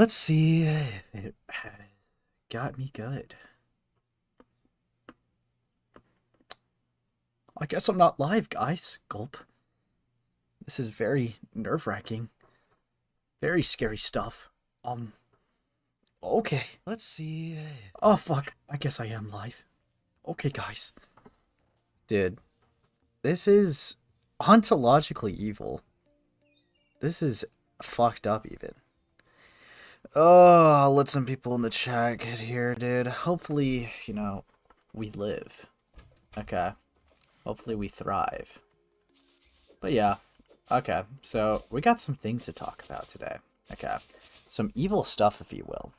Let's see if it got me good. I guess I'm not live, guys. Gulp. This is very nerve-wracking. Very scary stuff. Okay. Let's see. Oh, fuck. I guess I am live. Okay, guys. Dude, this is ontologically evil. This is fucked up, even. Oh, I'll let some people in the chat get here, dude. Hopefully, we live. Okay. Hopefully we thrive. But yeah. Okay, so we got some things to talk about today. Okay. Some evil stuff, if you will.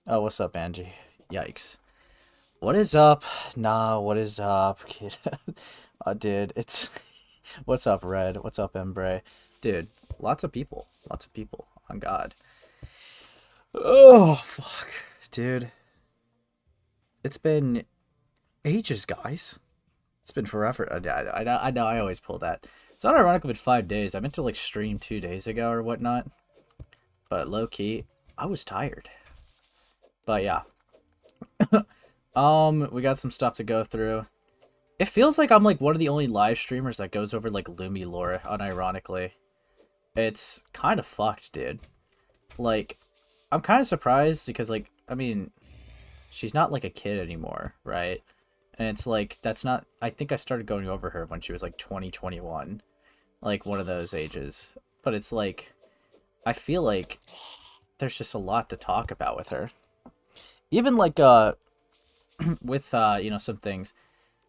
Oh, what's up, Angie? Yikes. What is up? Nah, what is up, kid? Dude, it's... What's up, Red? What's up, Embrae? Dude, lots of people. Lots of people. On God. Oh, fuck. Dude. It's been ages, guys. It's been forever. I know, I always pull that. It's not ironically been 5 days. I meant to, like, stream 2 days ago or whatnot. But low-key, I was tired. But, yeah. We got some stuff to go through. It feels like I'm, like, one of the only live streamers that goes over, like, Lumi lore, unironically. It's kind of fucked, dude. Like, I'm kind of surprised because, like, I mean, she's not, like, a kid anymore, right? And it's like, that's not... I think I started going over her when she was, like, 20, 21. Like, one of those ages. But it's like... I feel like there's just a lot to talk about with her. Even, like, with, some things.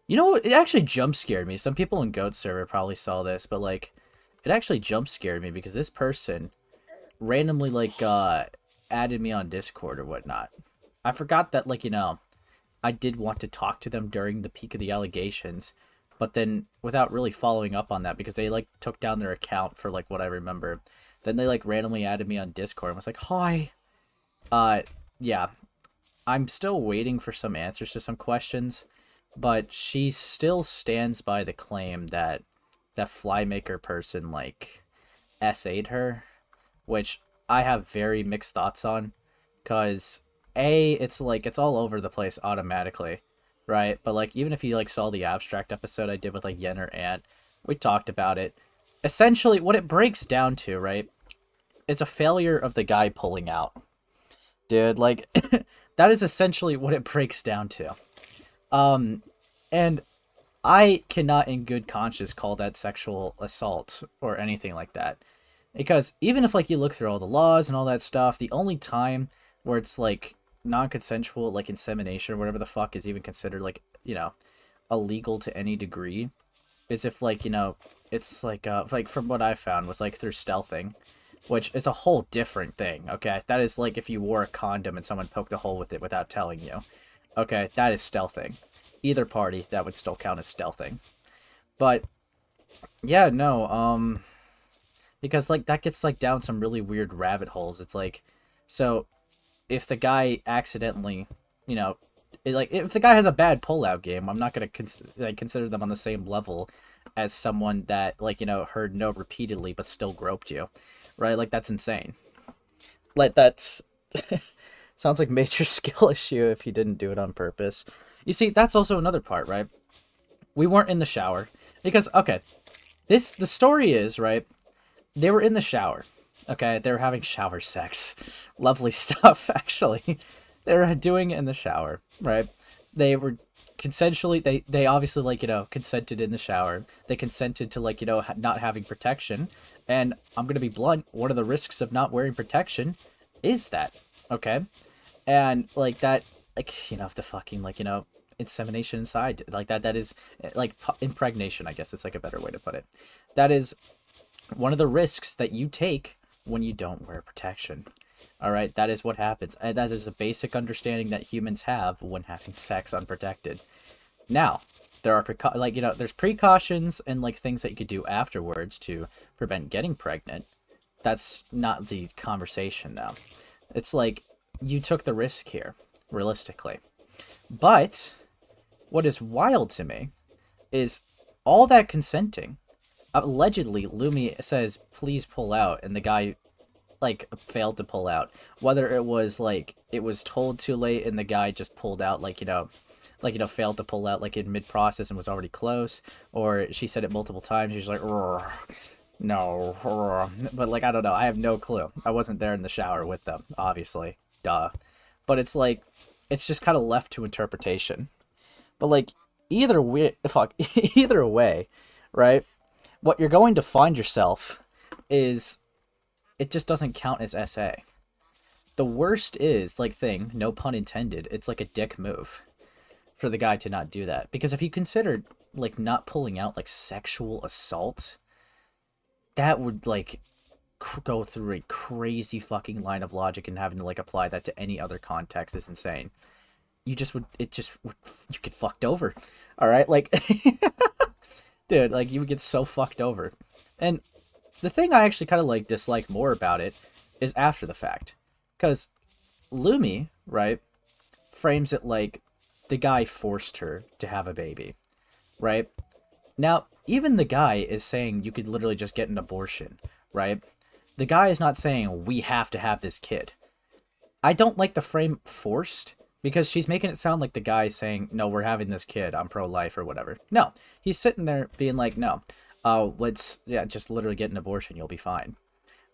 You know, it actually jump scared me. Some people in Goat server probably saw this, but, like, it actually jump scared me because this person randomly, like, added me on Discord or whatnot. I forgot that, like, I did want to talk to them during the peak of the allegations, but then without really following up on that because they, like, took down their account for, like, what I remember. Then they, like, randomly added me on Discord and was like, hi. Yeah. I'm still waiting for some answers to some questions, but she still stands by the claim that that Flymaker person, like, SA'd her, which I have very mixed thoughts on, because it's like, it's all over the place automatically, right? But, like, even if you, like, saw the abstract episode I did with, like, Yen or Ant, we talked about it. Essentially, what it breaks down to, right, is a failure of the guy pulling out. Dude, like, that is essentially what it breaks down to. And I cannot in good conscience call that sexual assault or anything like that. Because even if, like, you look through all the laws and all that stuff, the only time where it's, like, non-consensual, like, insemination or whatever the fuck is even considered, like, illegal to any degree is if, like, it's, like, from what I found was, like, through stealthing, which is a whole different thing, okay? That is, like, if you wore a condom and someone poked a hole with it without telling you. Okay, that is stealthing. Either party, that would still count as stealthing. But, yeah, no, because, like, that gets, like, down some really weird rabbit holes. It's like, so, if the guy accidentally, if the guy has a bad pullout game, I'm not going to consider them on the same level as someone that, like, heard no repeatedly but still groped you, right? Like, that's insane. Like, that's... sounds like major skill issue if you didn't do it on purpose. You see, that's also another part, right? We weren't in the shower. Because, okay, the story is, right, they were in the shower. Okay, they were having shower sex. Lovely stuff, actually. They were doing it in the shower, right? They were consensually, they obviously, like, consented in the shower. They consented to, like, not having protection. And I'm going to be blunt, one of the risks of not wearing protection is that, okay? And, like, that, like, the fucking, like, insemination inside, like, that is, like, impregnation, I guess it's, like, a better way to put it. That is one of the risks that you take when you don't wear protection. All right, that is what happens. And that is a basic understanding that humans have when having sex unprotected. Now, there are there's precautions and, like, things that you could do afterwards to prevent getting pregnant. That's not the conversation now. It's like you took the risk here, realistically. But what is wild to me is all that consenting. Allegedly, Lumi says, please pull out, and the guy like failed to pull out. Whether it was like it was told too late and the guy just pulled out, failed to pull out like in mid process and was already close, or she said it multiple times. She's like, no, but like I don't know. I have no clue. I wasn't there in the shower with them, obviously. Duh. But it's like it's just kind of left to interpretation. But like either way, either way, right? What you're going to find yourself is it just doesn't count as SA. The worst is, like, thing, no pun intended, it's like a dick move for the guy to not do that. Because if you considered, like, not pulling out, like, sexual assault, that would, like, go through a crazy fucking line of logic, and having to, like, apply that to any other context is insane. You get fucked over. Alright? Like, dude, like, you would get so fucked over. And the thing I actually kind of, like, dislike more about it is after the fact. Because Lumi, right, frames it like the guy forced her to have a baby, right? Now, even the guy is saying you could literally just get an abortion, right? The guy is not saying we have to have this kid. I don't like the frame forced, because she's making it sound like the guy saying, no, we're having this kid, I'm pro-life or whatever. No, he's sitting there being like, no, just literally get an abortion, you'll be fine.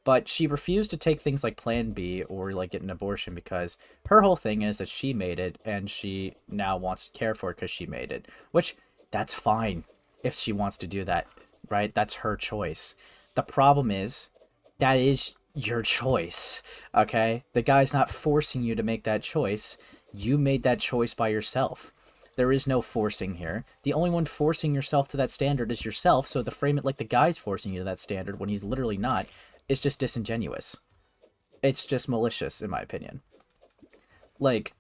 But she refused to take things like Plan B or like get an abortion because her whole thing is that she made it and she now wants to care for it because she made it. Which, that's fine if she wants to do that, right? That's her choice. The problem is, that is your choice, okay? The guy's not forcing you to make that choice. You made that choice by yourself. There is no forcing here. The only one forcing yourself to that standard is yourself, so to frame it like the guy's forcing you to that standard when he's literally not, it's just disingenuous. It's just malicious, in my opinion. Like,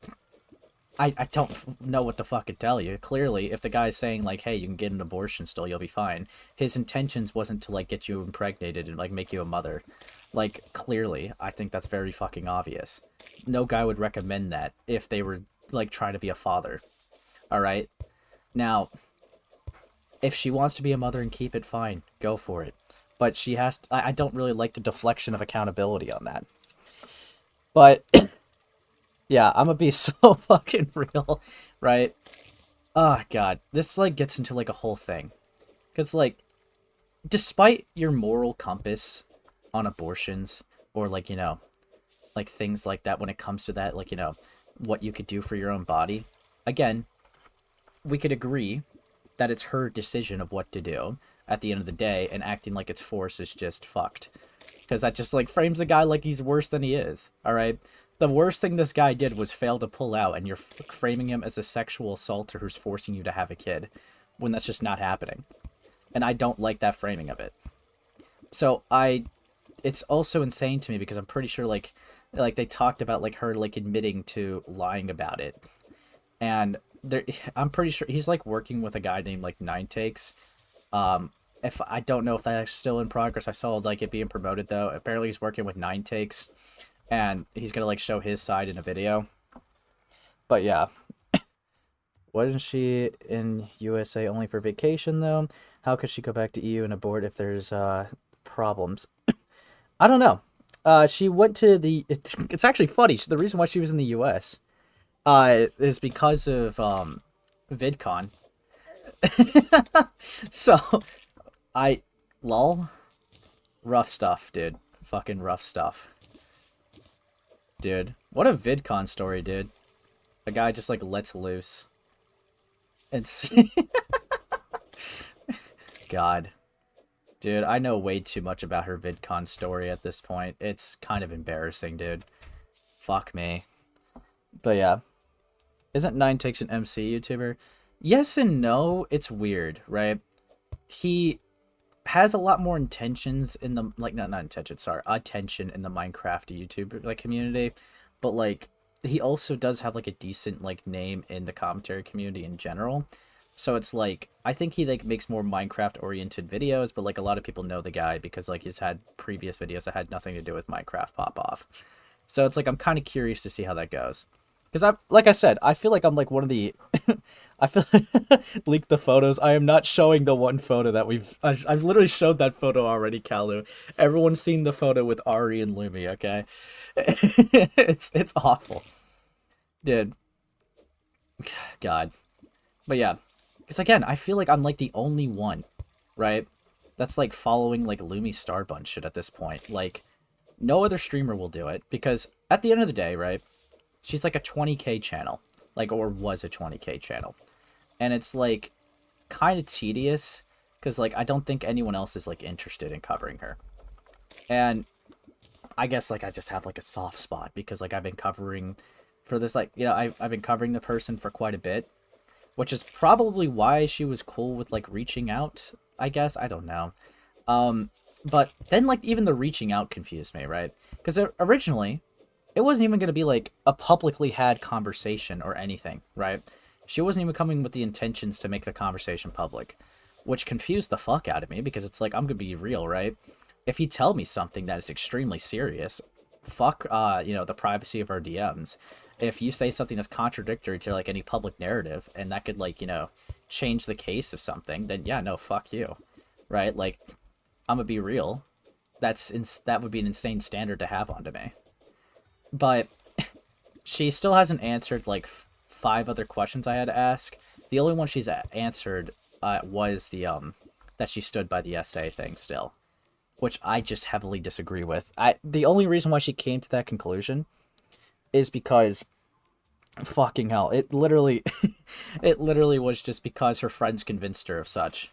I don't know what to fucking tell you. Clearly, if the guy's saying, like, hey, you can get an abortion still, you'll be fine, his intentions wasn't to, like, get you impregnated and, like, make you a mother. Like, clearly, I think that's very fucking obvious. No guy would recommend that if they were, like, trying to be a father. Alright? Now, if she wants to be a mother and keep it, fine. Go for it. But she has to, I don't really like the deflection of accountability on that. But, yeah, I'm gonna be so fucking real, right? Oh, God. This, like, gets into, like, a whole thing. Because, like, despite your moral compass on abortions, or, like, you know, like, things like that when it comes to that, like, you know, what you could do for your own body, again, we could agree that it's her decision of what to do at the end of the day, and acting like it's force is just fucked. Because that just, like, frames the guy like he's worse than he is, alright? The worst thing this guy did was fail to pull out, and you're framing him as a sexual assaulter who's forcing you to have a kid, when that's just not happening. And I don't like that framing of it. So, it's also insane to me, because I'm pretty sure, like they talked about, like, her, like, admitting to lying about it. And I'm pretty sure he's, like, working with a guy named, like, 9 Takes. If I don't know if that's still in progress. I saw, like, it being promoted, though. Apparently he's working with 9 Takes, and he's gonna, like, show his side in a video. But yeah. Why isn't she in USA only for vacation, though? How could she go back to EU and abort if there's problems? I don't know. She went to the... It's actually funny. The reason why she was in the US is because of VidCon. So, lol. Rough stuff, dude. Fucking rough stuff. Dude, what a VidCon story, dude. A guy just, like, lets loose. It's... God. Dude, I know way too much about her VidCon story at this point. It's kind of embarrassing, dude. Fuck me. But yeah. Isn't 9 Takes an MC YouTuber? Yes and no. It's weird, right? He has a lot more intentions in the, like, not intentions, sorry, attention in the Minecraft YouTube, like, community. But, like, he also does have, like, a decent, like, name in the commentary community in general. So it's, like, I think he, like, makes more Minecraft-oriented videos, but, like, a lot of people know the guy because, like, he's had previous videos that had nothing to do with Minecraft pop off. So it's, like, I'm kind of curious to see how that goes. Because I, like I said, I feel like I'm like one of the, I feel leak the photos. I am not showing the one photo that I've literally showed that photo already, Kalu. Everyone's seen the photo with Ari and Lumi. Okay, it's awful, dude. God, but yeah, because again, I feel like I'm like the only one, right? That's like following like Lumistarbun shit at this point. Like, no other streamer will do it because at the end of the day, right? She's like a 20K channel, like, or was a 20K channel, and it's like kind of tedious because like I don't think anyone else is like interested in covering her, and I guess like I just have like a soft spot because like I've been covering for this, like, you know, I've been covering the person for quite a bit, which is probably why she was cool with like reaching out. I guess I don't know. But then like even the reaching out confused me, right? Because originally it wasn't even going to be like a publicly had conversation or anything, right? She wasn't even coming with the intentions to make the conversation public, which confused the fuck out of me because it's like, I'm going to be real, right? If you tell me something that is extremely serious, fuck, you know, the privacy of our DMs. If you say something that's contradictory to like any public narrative and that could like, you know, change the case of something, then yeah, no, fuck you, right? Like, I'm gonna be real. That would be an insane standard to have onto me. But she still hasn't answered like five other questions I had to ask. The only one she's answered was the that she stood by the essay thing still, which I just heavily disagree with. The only reason why she came to that conclusion is because fucking hell, it literally it literally was just because her friends convinced her of such.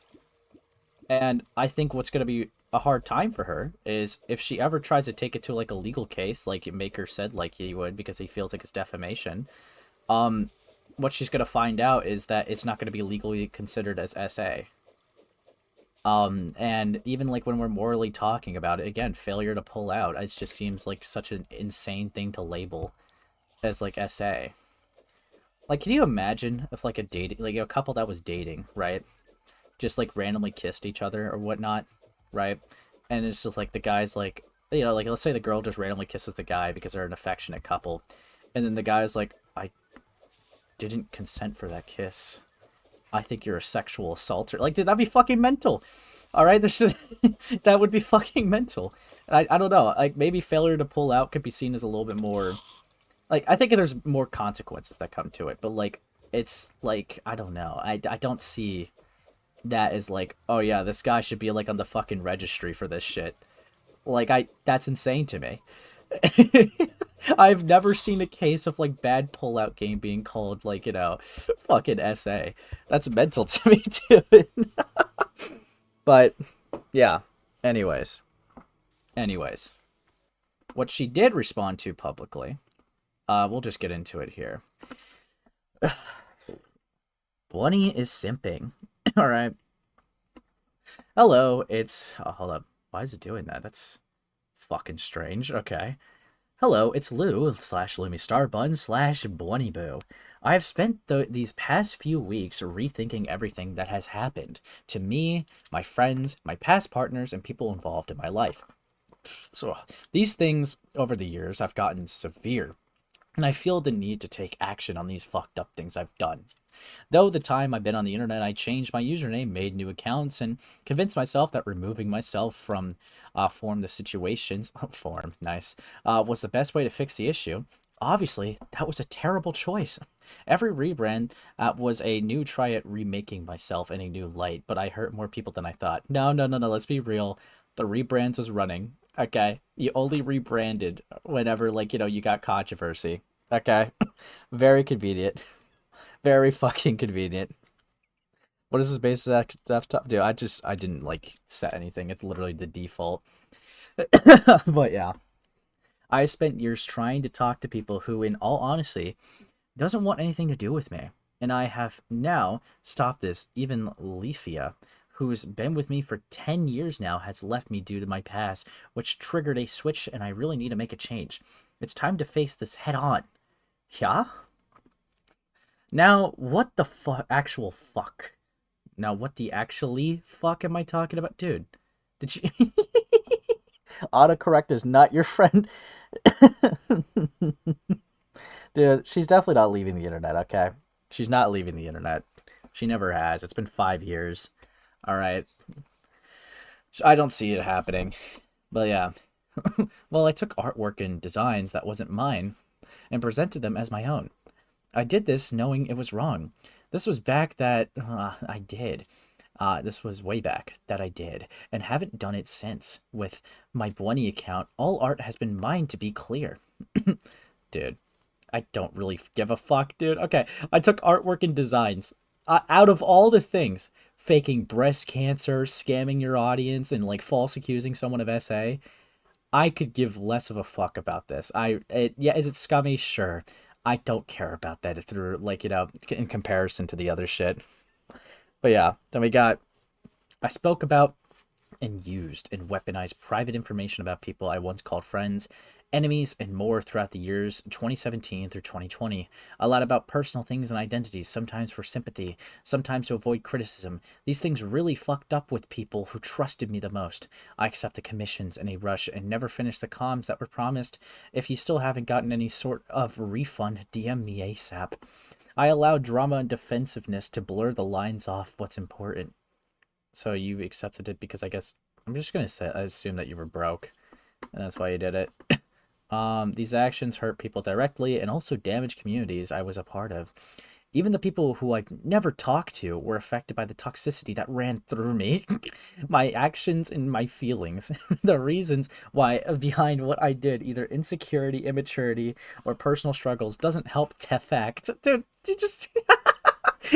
And I think what's going to be a hard time for her is if she ever tries to take it to like a legal case, like Maker said, like he would, because he feels like it's defamation. Um, what she's going to find out is that it's not going to be legally considered as SA. And even like when we're morally talking about it, again, failure to pull out, it just seems like such an insane thing to label as like SA. Like, can you imagine if like a dating, like a couple that was dating, right? Just like randomly kissed each other or whatnot, right? And it's just like the guy's like, you know, like let's say the girl just randomly kisses the guy because they're an affectionate couple, and then the guy's like, I didn't consent for that kiss. I think you're a sexual assaulter. Like, dude, that'd be fucking mental. All right, this is that would be fucking mental. And I don't know. Like maybe failure to pull out could be seen as a little bit more. Like I think there's more consequences that come to it, but like it's like I don't know. I don't see that as like, oh yeah, this guy should be like on the fucking registry for this shit. Like that's insane to me. I've never seen a case of like bad pullout game being called like, you know, fucking SA. That's mental to me too. But yeah. Anyways, what she did respond to publicly, we'll just get into it here. Bunny is simping. All right. Hello, it's hold up. Why is it doing that? That's fucking strange. Okay. Hello, it's Lou slash Lumistarbun slash Boo. I have spent these past few weeks rethinking everything that has happened to me, my friends, my past partners, and people involved in my life. So these things over the years have gotten severe, and I feel the need to take action on these fucked up things I've done. Though the time I've been on the internet, I changed my username, made new accounts, and convinced myself that removing myself from form the situations form nice was the best way to fix the issue. Obviously, that was a terrible choice. Every rebrand was a new try at remaking myself in a new light, but I hurt more people than I thought. No, no, no, no. Let's be real. The rebrands was running. Okay, you only rebranded whenever like you know you got controversy. Okay, very convenient. Very fucking convenient. What is this base desktop do? I didn't like set anything. It's literally the default. But yeah. I spent years trying to talk to people who, in all honesty, doesn't want anything to do with me. And I have now stopped this. Even Leafia, who's been with me for 10 years now, has left me due to my past, which triggered a switch, and I really need to make a change. It's time to face this head on. Yeah? Now, what the actual fuck? Now, what the actually fuck am I talking about? Dude, did you... Autocorrect is not your friend. Dude, she's definitely not leaving the internet, okay? She's not leaving the internet. She never has. It's been 5 years. All right. I don't see it happening. But yeah. Well, I took artwork and designs that wasn't mine and presented them as my own. I did this knowing it was wrong. This was back that I did. This was way back that I did, and haven't done it since. With my Bwenny account, all art has been mine to be clear. Dude, I don't really give a fuck, dude. Okay, I took artwork and designs. Out of all the things, faking breast cancer, scamming your audience, and like false accusing someone of SA, I could give less of a fuck about this. Yeah, is it scummy? Sure. I don't care about that through, like, in comparison to the other shit. But yeah, then we got, I spoke about and used and weaponized private information about people I once called friends, enemies, and more throughout the years 2017 through 2020. A lot about personal things and identities, sometimes for sympathy, sometimes to avoid criticism. These things really fucked up with people who trusted me the most. I accepted commissions in a rush and never finished the comms that were promised. If you still haven't gotten any sort of refund, DM me ASAP. I allow drama and defensiveness to blur the lines off what's important. So you accepted it because I guess I'm just gonna say I assume that you were broke, and that's why you did it. These actions hurt people directly and also damage communities I was a part of. Even the people who I've never talked to were affected by the toxicity that ran through me. My actions and my feelings, the reasons why behind what I did, either insecurity, immaturity, or personal struggles, doesn't help Tefact. Dude, you just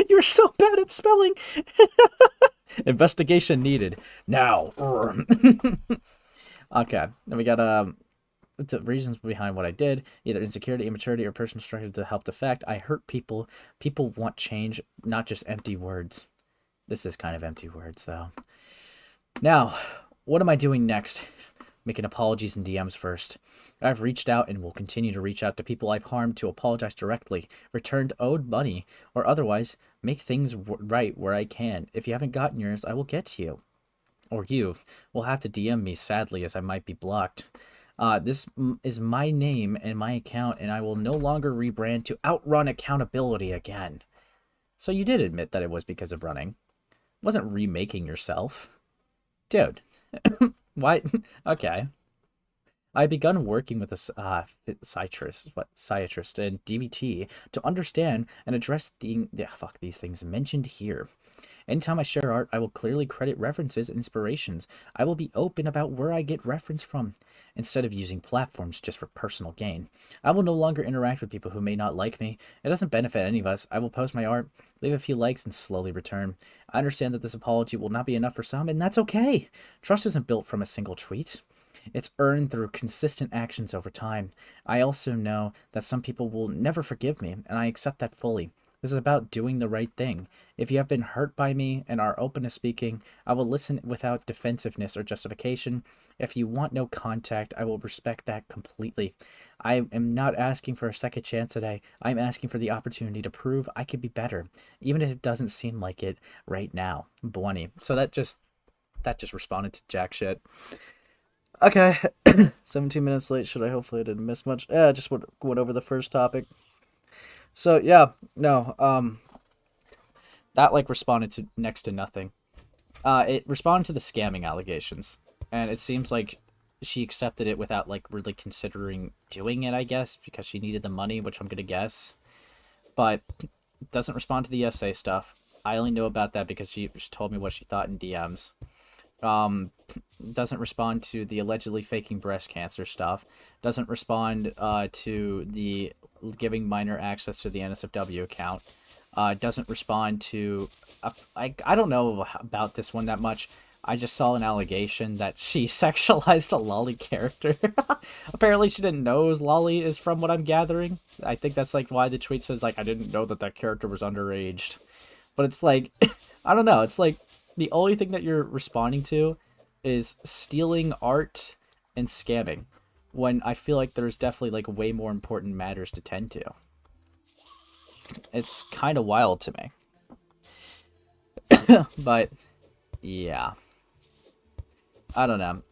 you're so bad at spelling. Investigation needed now. Okay, then we got the reasons behind what I did, either insecurity, immaturity, or personal struggle to help the fact I hurt people. People want change, not just empty words. This is kind of empty words, though. Now, what am I doing next? Making apologies in DMs first. I've reached out and will continue to reach out to people I've harmed to apologize directly, returned owed money, or otherwise make things right where I can. If you haven't gotten yours, I will get to you. Or you will have to DM me, sadly, as I might be blocked. This is my name and my account, and I will no longer rebrand to outrun accountability again. So you did admit that it was because of running. It wasn't remaking yourself. Dude. Why? Okay. I've begun working with a psychiatrist and DBT to understand and address these things mentioned here. Anytime I share art, I will clearly credit references and inspirations. I will be open about where I get reference from, instead of using platforms just for personal gain. I will no longer interact with people who may not like me. It doesn't benefit any of us. I will post my art, leave a few likes, and slowly return. I understand that this apology will not be enough for some, and that's okay. Trust isn't built from a single tweet. It's earned through consistent actions over time. I also know that some people will never forgive me, and I accept that fully. This is about doing the right thing. If you have been hurt by me and are open to speaking, I will listen without defensiveness or justification. If you want no contact, I will respect that completely. I am not asking for a second chance today. I'm asking for the opportunity to prove I could be better, even if it doesn't seem like it right now. Bwenny. So that just responded to jack shit. Okay, 17 minutes late. Hopefully I didn't miss much. Yeah, just went over the first topic. So yeah, no, that like responded to next to nothing. It responded to the scamming allegations, and it seems like she accepted it without like really considering doing it, I guess, because she needed the money, which I'm gonna guess. But it doesn't respond to the essay stuff. I only know about that because she told me what she thought in DMs. Doesn't respond to the allegedly faking breast cancer stuff. Doesn't respond to the giving minor access to the NSFW account. Doesn't respond to I don't know about this one that much. I just saw an allegation that she sexualized a Lolly character. Apparently she didn't know it was Lolly, is from what I'm gathering. I think that's like why the tweet says like I didn't know that character was underaged. But it's like I don't know, it's like the only thing that you're responding to is stealing art and scamming, when I feel like there's definitely like way more important matters to tend to. It's kind of wild to me. But yeah, I don't know.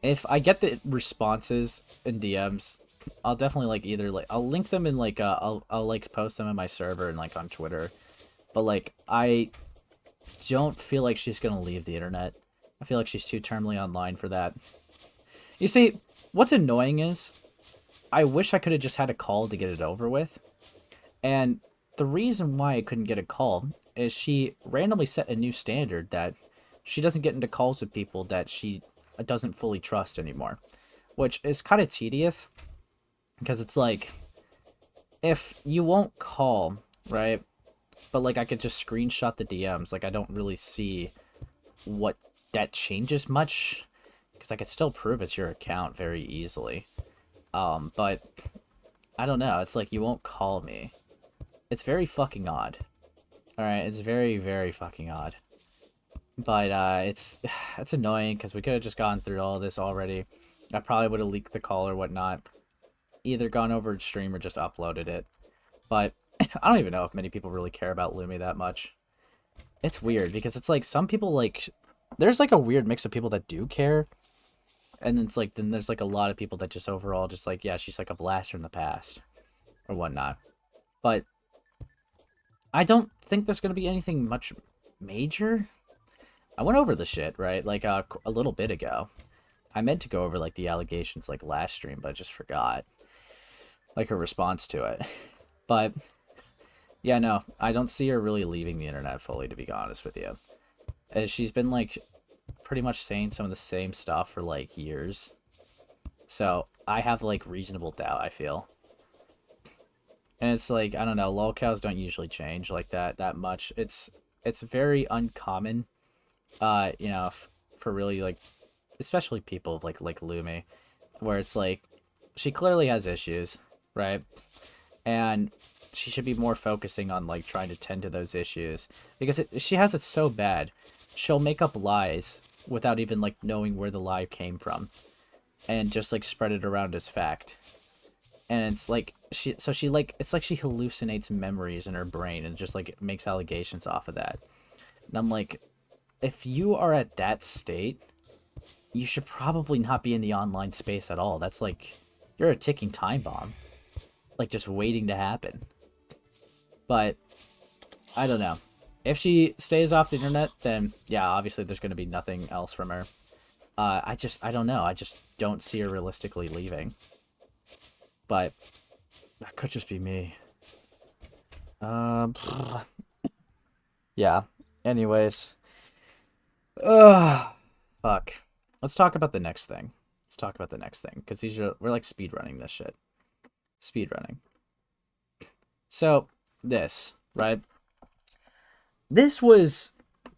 If I get the responses in DMs I'll definitely like either like I'll link them in like I'll like post them in my server and like on Twitter. But like I don't feel like she's gonna leave the internet. I feel like she's too terminally online for that. You see, what's annoying is I wish I could have just had a call to get it over with. And the reason why I couldn't get a call is she randomly set a new standard that she doesn't get into calls with people that she doesn't fully trust anymore, which is kind of tedious because it's like if you won't call, right? But like I could just screenshot the DMs, like I don't really see what that changes much because I could still prove it's your account very easily. But I don't know, it's like you won't call me. It's very fucking odd. Alright, it's very, very fucking odd. But it's annoying because we could have just gone through all this already. I probably would have leaked the call or whatnot. Either gone over to stream or just uploaded it. But I don't even know if many people really care about Lumi that much. It's weird because it's like some people like there's like a weird mix of people that do care. And it's like then there's like a lot of people that just overall just like, yeah, she's like a blast from the past or whatnot. But I don't think there's gonna be anything much major. I went over the shit, right? Like a little bit ago. I meant to go over like the allegations like last stream, but I just forgot. Like her response to it. But yeah, no, I don't see her really leaving the internet fully, to be honest with you. As she's been like pretty much saying some of the same stuff for like years. So I have like reasonable doubt, I feel. And it's like, I don't know, lolcows don't usually change like that much. It's very uncommon, you know, for really like, especially people like Lumi, where it's like, she clearly has issues, right? And she should be more focusing on like trying to tend to those issues because she has it so bad. She'll make up lies without even like knowing where the lie came from, and just like spread it around as fact. And it's like she like it's like she hallucinates memories in her brain and just like makes allegations off of that. And I'm like, if you are at that state, you should probably not be in the online space at all. That's like you're a ticking time bomb, like just waiting to happen. But I don't know. If she stays off the internet, then yeah, obviously there's going to be nothing else from her. I don't know. I just don't see her realistically leaving. But that could just be me. Yeah. Anyways. Fuck. Let's talk about the next thing. Because we're like speedrunning this shit. Speedrunning. So, this, right? This was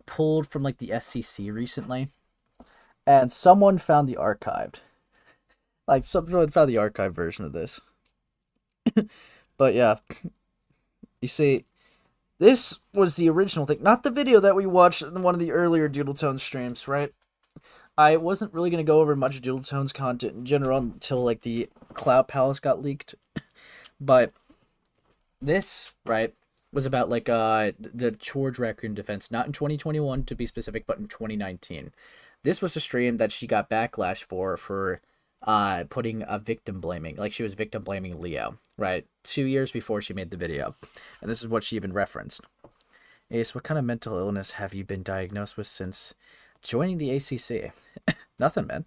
pulled from like the SCC recently. And someone found the archived. Like, someone found the archived version of this. But yeah. You see, this was the original thing. Not the video that we watched in one of the earlier Doodletones streams, right? I wasn't really going to go over much Doodletones content in general until, like, the Cloud Palace got leaked. But this, right, was about, like, the George Raccoon defense. Not in 2021, to be specific, but in 2019. This was a stream that she got backlash for putting a victim blaming. Like, she was victim blaming Leo, right? 2 years before she made the video. And this is what she even referenced. Ace, what kind of mental illness have you been diagnosed with since joining the ACC? Nothing, man.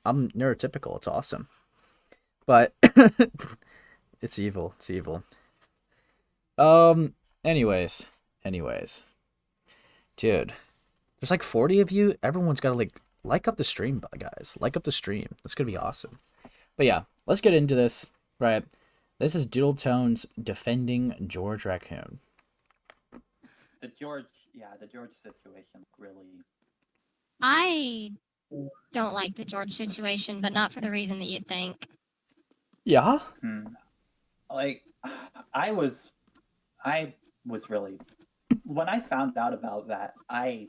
I'm neurotypical. It's awesome. But it's evil. It's evil. Anyways. Dude, there's like 40 of you. Everyone's got to like up the stream, guys. Like up the stream. That's going to be awesome. But yeah, let's get into this. Right. This is Doodletones defending George Raccoon. The George situation really... I don't like the George situation, but not for the reason that you'd think. Yeah? Like, I was really... When I found out about that, I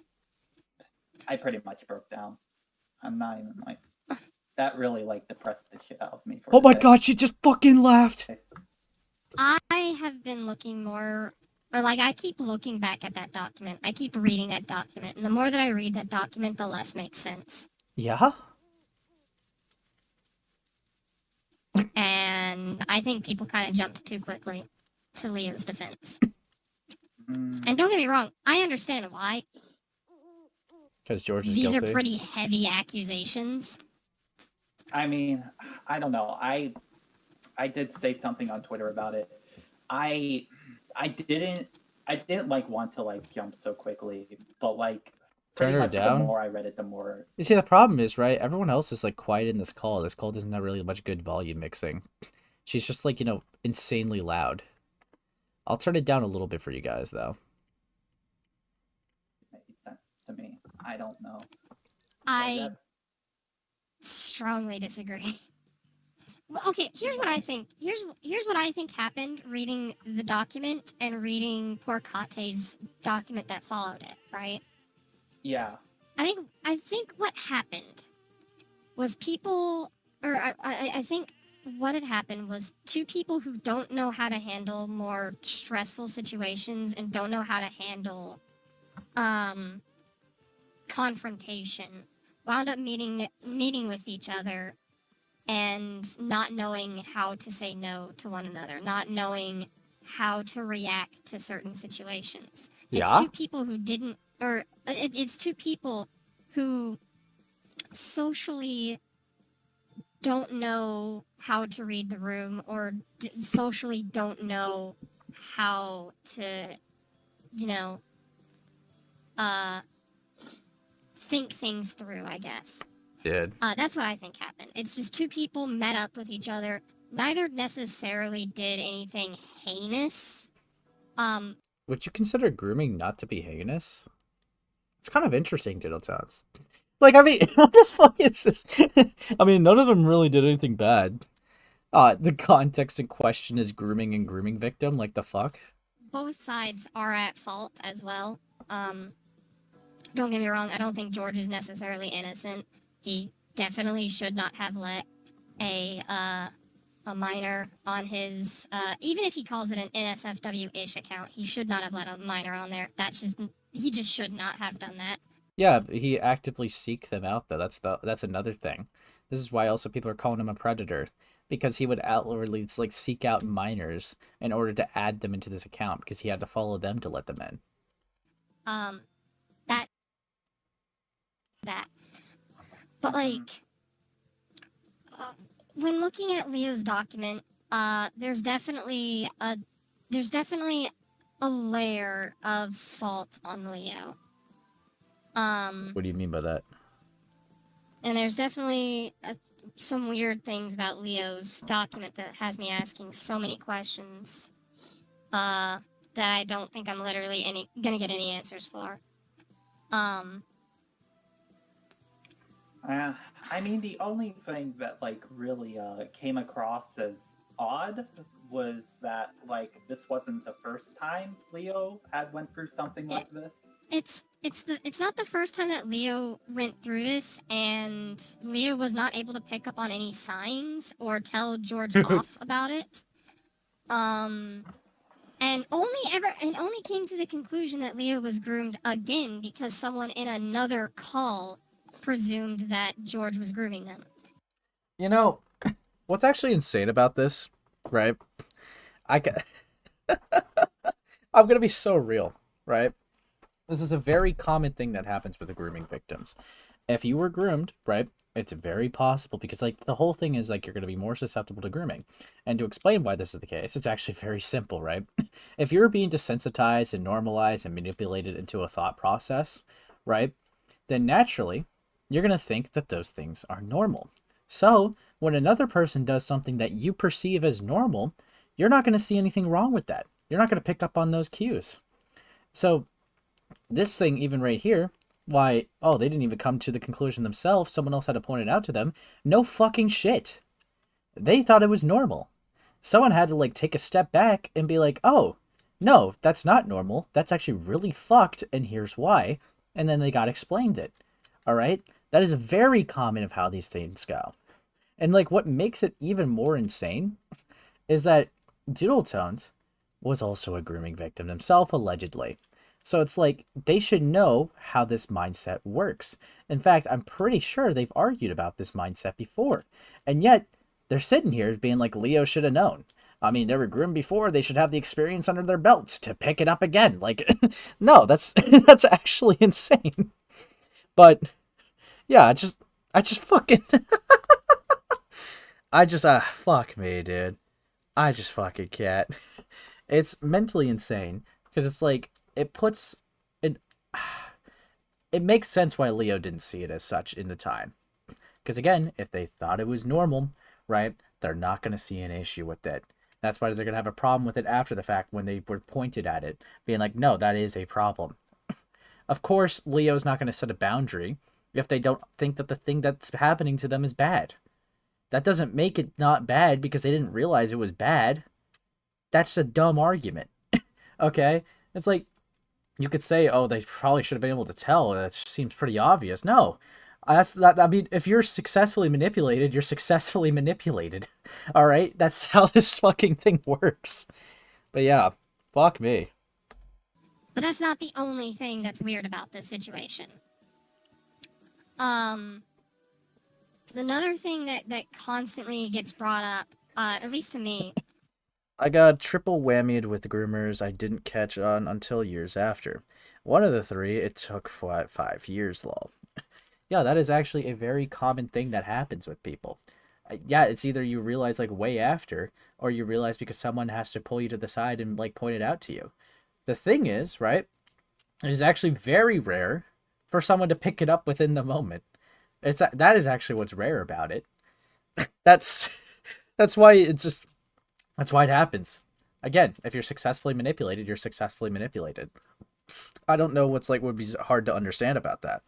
pretty much broke down. I'm not even, like... That really, like, depressed the shit out of me. Oh my god, she just fucking laughed! I have been looking more... Or, like, I keep looking back at that document. I keep reading that document. And the more that I read that document, the less makes sense. Yeah? and I think people kind of jumped too quickly to Leo's defense. Mm, And don't get me wrong, I understand why. Because George is These guilty. are pretty heavy accusations. I mean, I don't know. I did say something on Twitter about it. I didn't like want to like jump so quickly, but like Turn pretty her much down? the more I read it, the more. You see, the problem is, right, everyone else is, like, quiet in this call. This call doesn't have really much good volume mixing. She's just, like, insanely loud. I'll turn it down a little bit for you guys, though. It made sense to me. I don't know. I strongly disagree. Well, okay, here's what I think. Here's what I think happened reading the document and reading poor Kate's document that followed it, right? Yeah. I think what happened was people, or I think what had happened was two people who don't know how to handle more stressful situations and don't know how to handle confrontation wound up meeting with each other and not knowing how to say no to one another, not knowing how to react to certain situations. It's Yeah? two people who didn't, or it's two people who socially don't know how to read the room or socially don't know how to, think things through, I guess. Did. That's what I think happened. It's just two people met up with each other. Neither necessarily did anything heinous. Would you consider grooming not to be heinous? It's kind of interesting, Doodletones. Like, I mean, what the fuck is this? I mean, none of them really did anything bad. The context in question is grooming and grooming victim. Like, the fuck? Both sides are at fault as well. Don't get me wrong, I don't think George is necessarily innocent. He definitely should not have let a minor on his, even if he calls it an NSFW-ish account, he should not have let a minor on there. He just should not have done that. Yeah, he actively seek them out, though. That's another thing. This is why also people are calling him a predator. Because he would outwardly, like, seek out minors in order to add them into this account, because he had to follow them to let them in. That. But, like, when looking at Leo's document, there's definitely a layer of fault on Leo. What do you mean by that? And there's definitely some weird things about Leo's document that has me asking so many questions that I don't think I'm literally gonna get any answers for. I mean, the only thing that like really came across as odd was that like this wasn't the first time Leo had went through something like this. It's not the first time that Leo went through this, and Leo was not able to pick up on any signs or tell George off about it. And only came to the conclusion that Leo was groomed again because someone in another call presumed that George was grooming them. You know, what's actually insane about this, right? I'm gonna be so real, right? This is a very common thing that happens with the grooming victims. If you were groomed, right, it's very possible because, like, the whole thing is, like, you're going to be more susceptible to grooming. And to explain why this is the case, it's actually very simple, right? If you're being desensitized and normalized and manipulated into a thought process, right, then naturally, you're going to think that those things are normal. So, when another person does something that you perceive as normal, you're not going to see anything wrong with that. You're not going to pick up on those cues. So, this thing, even right here, why, oh, they didn't even come to the conclusion themselves. Someone else had to point it out to them. No fucking shit. They thought it was normal. Someone had to, like, take a step back and be like, oh, no, that's not normal. That's actually really fucked, and here's why. And then they got explained it. All right? That is very common of how these things go. And, like, what makes it even more insane is that Doodletones was also a grooming victim himself, allegedly. So it's like, they should know how this mindset works. In fact, I'm pretty sure they've argued about this mindset before. And yet, they're sitting here being like, Leo should have known. I mean, they were groomed before. They should have the experience under their belts to pick it up again. Like, no, that's that's actually insane. But yeah, I just fucking, fuck me, dude. I just fucking can't. It's mentally insane because it's like it puts it. It makes sense why Leo didn't see it as such in the time. Because again, if they thought it was normal, right, they're not going to see an issue with it. That's why they're going to have a problem with it after the fact when they were pointed at it, being like, no, that is a problem. Of course, Leo's not going to set a boundary if they don't think that the thing that's happening to them is bad. That doesn't make it not bad because they didn't realize it was bad. That's a dumb argument. Okay? It's like, you could say, oh, they probably should have been able to tell. That seems pretty obvious. No. That's that. I mean, if you're successfully manipulated, you're successfully manipulated. All right? That's how this fucking thing works. But yeah, fuck me. But that's not the only thing that's weird about this situation. Another thing that constantly gets brought up, at least to me. I got triple whammied with the groomers I didn't catch on until years after. One of the three, it took 5 years, lol. Yeah, that is actually a very common thing that happens with people. Yeah, it's either you realize like way after, or you realize because someone has to pull you to the side and like point it out to you. The thing is, right, it is actually very rare for someone to pick it up within the moment. That is actually what's rare about it. That's why it's just that's why it happens. Again, if you're successfully manipulated, you're successfully manipulated. I don't know what's like would be hard to understand about that.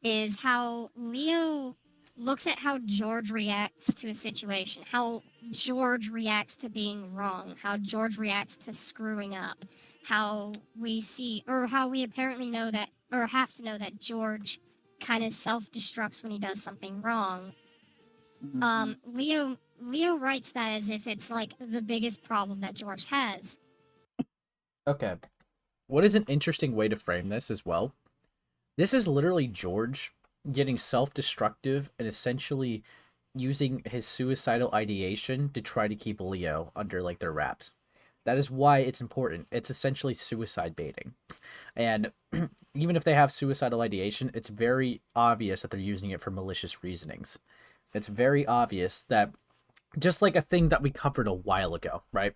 Is how Leo looks at how George reacts to a situation, how George reacts to being wrong, how George reacts to screwing up, how we see, or how we apparently know that, or have to know that George kind of self-destructs when he does something wrong. Leo writes that as if it's like the biggest problem that George has. Okay. What is an interesting way to frame this as well? This is literally George getting self-destructive and essentially using his suicidal ideation to try to keep Leo under like their wraps. That is why it's important. It's essentially suicide baiting. And even if they have suicidal ideation, it's very obvious that they're using it for malicious reasonings. It's very obvious that, just like a thing that we covered a while ago, right?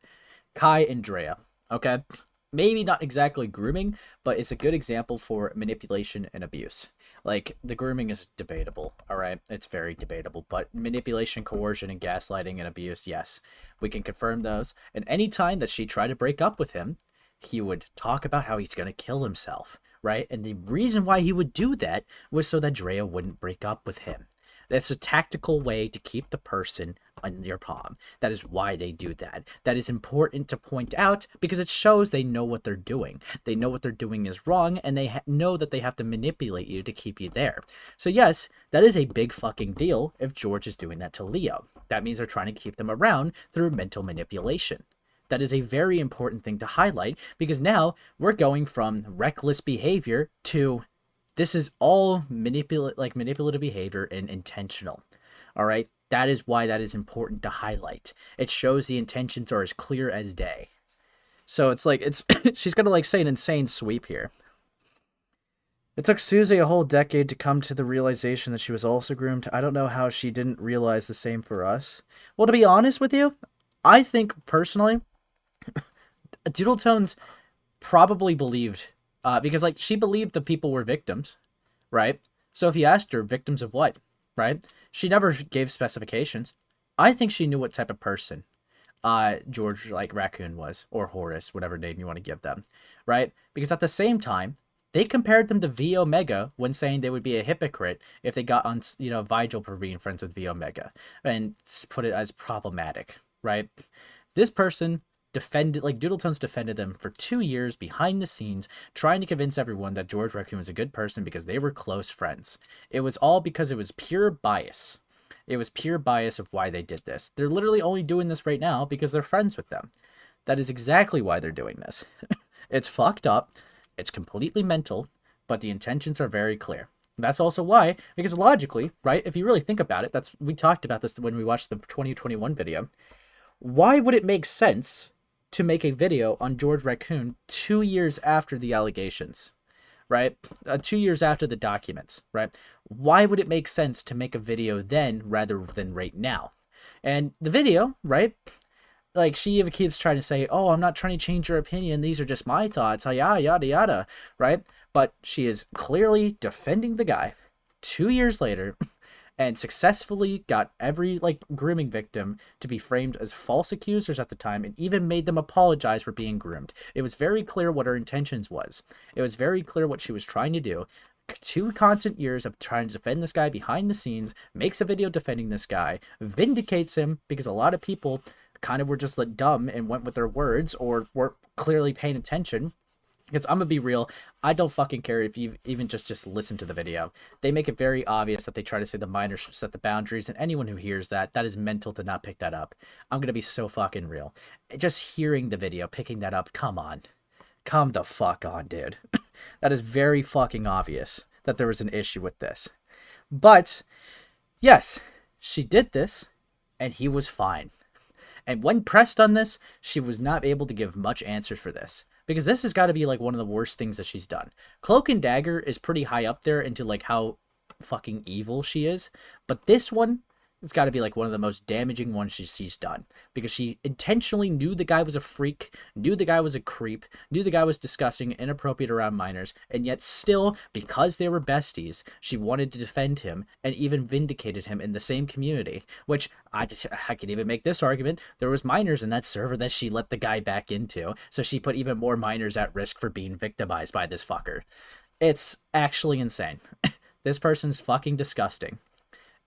Kai and Drea, okay? Maybe not exactly grooming, but it's a good example for manipulation and abuse. Like, the grooming is debatable, all right? It's very debatable, but manipulation, coercion, and gaslighting and abuse, yes. We can confirm those. And any time that she tried to break up with him, he would talk about how he's going to kill himself, right? And the reason why he would do that was so that Drea wouldn't break up with him. That's a tactical way to keep the person on your palm. That is why they do that. That is important to point out because it shows they know what they're doing. They know what they're doing is wrong, and they know that they have to manipulate you to keep you there. So yes, that is a big fucking deal if George is doing that to Leo. That means they're trying to keep them around through mental manipulation. That is a very important thing to highlight because now we're going from reckless behavior to this is all manipulative behavior and intentional. All right, that is why that is important to highlight. It shows the intentions are as clear as day. So it's like she's gonna like say an insane sweep here. It took Susie a whole decade to come to the realization that she was also groomed. I don't know how she didn't realize the same for us. Well, to be honest with you, I think personally, Doodletones probably believed. Because, like, she believed the people were victims, right? So if you asked her, victims of what, right? She never gave specifications. I think she knew what type of person George, like, Raccoon was, or Horace, whatever name you want to give them, right? Because at the same time, they compared them to V Omega when saying they would be a hypocrite if they got on, Vigil for being friends with V Omega, and put it as problematic, right? This person Doodletones defended them for 2 years behind the scenes, trying to convince everyone that George Raccoon was a good person because they were close friends. It was all because it was pure bias. It was pure bias of why they did this. They're literally only doing this right now because they're friends with them. That is exactly why they're doing this. It's fucked up. It's completely mental, but the intentions are very clear. That's also why, because logically, right, if you really think about it, we talked about this when we watched the 2021 video. Why would it make sense to make a video on George Raccoon 2 years after the allegations, right? 2 years after the documents, right? Why would it make sense to make a video then rather than right now? And the video, right? Like, she even keeps trying to say, oh, I'm not trying to change your opinion. These are just my thoughts. Yada, yada, yada, right? But she is clearly defending the guy 2 years later and successfully got every, like, grooming victim to be framed as false accusers at the time and even made them apologize for being groomed. It was very clear what her intentions was. It was very clear what she was trying to do. 2 constant years of trying to defend this guy behind the scenes, makes a video defending this guy, vindicates him because a lot of people kind of were just like dumb and went with their words or weren't clearly paying attention. Because I'm gonna be real, I don't fucking care if you even just listen to the video. They make it very obvious that they try to say the minors should set the boundaries, and anyone who hears that is mental to not pick that up. I'm gonna be so fucking real. Just hearing the video, picking that up, come on. Come the fuck on, dude. That is very fucking obvious that there was an issue with this. But, yes, she did this, and he was fine. And when pressed on this, she was not able to give much answers for this. Because this has got to be, like, one of the worst things that she's done. Cloak and Dagger is pretty high up there into, like, how fucking evil she is. But this one, it's got to be, like, one of the most damaging ones she's done. Because she intentionally knew the guy was a freak, knew the guy was a creep, knew the guy was disgusting, inappropriate around minors, and yet still, because they were besties, she wanted to defend him and even vindicated him in the same community. Which, I can even make this argument, there was minors in that server that she let the guy back into, so she put even more minors at risk for being victimized by this fucker. It's actually insane. This person's fucking disgusting.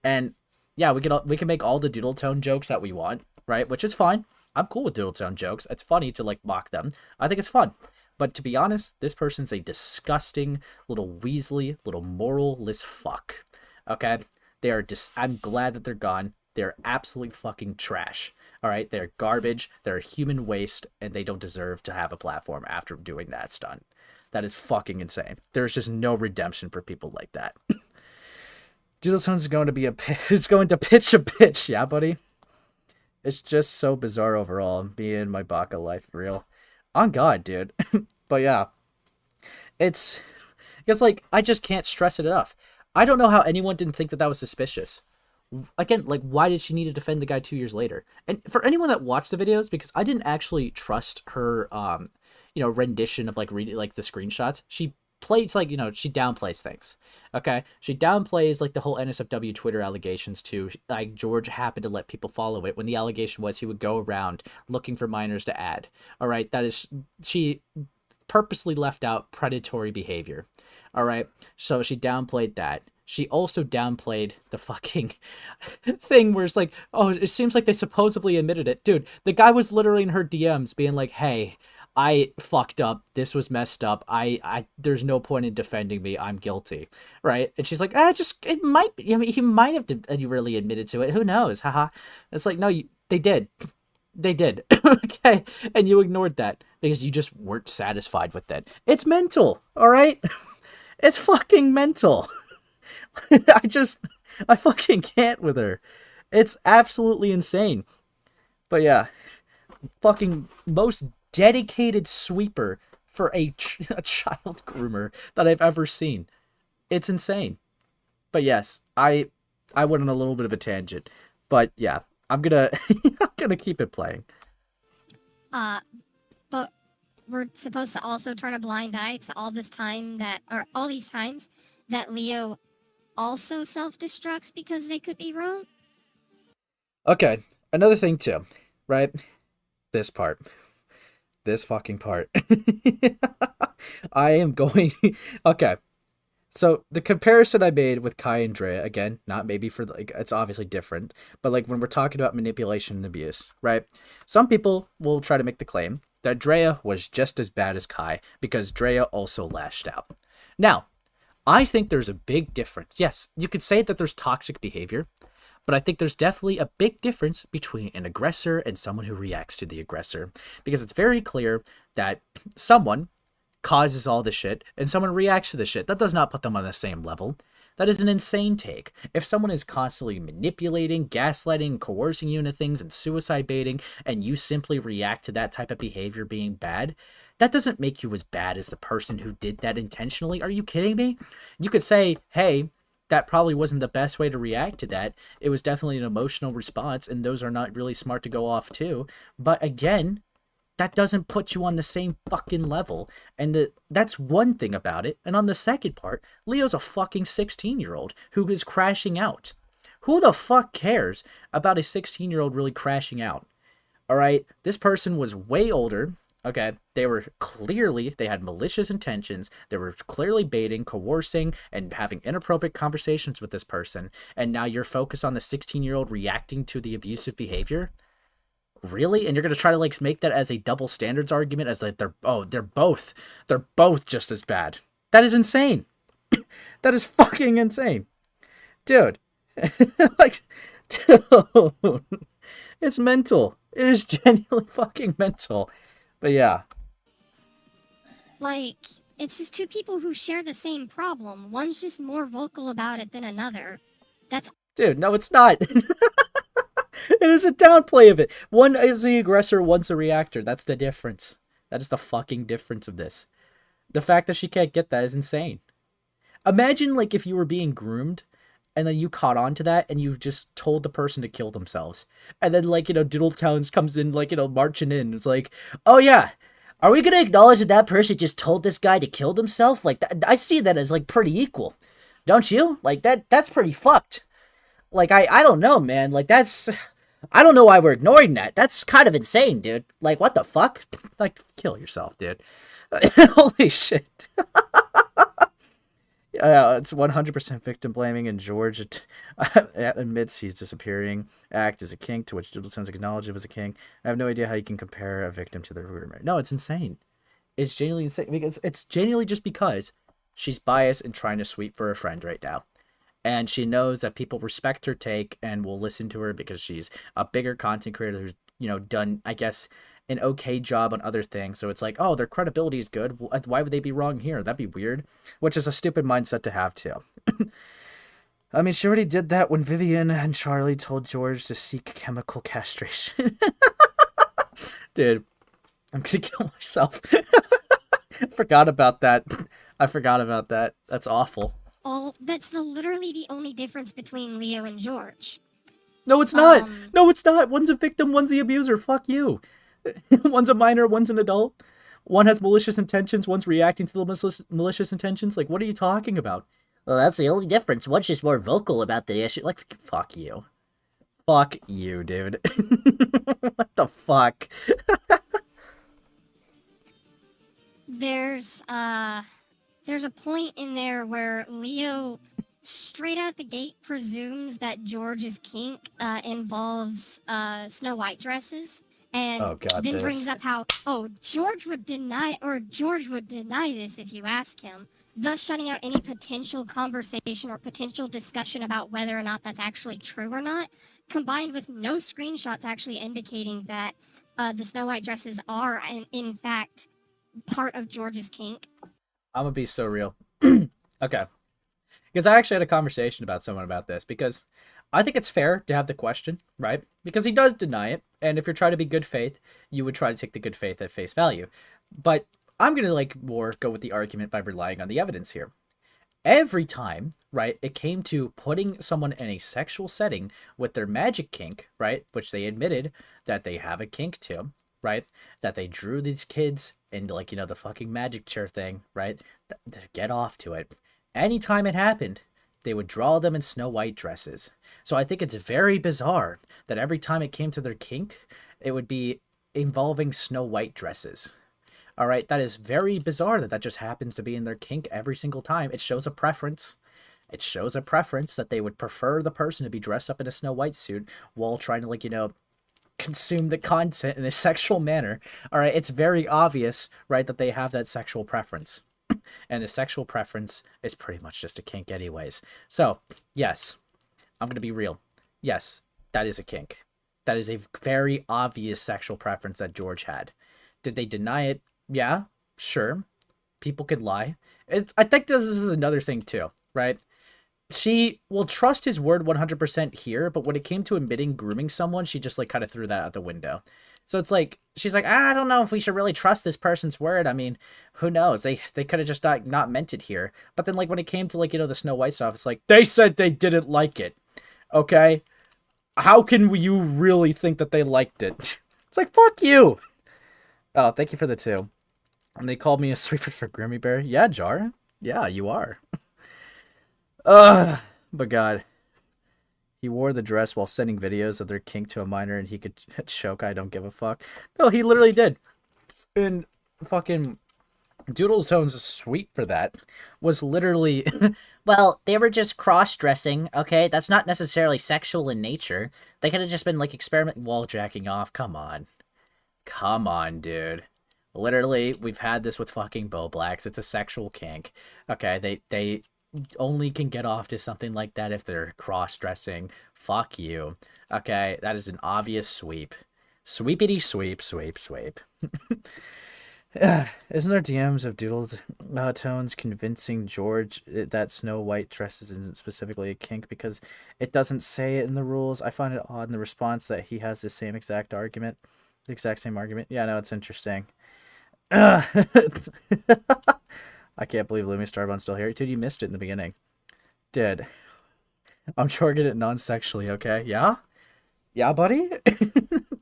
And yeah, we can make all the Doodletone jokes that we want, right? Which is fine. I'm cool with Doodletone jokes. It's funny to, like, mock them. I think it's fun. But to be honest, this person's a disgusting little weaselly, little moralless fuck. Okay? They are I'm glad that they're gone. They're absolutely fucking trash. All right? They're garbage. They're a human waste, and they don't deserve to have a platform after doing that stunt. That is fucking insane. There's just no redemption for people like that. Doodletones is going to be it's going to pitch a bitch, yeah, buddy? It's just so bizarre overall, me and my Baka life real. On God, dude. But yeah. It's like, I just can't stress it enough. I don't know how anyone didn't think that was suspicious. Again, like, why did she need to defend the guy 2 years later? And for anyone that watched the videos, because I didn't actually trust her, rendition of, like, reading, like, the screenshots. She plays, like, she downplays things. Okay? She downplays, like, the whole NSFW Twitter allegations too. Like, George happened to let people follow it when the allegation was he would go around looking for minors to add. Alright? She purposely left out predatory behavior. Alright? So she downplayed that. She also downplayed the fucking thing where it's like, oh, it seems like they supposedly admitted it. Dude, the guy was literally in her DMs being like, hey, I fucked up. This was messed up. There's no point in defending me. I'm guilty. Right? And she's like, it might be. I mean, he might have really admitted to it. Who knows? Haha. It's like, no, they did. They did. Okay? And you ignored that because you just weren't satisfied with that. It's mental. All right? It's fucking mental. I fucking can't with her. It's absolutely insane. But yeah, fucking most dedicated sweeper for a child groomer that I've ever seen. It's insane. But yes, I went on a little bit of a tangent. But yeah, I'm gonna keep it playing. But we're supposed to also turn a blind eye to all these times that Leo also self-destructs because they could be wrong? Okay, another thing too, right? This part. This fucking part. I am going... Okay, so the comparison I made with Kai and Drea, again, not maybe for, like, it's obviously different, but, like, when we're talking about manipulation and abuse, right? Some people will try to make the claim that Drea was just as bad as Kai because Drea also lashed out. Now, I think there's a big difference. Yes, you could say that there's toxic behavior, but I think there's definitely a big difference between an aggressor and someone who reacts to the aggressor. Because it's very clear that someone causes all the shit and someone reacts to the shit. That does not put them on the same level. That is an insane take. If someone is constantly manipulating, gaslighting, coercing you into things, and suicide baiting, and you simply react to that type of behavior being bad, that doesn't make you as bad as the person who did that intentionally. Are you kidding me? You could say, hey, that probably wasn't the best way to react to that. It was definitely an emotional response, and those are not really smart to go off too. But again, that doesn't put you on the same fucking level. And that's one thing about it. And on the second part, Leo's a fucking 16-year-old who is crashing out. Who the fuck cares about a 16-year-old really crashing out? All right, this person was way older. Okay, they had malicious intentions. They were clearly baiting, coercing, and having inappropriate conversations with this person. And now you're focused on the 16-year-old reacting to the abusive behavior? Really? And you're going to try to like make that as a double standards argument as like they're both just as bad. That is insane. That is fucking insane. Dude. Like, dude. It's mental. It is genuinely fucking mental. But yeah. Like, it's just two people who share the same problem. One's just more vocal about it than another. That's... Dude, no, it's not. It is a downplay of it. One is the aggressor, one's the reactor. That's the difference. That is the fucking difference of this. The fact that she can't get that is insane. Imagine, like, if you were being groomed, and then you caught on to that, and you just told the person to kill themselves. And then, like, Doodletones comes in, like, marching in. It's like, oh yeah, are we gonna acknowledge that that person just told this guy to kill himself? Like, I see that as, like, pretty equal. Don't you? Like, that's pretty fucked. Like, I don't know, man. Like, I don't know why we're ignoring that. That's kind of insane, dude. Like, what the fuck? Like, kill yourself, dude. Holy shit. It's 100% victim blaming, and George admits he's disappearing. Act is a kink, to which Doodletones acknowledged it was a kink. I have no idea how you can compare a victim to the rumor. No, it's insane. It's genuinely insane. Because it's genuinely just because she's biased and trying to sweep for a friend right now. And she knows that people respect her take and will listen to her because she's a bigger content creator who's, done, I guess, an okay job on other things. So it's like, oh, their credibility is good. Why would they be wrong here? That'd be weird. Which is a stupid mindset to have, too. I mean, she already did that when Vivian and Charlie told George to seek chemical castration. Dude, I'm gonna kill myself. I forgot about that. That's awful. That's literally the only difference between Leo and George. No, it's not. No, it's not. One's a victim, one's the abuser. Fuck you. One's a minor, one's an adult. One has malicious intentions, one's reacting to the malicious intentions. Like, what are you talking about? Well, that's the only difference. One's just more vocal about the issue. Like, fuck you. Fuck you, dude. What the fuck? There's a point in there where Leo straight out the gate presumes that George's kink involves Snow White dresses, and then brings up how George would deny this if you ask him, thus shutting out any potential conversation or potential discussion about whether or not that's actually true or not, combined with no screenshots actually indicating that the Snow White dresses are in fact part of George's kink. I'm gonna be so real. Okay. Because I actually had a conversation about someone about this, because I think it's fair to have the question, right? Because he does deny it, and if you're trying to be good faith, you would try to take the good faith at face value. But I'm gonna more go with the argument by relying on the evidence here. Every time, right, it came to putting someone in a sexual setting with their magic kink, right, which they admitted that they have a kink to, right, that they drew these kids into, the fucking magic chair thing, right, get off to it. Anytime it happened, they would draw them in Snow White dresses. So I think it's very bizarre that every time it came to their kink, it would be involving Snow White dresses. All right, that is very bizarre that just happens to be in their kink every single time. It shows a preference. It shows a preference that they would prefer the person to be dressed up in a Snow White suit while trying to, consume the content in a sexual manner. All right, it's very obvious, right, that they have that sexual preference. And the sexual preference is pretty much just a kink anyways. So, yes, I'm going to be real. Yes, that is a kink. That is a very obvious sexual preference that George had. Did they deny it? Yeah, sure. People could lie. I think this is another thing too, right? she will trust his word 100% here, but when it came to admitting grooming someone, she just like kind of threw that out the window. So it's like she's like, I don't know if we should really trust this person's word. I mean, who knows? They could have just not meant it here. But then like when it came to like the Snow White stuff, it's like they said they didn't like it. Okay, how can you really think that they liked it? It's like fuck you. Oh, thank you for the 2. And they called me a sweeper for Grimmy Bear. Yeah, Jar. Yeah, you are. But God. He wore the dress while sending videos of their kink to a minor and he could choke. I don't give a fuck. No, he literally did. And fucking Doodletones' sweep for that was literally, well, they were just cross-dressing, okay? That's not necessarily sexual in nature. They could have just been, like, wall jacking off. Come on. Come on, dude. Literally, we've had this with fucking Bo Blacks. It's a sexual kink. Okay, they only can get off to something like that if they're cross-dressing. Fuck you. Okay, that is an obvious sweep. Sweepity sweep, sweep, sweep. Isn't there DMs of Doodletones convincing George that Snow White dresses isn't specifically a kink because it doesn't say it in the rules? I find it odd in the response that he has the same exact argument. The exact same argument. Yeah, no, it's interesting. I can't believe Lumistarbun's still here. Dude, you missed it in the beginning. Dude. I'm targeting it non-sexually, okay? Yeah? Yeah, buddy?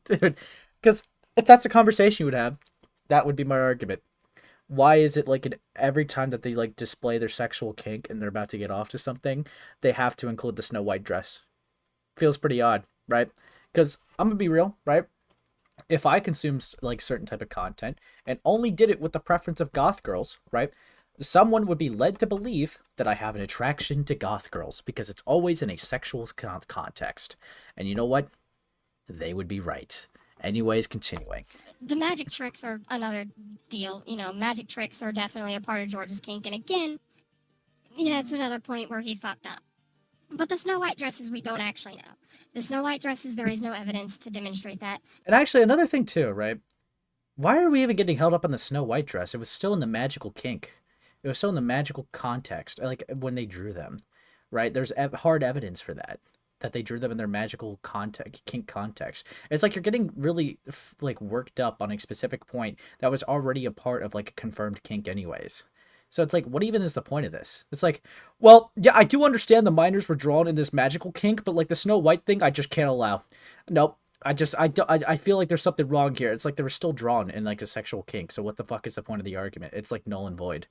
Dude. Because if that's a conversation you would have, that would be my argument. Why is it like every time that they like display their sexual kink and they're about to get off to something, they have to include the Snow White dress? Feels pretty odd, right? Because I'm going to be real, right? If I consume like certain type of content and only did it with the preference of goth girls, right? Someone would be led to believe that I have an attraction to goth girls because it's always in a sexual context. And you know what? They would be right. Anyways, continuing. The magic tricks are another deal. Magic tricks are definitely a part of George's kink. And again, it's another point where he fucked up. But the Snow White dresses, we don't actually know. The Snow White dresses, there is no evidence to demonstrate that. And actually, another thing too, right? Why are we even getting held up on the Snow White dress? It was still in the magical kink. It was still in the magical context, like when they drew them, right? There's hard evidence for that they drew them in their magical kink context. It's like you're getting really like worked up on a specific point that was already a part of like a confirmed kink anyways. So it's like, what even is the point of this? It's like, well, yeah, I do understand the minors were drawn in this magical kink, but like the Snow White thing, I just can't allow. Nope. I feel like there's something wrong here. It's like they were still drawn in like a sexual kink. So what the fuck is the point of the argument? It's like null and void.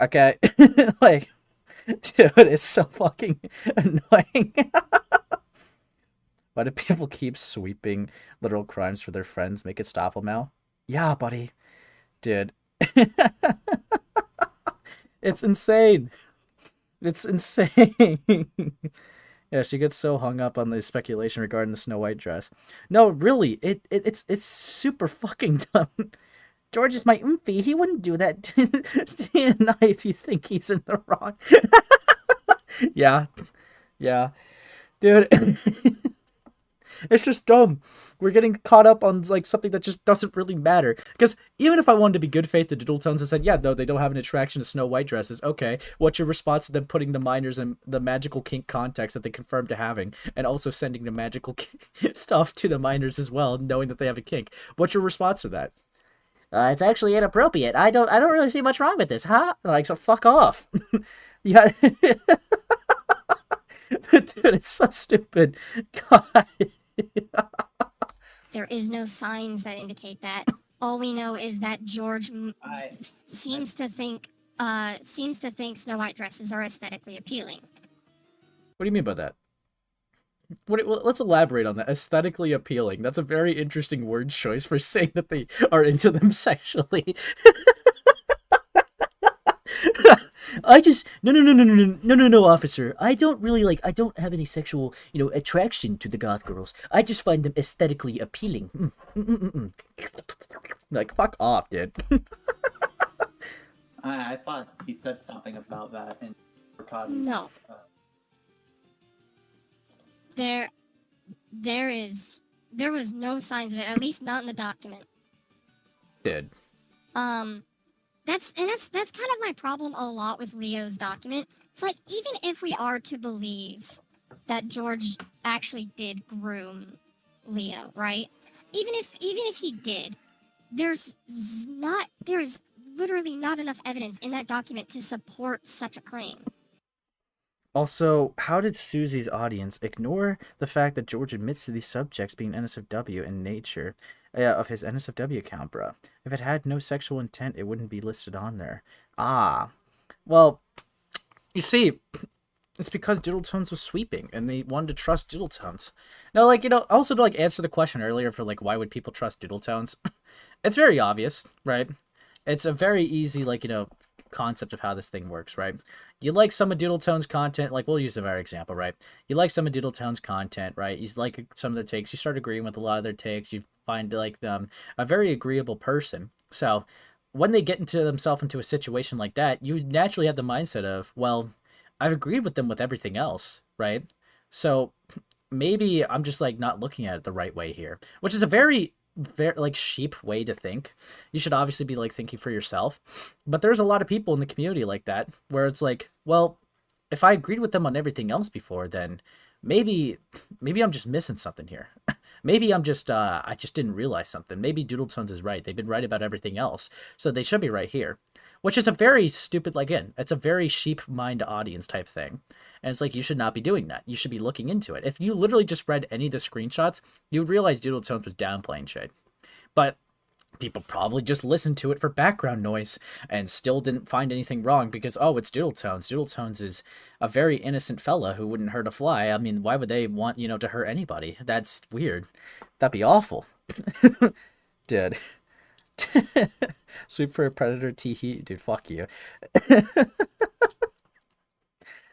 Okay. Like, dude, it's so fucking annoying. Why do people keep sweeping literal crimes for their friends? Make it stop them now? Yeah, buddy. Dude. It's insane. It's insane. Yeah, she gets so hung up on the speculation regarding the Snow White dress. No, really, it's super fucking dumb. George is my oomphy. He wouldn't do that to you and I if you think he's in the wrong. Yeah. Dude, it's just dumb. We're getting caught up on like something that just doesn't really matter. Because even if I wanted to be good faith to Doodletones and said, yeah, no, they don't have an attraction to Snow White dresses. Okay, what's your response to them putting the minors in the magical kink context that they confirmed to having, and also sending the magical stuff to the minors as well, knowing that they have a kink? What's your response to that? It's actually inappropriate. I don't really see much wrong with this, huh? Like, so fuck off. Yeah. Dude, it's so stupid. God. There is no signs that indicate that. All we know is that George seems to think Snow White dresses are aesthetically appealing. What do you mean by that? Let's elaborate on that. Aesthetically appealing. That's a very interesting word choice for saying that they are into them sexually. I just no, officer. I don't have any sexual, attraction to the goth girls. I just find them aesthetically appealing. Like, fuck off, dude. I thought he said something about that in No. There was no signs of it, at least not in the document. Dude. That's kind of my problem a lot with Leo's document. It's like, even if we are to believe that George actually did groom Leo, right? Even if he did, there's literally not enough evidence in that document to support such a claim. Also, how did Susie's audience ignore the fact that George admits to these subjects being NSFW in nature of his NSFW account, bruh? If it had no sexual intent, it wouldn't be listed on there. Ah, well, you see, it's because Doodletones was sweeping, and they wanted to trust Doodletones. Now, like, also to, like, answer the question earlier for, like, why would people trust Doodletones? It's very obvious, right? It's a very easy, like, concept of how this thing works, right? You like some of Doodletones' content, like, we'll use our example, right? You like some of Doodletones' content, right? You like some of their takes. You start agreeing with a lot of their takes. You find, like, them a very agreeable person. So, when they get themselves into a situation like that, you naturally have the mindset of, well, I've agreed with them with everything else, right? So, maybe I'm just, like, not looking at it the right way here, which is a very like sheep way to think. You should obviously be like thinking for yourself, but there's a lot of people in the community like that where it's like, well, if I agreed with them on everything else before, then maybe I'm just missing something here. Maybe I'm just I just didn't realize something. Maybe Doodletones is right. They've been right about everything else, so they should be right here. Which is a very stupid, like, again, it's a very sheep mind audience type thing. And it's like, you should not be doing that. You should be looking into it. If you literally just read any of the screenshots, you would realize Doodletones was downplaying shit. But people probably just listened to it for background noise and still didn't find anything wrong because, oh, it's Doodletones. Doodletones is a very innocent fella who wouldn't hurt a fly. I mean, why would they want, to hurt anybody? That's weird. That'd be awful. Dude. Sweep for a predator, tee. Dude, fuck you.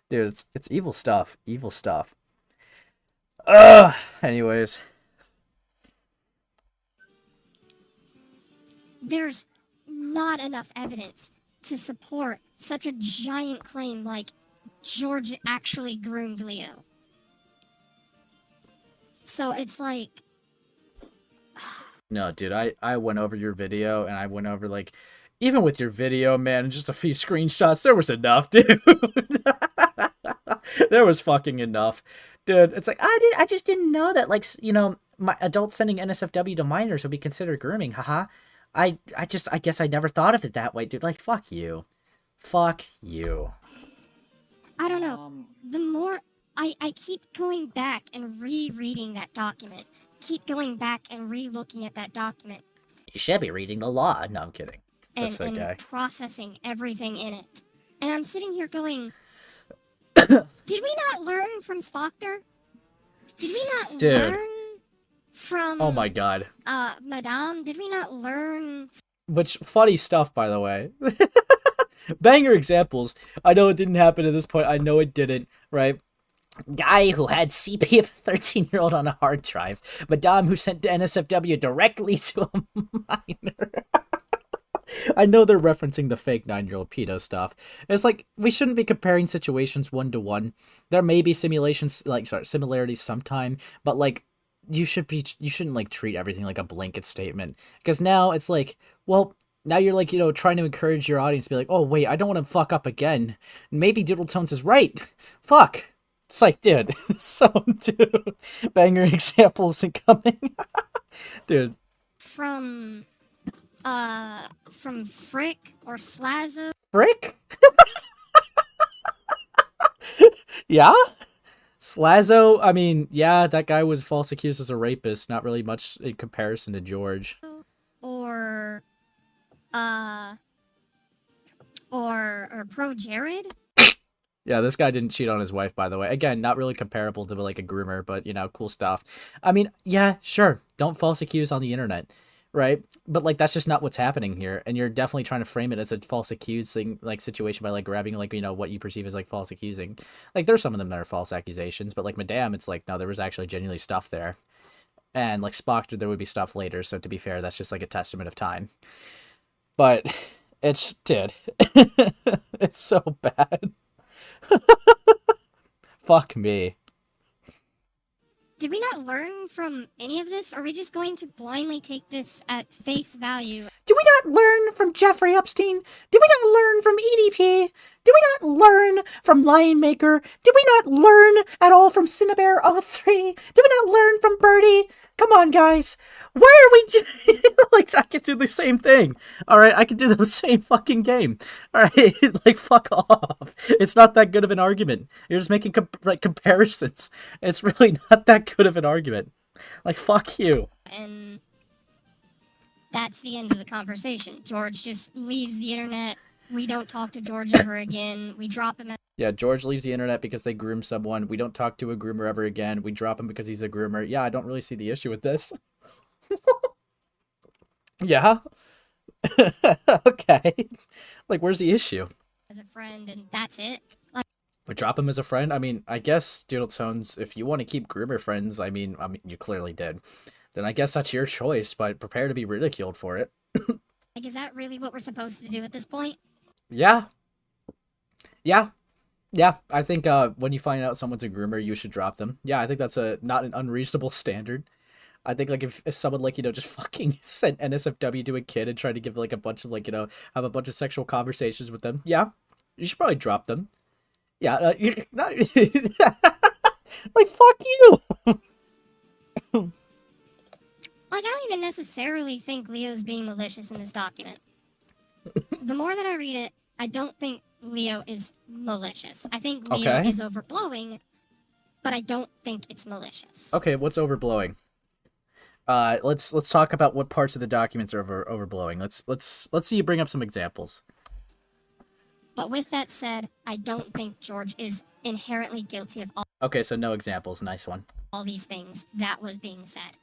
Dude, it's evil stuff. Evil stuff. Anyways. There's not enough evidence to support such a giant claim like George actually groomed Leo. So it's like... No, dude, I went over your video, and I went over, like, even with your video, man, just a few screenshots, there was enough, dude. There was fucking enough. Dude, it's like, I just didn't know that, like, my adults sending NSFW to minors would be considered grooming, haha. I guess I never thought of it that way, dude. Like, fuck you. Fuck you. I don't know. The more... I keep going back and rereading that document. Keep going back and re-looking at that document. You should be reading the law. No, I'm kidding. That's that guy. And processing everything in it. And I'm sitting here going, did we not learn from Spoctor? Did we not learn from... Oh my god. Madame? Did we not learn... Which, funny stuff, by the way. Banger examples. I know it didn't happen at this point. I know it didn't, right? Guy who had CP of a 13-year-old on a hard drive. Madame who sent NSFW directly to a minor. I know they're referencing the fake 9-year-old pedo stuff. It's like, we shouldn't be comparing situations one-to-one. There may be similarities sometime, but, like, you shouldn't, like, treat everything like a blanket statement. Because now it's like, well, now you're, like, trying to encourage your audience to be like, oh, wait, I don't want to fuck up again. Maybe Doodletones is right. Fuck. It's like, dude, dude, banger examples incoming. Dude. From Frick or Slazo. Frick? Yeah? Slazo, I mean, yeah, that guy was false accused as a rapist. Not really much in comparison to George. Or Pro Jared. Yeah, this guy didn't cheat on his wife, by the way. Again, not really comparable to, like, a groomer, but, cool stuff. I mean, yeah, sure. Don't false accuse on the internet, right? But, like, that's just not what's happening here. And you're definitely trying to frame it as a false accusing, like, situation by, like, grabbing, like, what you perceive as, like, false accusing. Like, there's some of them that are false accusations, but, like, Madame, it's like, no, there was actually genuinely stuff there. And, like, Spoctor, there would be stuff later, so to be fair, that's just, like, a testament of time. But, dude, it's so bad. Fuck me. Did we not learn from any of this? Are we just going to blindly take this at face value? Did we not learn from Jeffrey Epstein? Did we not learn from EDP? Did we not learn from Lion Maker? Did we not learn at all from Cinnabear03? Did we not learn from Birdie? Come on, guys. Why are we doing... like, I could do the same thing. Alright, I could do the same fucking game. Alright, like, fuck off. It's not that good of an argument. You're just making comparisons. It's really not that good of an argument. Like, fuck you. And that's the end of the conversation. George just leaves the internet. We don't talk to George ever again. We drop him. Yeah, George leaves the internet because they groom someone. We don't talk to a groomer ever again. We drop him because he's a groomer. Yeah, I don't really see the issue with this. Yeah? Okay. Like, where's the issue? As a friend, and that's it. Like, We drop him as a friend? I mean, I guess, Doodletones, if you want to keep groomer friends, I mean, you clearly did. Then I guess that's your choice, but prepare to be ridiculed for it. is that really what we're supposed to do at this point? Yeah. Yeah. Yeah, I think when you find out someone's a groomer, you should drop them. Yeah, I think that's not an unreasonable standard. I think, like, if someone, like, just fucking sent NSFW to a kid and tried to give, like, a bunch of, like, have a bunch of sexual conversations with them, yeah, you should probably drop them. Yeah, not, like, fuck you! Like, I don't even necessarily think Leo's being malicious in this document. The more that I read it, I don't think Leo is malicious. I think Leo is overblowing, but I don't think it's malicious. Okay, what's overblowing? Let's talk about what parts of the documents are overblowing. Let's see you bring up some examples. But with that said, I don't think George is inherently guilty of all Okay, so no examples. Nice one. these things that was being said.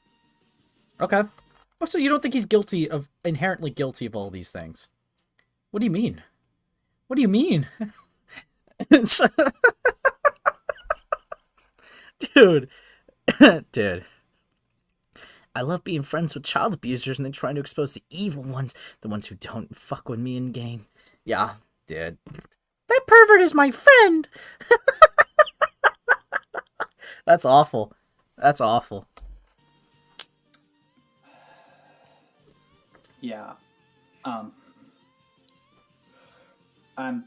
Okay. Oh, so you don't think he's inherently guilty of all these things? What do you mean? What do you mean? Dude. Dude. I love being friends with child abusers and then trying to expose the evil ones, the ones who don't fuck with me in game. Yeah, dude. That pervert is my friend! That's awful. That's awful. Yeah. I'm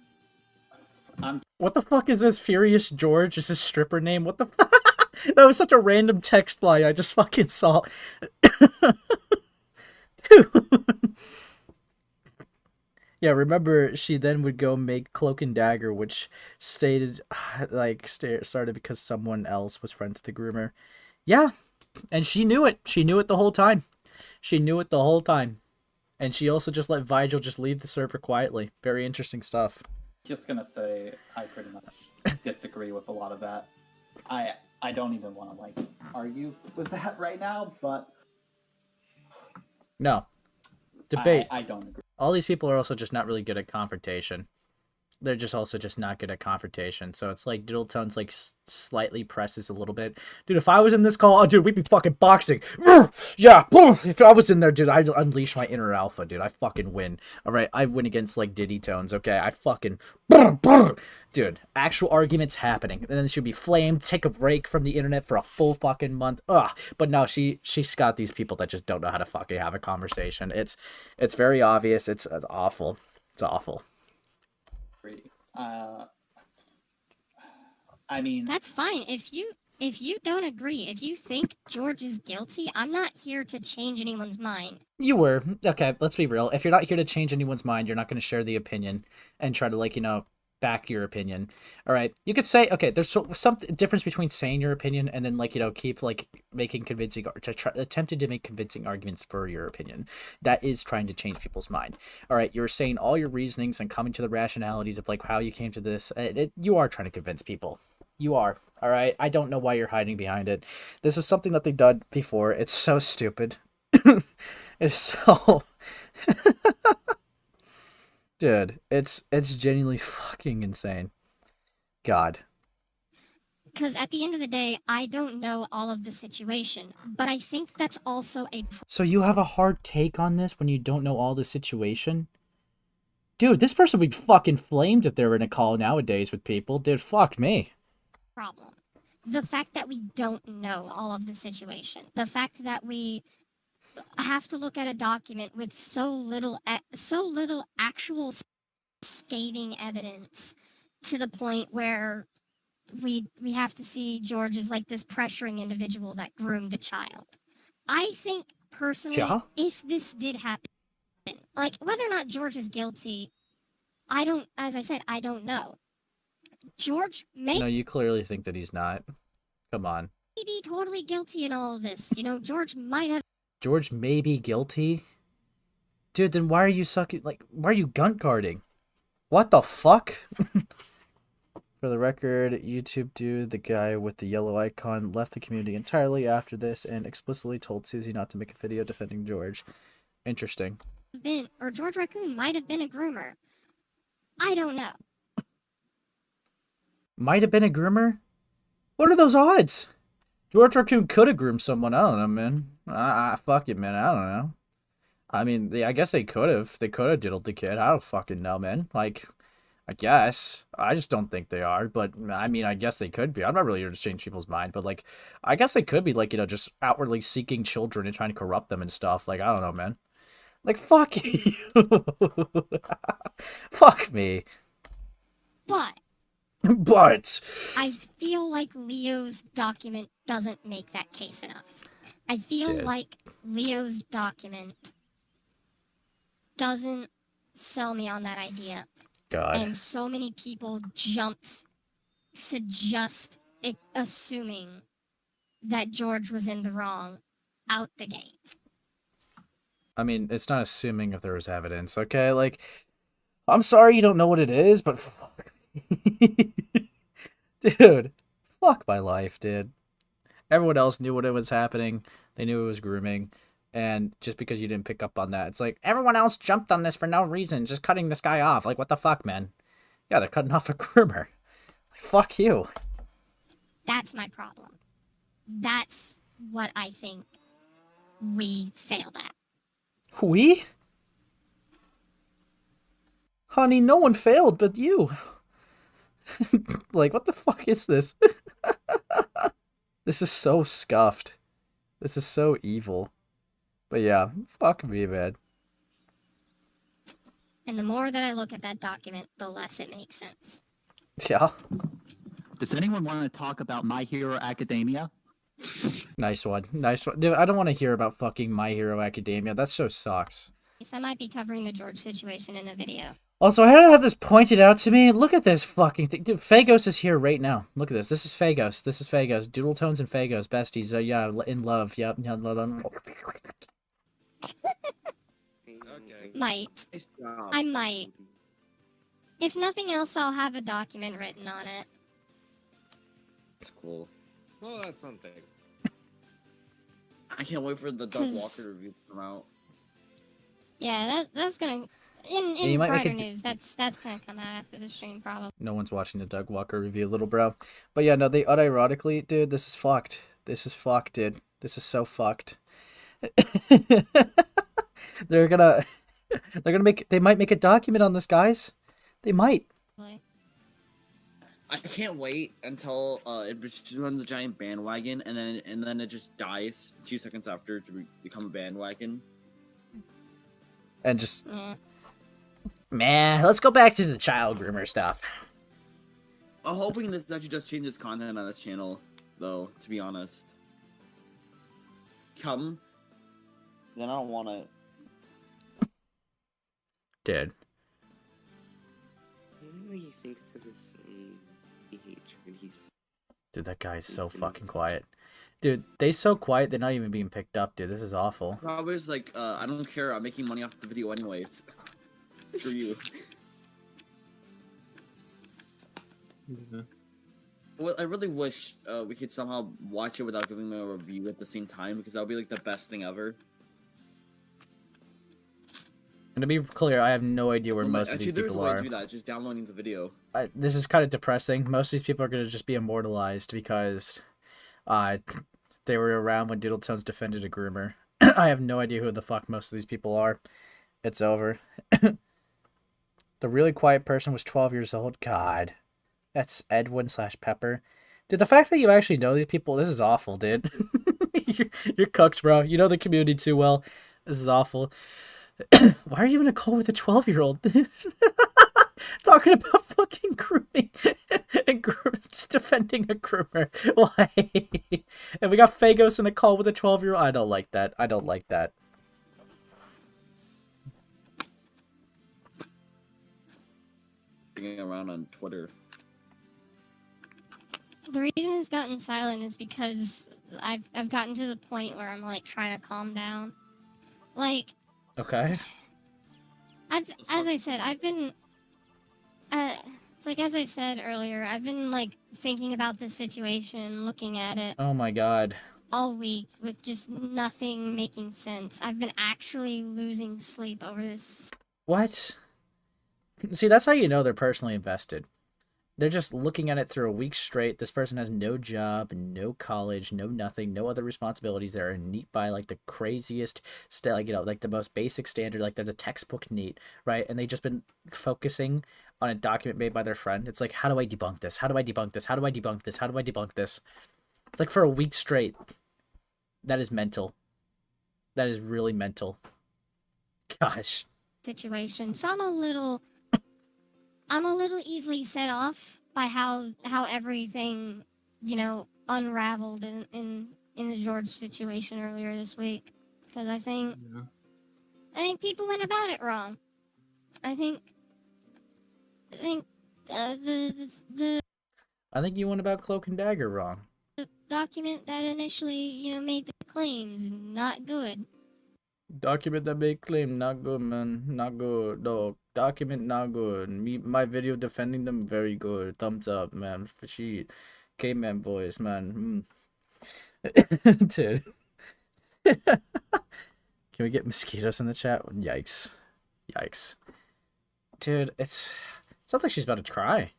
What the fuck is this? Furious George? Is his stripper name? What the fuck? That was such a random text line I just fucking saw. Dude. Yeah, remember, she then would go make Cloak and Dagger, which started because someone else was friends with the groomer. Yeah, and she knew it. She knew it the whole time. She knew it the whole time. And she also just let Vigil just leave the server quietly. Very interesting stuff. just gonna say I pretty much disagree with a lot of that. I don't even want to like argue with that right now, but No. Debate. I don't agree. All these people are also just not really good at confrontation. They're just also just not good at confrontation. So it's like Doodletones like slightly presses a little bit. Dude, if I was in this call, oh, dude, we'd be fucking boxing. Yeah, boom. If I was in there, dude, I'd unleash my inner alpha, dude. I fucking win. All right, I win against like Doodletones. Okay, I fucking, dude. Actual arguments happening, and then she'll be flamed. Take a break from the internet for a full fucking month. Ugh. But no, she's got these people that just don't know how to fucking have a conversation. It's very obvious. It's awful. It's awful. I mean, That's fine. If you don't agree, if you think George is guilty, I'm not here to change anyone's mind. You were. Okay, let's be real. If you're not here to change anyone's mind, you're not going to share the opinion and try to, like, back your opinion. All right. You could say, okay, there's some difference between saying your opinion and then, like, keep, like, making convincing, attempting to make convincing arguments for your opinion. That is trying to change people's mind. All right. You're saying all your reasonings and coming to the rationalities of, like, how you came to this. You are trying to convince people. You are. All right. I don't know why you're hiding behind it. This is something that they've done before. It's so stupid. It's so... Dude, it's genuinely fucking insane. God. Because at the end of the day, I don't know all of the situation, but I think that's also a So you have a hard take on this when you don't know all the situation? Dude, this person would be fucking flamed if they were in a call nowadays with people. Dude, fuck me. problem. the fact that we don't know all of the situation, the fact that we have to look at a document with so little actual scathing evidence, to the point where we have to see George as like this pressuring individual that groomed a child. I think personally, Yeah. if this did happen, like whether or not George is guilty, I don't. As I said, I don't know. George may No, you clearly think that he's not. Come on. be totally guilty in all of this. You know, George might have. George may be guilty? Dude, then why are you sucking, like, why are you gunt guarding? What the fuck? For the record, YouTube dude, the guy with the yellow icon, left the community entirely after this and explicitly told Susie not to make a video defending George. Interesting. Been, or George Raccoon might have been a groomer. I don't know. Might have been a groomer? What are those odds? George Raccoon could have groomed someone. I don't know, man. Fuck it, man. I don't know. I mean, I guess they could have. They could have diddled the kid. I don't fucking know, man. Like, I guess. I just don't think they are. But, I mean, I guess they could be. I'm not really here to change people's mind. But, like, I guess they could be, like, you know, just outwardly seeking children and trying to corrupt them and stuff. Like, I don't know, man. Like, fuck you. Fuck me. But But I feel like Leo's document doesn't make that case enough. I feel Dude. like Leo's document doesn't sell me on that idea. God. And so many people jumped to just assuming that George was in the wrong out the gate. I mean, it's not assuming if there was evidence, okay? Like, I'm sorry you don't know what it is, but fuck. Dude, fuck my life, dude. Everyone else knew what it was happening. They knew it was grooming. And just because you didn't pick up on that, it's like, everyone else jumped on this for no reason, just cutting this guy off. Like, what the fuck, man? Yeah, they're cutting off a groomer. Like, fuck you. That's my problem. That's what I think we failed at. We? Honey, no one failed but you. Like, what the fuck is this? This is so scuffed. This is so evil. But yeah, fuck me, man. And the more that I look at that document, the less it makes sense. Yeah. Does anyone want to talk about My Hero Academia? Nice one. Nice one. Dude, I don't want to hear about fucking My Hero Academia. That show sucks. Yes, I might be covering the George situation in a video. Also, I had to have this pointed out to me. Look at this fucking thing. Dude, Phagos is here right now. Look at this. This is Phagos. This is Phagos. Doodletones and Phagos. Besties. Yeah, in love. Yep. Yeah, Okay. Might. Nice job. I might. If nothing else, I'll have a document written on it. That's cool. Well, that's something. I can't wait for the Doug 'Cause- Walker review to come out. Yeah, that's gonna. you In might make brighter a news, that's gonna come out after the stream, probably. No one's watching the Doug Walker review, little bro. But yeah, no, they unironically, dude, this is fucked. This is fucked, dude. This is so fucked. They're gonna they might make a document on this, guys. They might. I can't wait until it just runs a giant bandwagon and then it just dies 2 seconds after to become a bandwagon. And just Yeah. man, let's go back to the child groomer stuff. I'm hoping this actually just changes content on this channel, though. To be honest, then I don't want to. Dude. Maybe he thinks of his behavior. He's Dude, that guy is so fucking quiet. Dude, they so quiet they're not even being picked up, dude. This is awful. Probably is like, I don't care. I'm making money off the video anyways. Screw you. Well, I really wish we could somehow watch it without giving them a review at the same time, because that would be like the best thing ever. And to be clear, I have no idea where most of Actually, these there's a people way are. to do that. Just downloading the video. This is kind of depressing. Most of these people are going to just be immortalized because they were around when Doodletones defended a groomer. I have no idea who the fuck most of these people are. It's over. The really quiet person was 12 years old. God. That's Edwin/Pepper. Dude, the fact that you actually know these people, this is awful, dude. You're cooked, bro. You know the community too well. This is awful. Why are you in a call with a 12-year-old? Talking about fucking grooming and just defending a groomer. Why? And we got Fagos in a call with a 12-year-old. I don't like that. I don't like that. Around on Twitter. The reason it's gotten silent is because I've gotten to the point where I'm like trying to calm down. Like, Okay. as I said, I've been it's like as I said earlier, I've been like thinking about this situation, looking at it Oh my god. all week with just nothing making sense. I've been actually losing sleep over this. What? See, that's how you know they're personally invested. They're just looking at it through a week straight. This person has no job, no college, no nothing, no other responsibilities. They're neat by like the craziest, like, you know, like the most basic standard, like they're the textbook neat, right? And they just been focusing on a document made by their friend. It's like, how do I debunk this? How do I debunk this? How do I debunk this? How do I debunk this? It's like for a week straight. That is mental. That is really mental. Gosh. Situation. So I'm a little easily set off by how everything, you know, unraveled in the George situation earlier this week. Because I think people went about it wrong. I think the I think you went about Cloak and Dagger wrong. document that initially, you know, made the claims not good. Document that made claim, not good, man. Not good, dog. Document, not good. My video defending them, very good. Thumbs up, man. For shit. K-man voice, man. Dude. Can we get mosquitoes in the chat? Yikes. Yikes. Dude, sounds like she's about to cry.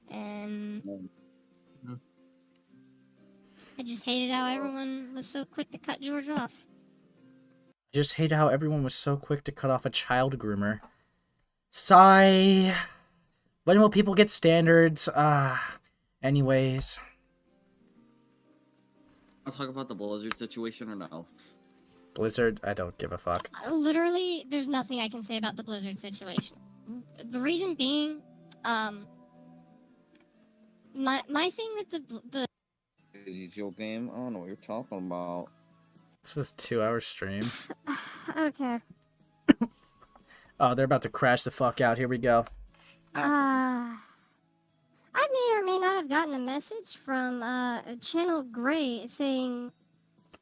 And I just hated how everyone was so quick to cut George off. Just hate how everyone was so quick to cut off a child groomer. Sigh. When will people get standards? Anyways. I'll talk about the Blizzard situation or no? Blizzard, I don't give a fuck. Literally, there's nothing I can say about the Blizzard situation. The reason being, my thing with the Video game? I don't know what you're talking about. This is a 2-hour stream. okay. Oh, they're about to crash the fuck out. Here we go. I may or may not have gotten a message from Channel Gray saying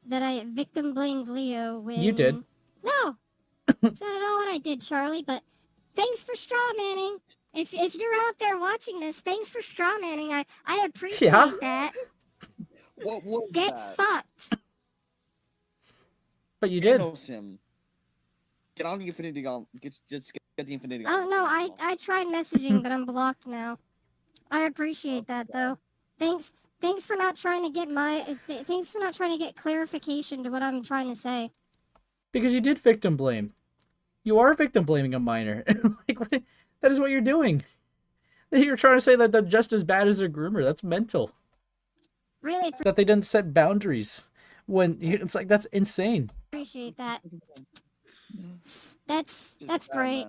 that I victim blamed Leo when... You did. No! That's not at all what I did, Charlie, but thanks for straw manning. If you're out there watching this, thanks for straw manning. I appreciate that. What was Get that? fucked. But you did. Sim. Get on the Infinity Gauntlet. Just get the Infinity Oh Gauntlet. no, I tried messaging, but I'm blocked now. I appreciate that though. Thanks for not trying to get thanks for not trying to get clarification to what I'm trying to say. Because you did victim blame. You are victim blaming a minor. That is what you're doing. You're trying to say that they're just as bad as a groomer. That's mental. Really That they didn't set boundaries. When it's like, that's insane. appreciate that. That's great.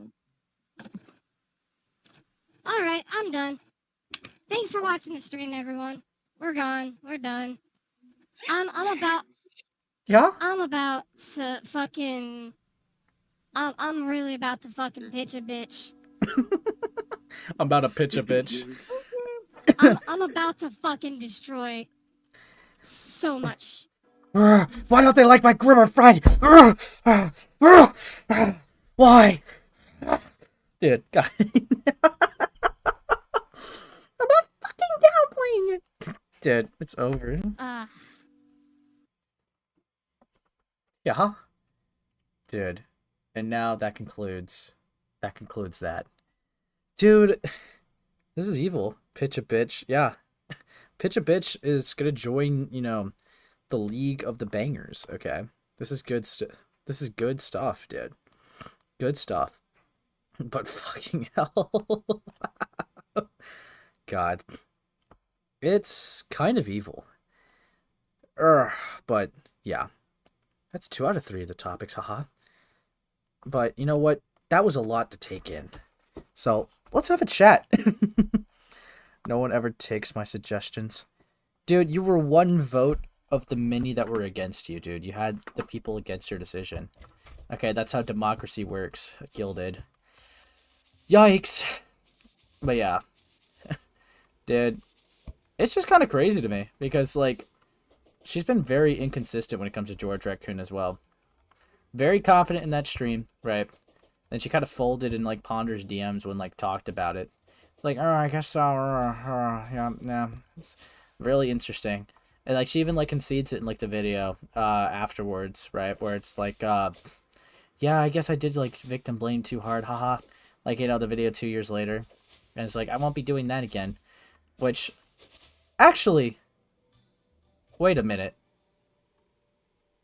All right, I'm done. Thanks for watching the stream, everyone. We're gone. We're done. I'm about to fucking. I'm really about to fucking pitch a bitch. I'm about to pitch a bitch. I'm about to fucking destroy so much. Why don't they like my groomer friend? Why? Dude, God. I'm not fucking downplaying it. Dude, it's over. Yeah. Dude. And now that concludes that. Dude, this is evil. Pitch a bitch. Yeah. Pitch a bitch is gonna join, you know, the League of the Bangers, okay? This is good this is good stuff, dude. Good stuff. But fucking hell. God. It's kind of evil. Urgh, but yeah. That's 2 out of 3 of the topics, haha. But you know what? That was a lot to take in. So let's have a chat. No one ever takes my suggestions. Dude, you were 1 vote of the many that were against you, dude. You had the people against your decision. Okay, that's how democracy works, Gilded. Yikes. But yeah. Dude, it's just kind of crazy to me because, like, she's been very inconsistent when it comes to George Raccoon as well. Very confident in that stream, right? Then she kind of folded in, like, Ponder's DMs when, like, talked about it. It's like, oh, I guess so, yeah. It's really interesting. And, like, she even, like, concedes it in, like, the video afterwards, right? Where it's like, yeah, I guess I did, like, victim blame too hard, haha. Like, you know, the video 2 years later. And it's like, I won't be doing that again. Which, actually, wait a minute.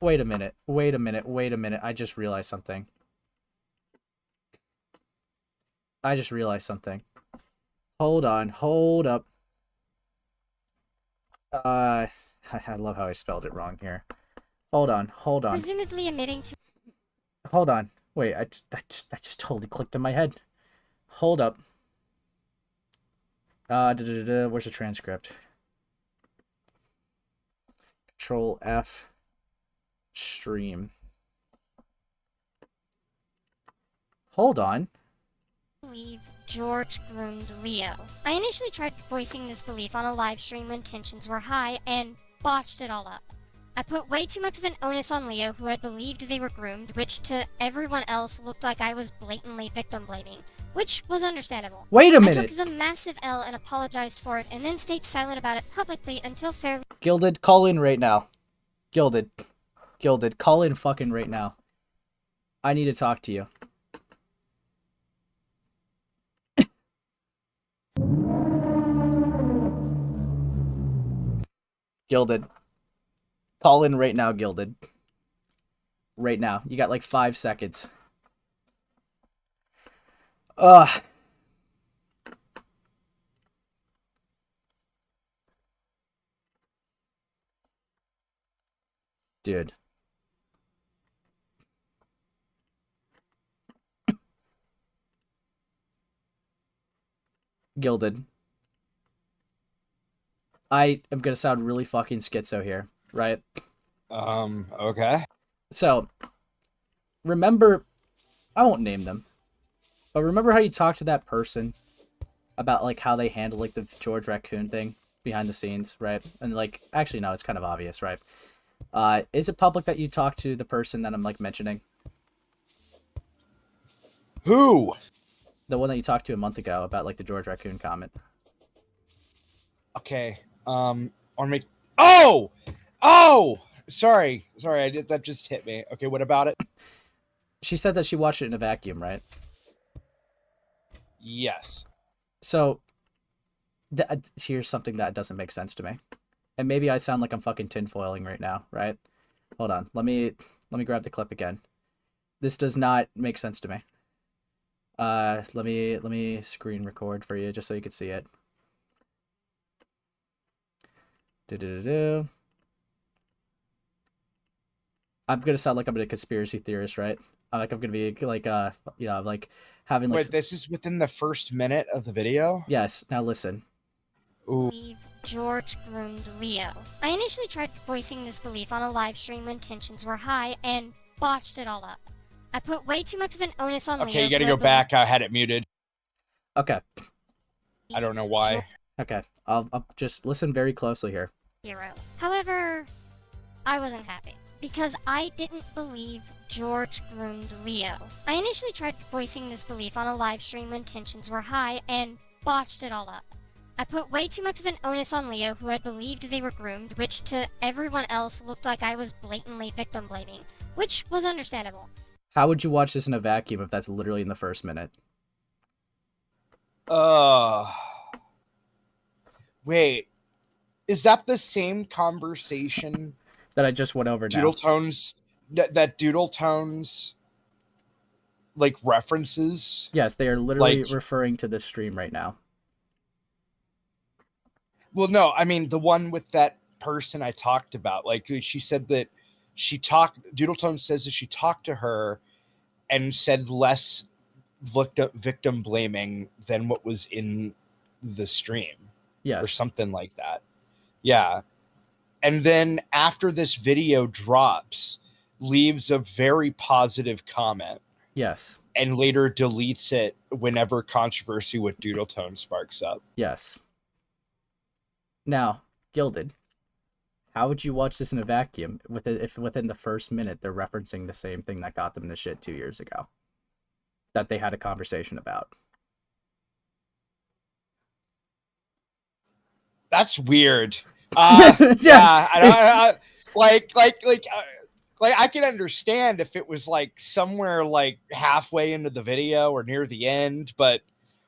Wait a minute. I just realized something. Hold on. Hold up. I love how I spelled it wrong here. Hold on. Presumably admitting to. Hold on. Wait, I just totally clicked in my head. Hold up. Where's the transcript? Control F. Stream. Hold on. Believe George groomed Leo. I initially tried voicing this belief on a live stream when tensions were high and botched it all up. I put way too much of an onus on Leo, who had believed they were groomed, which to everyone else looked like I was blatantly victim blaming, which was understandable. Wait a I minute. took the massive L and apologized for it, and then stayed silent about it publicly until fairly. Gilded, call in right now. Gilded, call in fucking right now. I need to talk to you. Gilded. Call in right now, Gilded. Right now. You got like 5 seconds. Ugh. Dude. Gilded. I am gonna sound really fucking schizo here, right? Okay. So, remember, I won't name them, but remember how you talked to that person about, like, how they handle, like, the George Raccoon thing behind the scenes, right? And, like, actually, no, it's kind of obvious, right? Is it public that you talked to the person that I'm, like, mentioning? Who? The one that you talked to a month ago about, like, the George Raccoon comment. Okay. Or make. Oh! Oh! Sorry. That just hit me. Okay, what about it? She said that she watched it in a vacuum, right? Yes. So, here's something that doesn't make sense to me. And maybe I sound like I'm fucking tinfoiling right now, right? Hold on. Let me grab the clip again. This does not make sense to me. Let me screen record for you just so you can see it. I'm gonna sound like I'm a conspiracy theorist, right? Like I'm gonna be like you know, like having like. Wait, this is within the first minute of the video? Yes. Now listen. Ooh. Believe George groomed Leo. I initially tried voicing this belief on a live stream when tensions were high and botched it all up. I put way too much of an onus on Leo. Okay, you gotta who go had back. I had it muted. Okay. I don't know why. Okay. I'll just listen very closely here. hero. However, I wasn't happy because I didn't believe George groomed Leo. I initially tried voicing this belief on a live stream when tensions were high and botched it all up. I put way too much of an onus on Leo, who had believed they were groomed, which to everyone else looked like I was blatantly victim blaming, which was understandable. How would you watch this in a vacuum if that's literally in the first minute? Wait. Is that the same conversation That I just went over now. Doodletones that Doodletones like references? Yes, they are literally Like- referring to this stream right now. Well, no, I mean the one with that person I talked about. Like she said that Doodletone says that she talked to her and said less victim blaming than what was in the stream or Yes. something like that. Yeah. And then after this video drops, leaves a very positive comment Yes. and later deletes it whenever controversy with Doodletone sparks up. Yes. Now, Gilded, how would you watch this in a vacuum if within the first minute they're referencing the same thing that got them the shit 2 years ago that they had a conversation about? That's weird. Yes. Yeah, I like I can understand if it was like somewhere like halfway into the video or near the end, but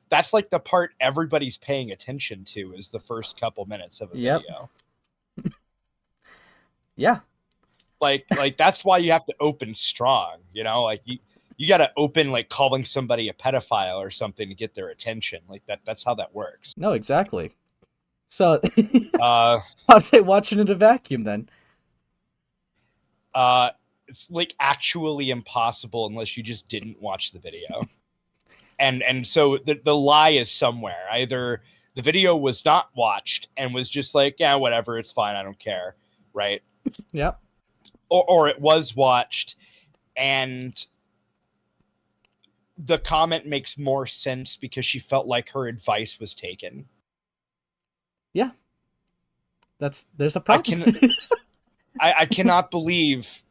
that's like the part everybody's paying attention to is the first couple minutes of a video. Yeah. Like that's why you have to open strong, you know? Like you got to open like calling somebody a pedophile or something to get their attention. Like that's how that works. No, exactly. So, Uh how do they watch it in a vacuum then? it's like actually impossible unless you just didn't watch the video. And so the lie is somewhere. Either the video was not watched and was just like, yeah, whatever, it's fine, I don't care, right? Yep. Or it was watched and the comment makes more sense because she felt like her advice was taken. Yeah. There's a problem. I cannot believe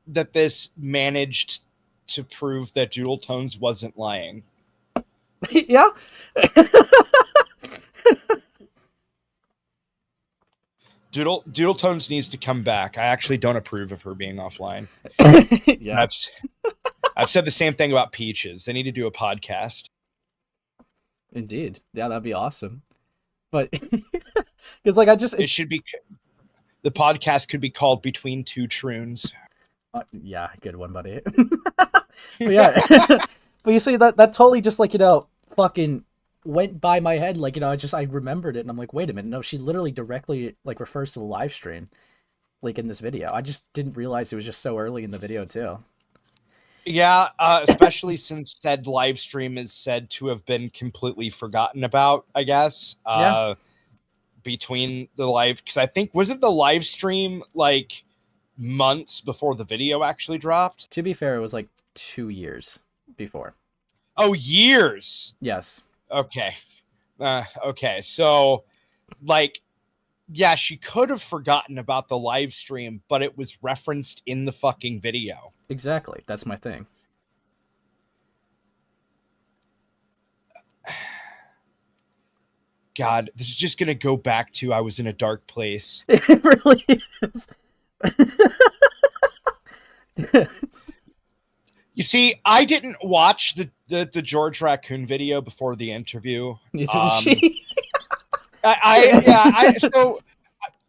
that this managed to prove that Doodletones wasn't lying. Yeah. Doodletones needs to come back. I actually don't approve of her being offline. Yeah. I've said the same thing about Peaches. They need to do a podcast. Indeed. Yeah, that'd be awesome. But because like It should be the podcast could be called Between Two Troons. Yeah, good one, buddy. But yeah. But you see that totally just like, fucking went by my head. Like, I remembered it and I'm like, wait a minute. No, she literally directly like refers to the live stream like in this video. I just didn't realize it was just so early in the video too. Yeah, especially since said live stream is said to have been completely forgotten about, I guess. Yeah. Between the live, because I think, wasn't the live stream like months before the video actually dropped? To be fair, it was like 2 years before. Oh, years. Yes. Okay. Okay. So, like, yeah, she could have forgotten about the live stream, but it was referenced in the fucking video. Exactly. That's my thing. God, this is just gonna go back to I was in a dark place. It really is. You see, I didn't watch the George Raccoon video before the interview. Neither did she.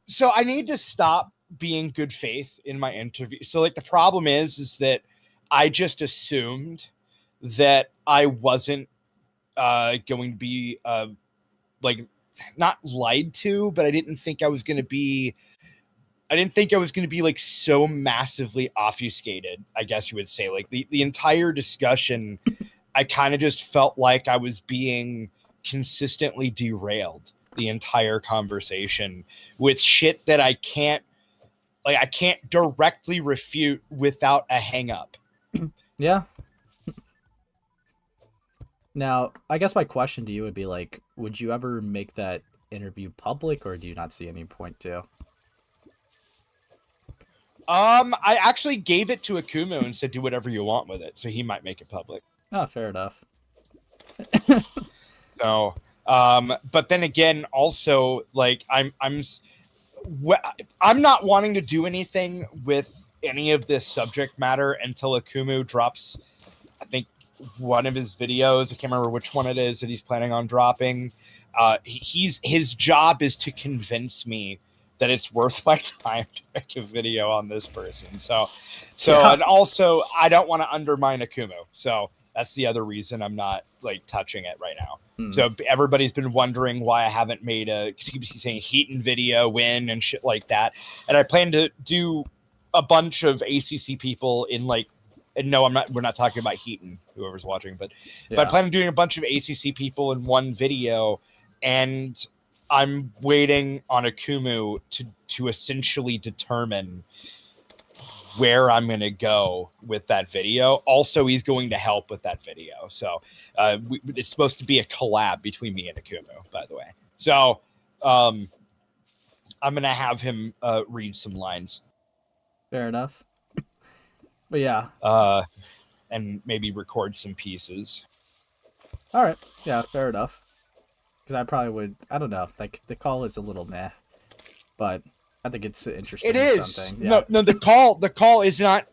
So I need to stop being good faith in my interview. So like the problem is that I just assumed that I wasn't going to be like not lied to, but I didn't think I was going to be like so massively obfuscated, I guess you would say. Like the entire discussion, I kind of just felt like I was being consistently derailed the entire conversation with shit that I can't directly refute without a hang up. Yeah. Now, I guess my question to you would be like, would you ever make that interview public, or do you not see any point to? I actually gave it to Akumu and said, do whatever you want with it. So he might make it public. Oh, fair enough. So, but then again, also like I'm not wanting to do anything with any of this subject matter until Akumu drops, I think, one of his videos. I can't remember which one it is that he's planning on dropping. His job is to convince me that it's worth my time to make a video on this person. So Yeah. And also I don't want to undermine Akumu. So that's the other reason I'm not like touching it right now. Hmm. So everybody's been wondering why I haven't made a saying Heaton video win and shit like that. And I plan to do a bunch of ACC people in like, and no, we're not talking about Heaton, whoever's watching, but I plan on doing a bunch of ACC people in one video, and I'm waiting on Akumu to essentially determine where I'm going to go with that video. Also, he's going to help with that video. So it's supposed to be a collab between me and Akumu, by the way. So I'm going to have him read some lines. Fair enough. But yeah. And maybe record some pieces. All right. Yeah, fair enough. Because I probably would, I don't know, like the call is a little meh, but I think it's interesting. It is. Something. Yeah. No, the call is not.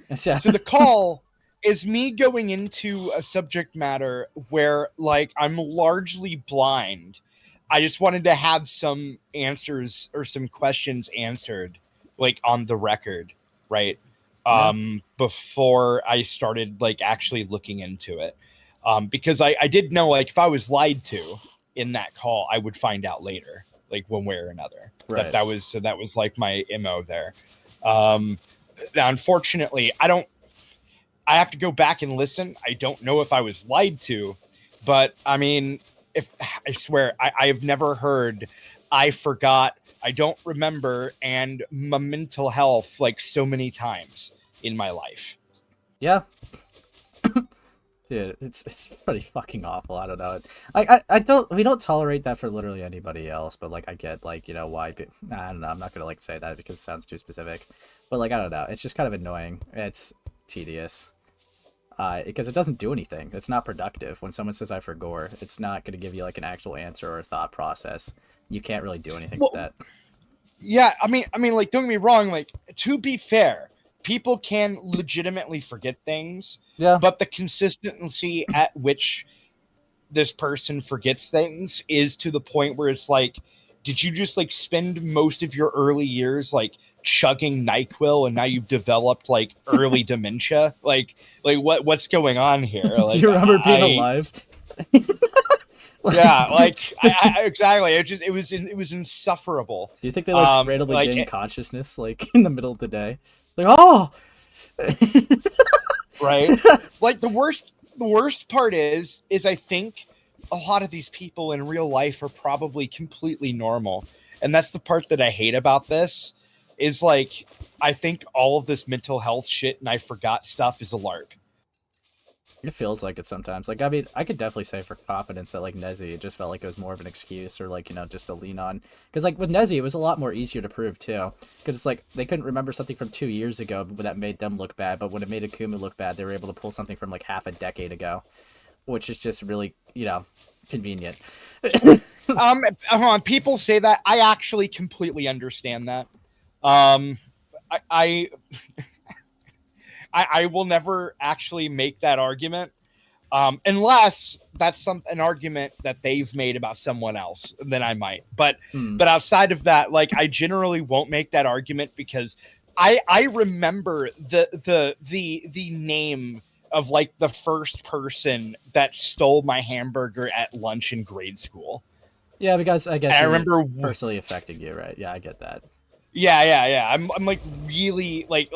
Yeah. So the call is me going into a subject matter where like I'm largely blind. I just wanted to have some answers or some questions answered like on the record, right? Before I started like actually looking into it. Because I did know like if I was lied to in that call, I would find out later, like one way or another. Right. That was like my MO there. Now, unfortunately, I have to go back and listen. I don't know if I was lied to, but I mean, if I swear I have never heard, I forgot, I don't remember, and my mental health like so many times in my life. Yeah. Dude, it's pretty fucking awful. I don't know. We don't tolerate that for literally anybody else, but like I get like, you know, why I don't know, I'm not gonna like say that because it sounds too specific. But like I don't know, it's just kind of annoying. It's tedious. Because it doesn't do anything. It's not productive. When someone says I forgore, it's not gonna give you like an actual answer or a thought process. You can't really do anything with that. Yeah, I mean like don't get me wrong, like to be fair, people can legitimately forget things. Yeah. But the consistency at which this person forgets things is to the point where it's like, did you just like spend most of your early years like chugging NyQuil and now you've developed like early dementia? Like what's going on here? Like, do you remember being alive? Yeah, like I exactly. It was insufferable. Do you think they like randomly like, gain consciousness like in the middle of the day? Like, oh. Right. Like the worst part is I think a lot of these people in real life are probably completely normal. And that's the part that I hate about this is like, I think all of this mental health shit and I forgot stuff is a LARP. It feels like it sometimes. Like, I mean, I could definitely say for confidence that, like, Nezzy, it just felt like it was more of an excuse or, like, you know, just to lean on. Because, like, with Nezzy, it was a lot more easier to prove, too. Because it's like, they couldn't remember something from 2 years ago that made them look bad, but when it made Akumu look bad, they were able to pull something from, like, half a decade ago. Which is just really, you know, convenient. People say that. I actually completely understand that. I will never actually make that argument unless that's an argument that they've made about someone else, then I might. But outside of that, like I generally won't make that argument because I remember the name of like the first person that stole my hamburger at lunch in grade school. Yeah, because I guess I remember personally affecting you, right? Yeah, I get that. Yeah. I'm like really like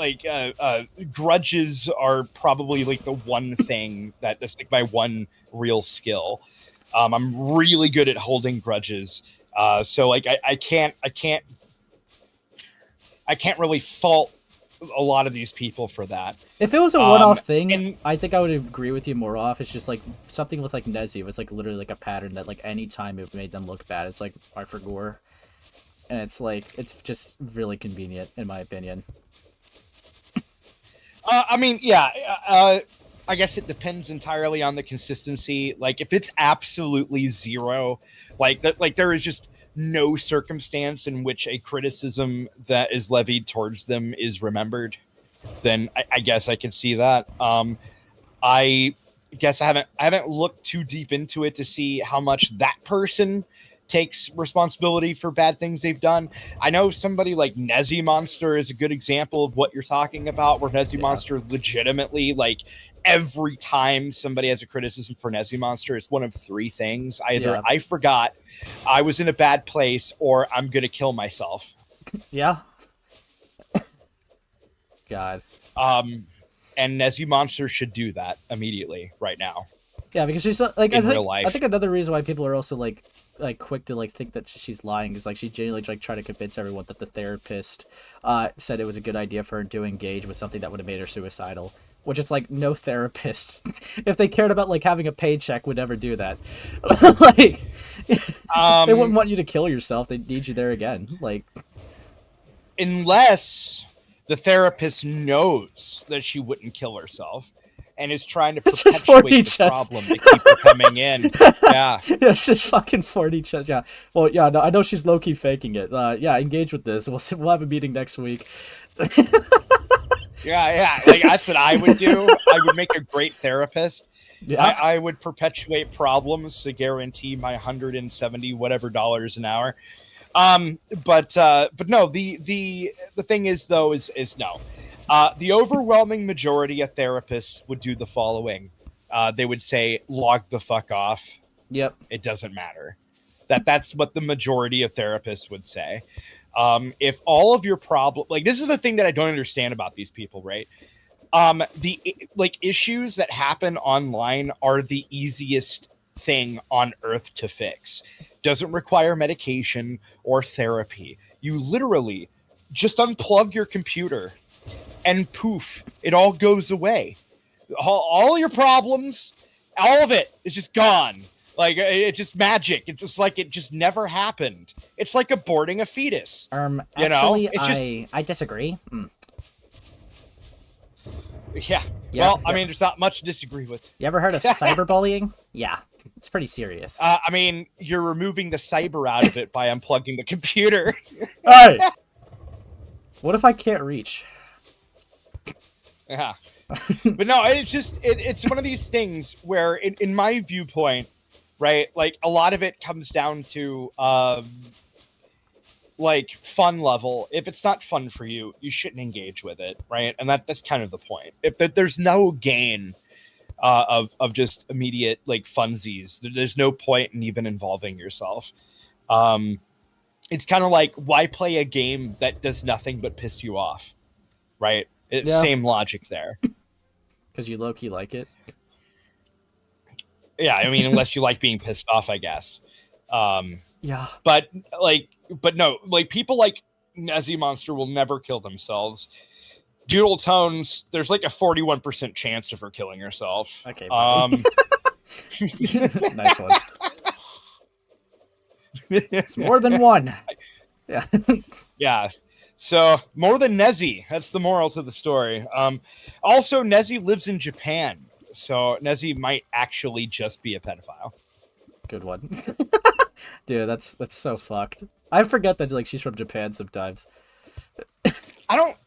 grudges are probably like the one thing that's like my one real skill. I'm really good at holding grudges. So like I can't really fault a lot of these people for that. If it was a one-off thing, I think I would agree with you more off. It's just like something with like Nezzy was like literally like a pattern that like any time it made them look bad, it's like I forgore. And it's like, it's just really convenient, in my opinion. I mean, yeah, I guess it depends entirely on the consistency. Like, if it's absolutely zero, like there is just no circumstance in which a criticism that is levied towards them is remembered, then I guess I can see that. I guess I haven't looked too deep into it to see how much that person takes responsibility for bad things they've done. I know somebody like Nezzy Monster is a good example of what you're talking about, where Nezzy Monster legitimately, like, every time somebody has a criticism for Nezzy Monster, it's one of three things. Either I forgot, I was in a bad place, or I'm going to kill myself. Yeah. God. And Nezzy Monster should do that immediately right now. Yeah, because she's like, real life. I think another reason why people are also like quick to like think that she's lying is like she genuinely like try to convince everyone that the therapist said it was a good idea for her to engage with something that would have made her suicidal. Which it's like no therapist, if they cared about like having a paycheck, would ever do that. Like, they wouldn't want you to kill yourself. They need you there again. Like, unless the therapist knows that she wouldn't kill herself and is trying to it's just perpetuate the problem to keep her coming in. Yeah. It's just fucking 4D chess. Yeah. Well, yeah, no, I know she's low-key faking it. Yeah, engage with this. We'll have a meeting next week. Yeah. Like, that's what I would do. I would make a great therapist. Yeah. I would perpetuate problems to guarantee my $170 whatever dollars an hour. But no, the thing is though is no. The overwhelming majority of therapists would do the following. They would say, log the fuck off. Yep. It doesn't matter. That's what the majority of therapists would say. If all of your problem, like, this is the thing that I don't understand about these people, right? The like issues that happen online are the easiest thing on earth to fix. Doesn't require medication or therapy. You literally just unplug your computer and poof, it all goes away. All your problems, all of it is just gone. Like, it's just magic. It's just like it just never happened. It's like aborting a fetus. Actually, I disagree. Yeah. Well, I mean, there's not much to disagree with. You ever heard of cyberbullying? Yeah, it's pretty serious. I mean, you're removing the cyber out of it by unplugging the computer. Hey! What if I can't reach? Yeah. But no, it's just, it's one of these things where, in my viewpoint, right, like, a lot of it comes down to, like, fun level. If it's not fun for you, you shouldn't engage with it, right? And that's kind of the point. If there's no gain of just immediate, like, funsies, there's no point in even involving yourself. It's kind of like, why play a game that does nothing but piss you off, right? Same logic there. Because you low-key like it? Yeah, I mean, unless you like being pissed off, I guess. Yeah. But no, like, people like Nezzy Monster will never kill themselves. Doodletones, there's like a 41% chance of her killing herself. Okay. Nice one. It's more than one. Yeah. Yeah. So, more than Nezzy. That's the moral to the story. Also, Nezzy lives in Japan. So, Nezzy might actually just be a pedophile. Good one. Dude, that's so fucked. I forget that, like, she's from Japan sometimes.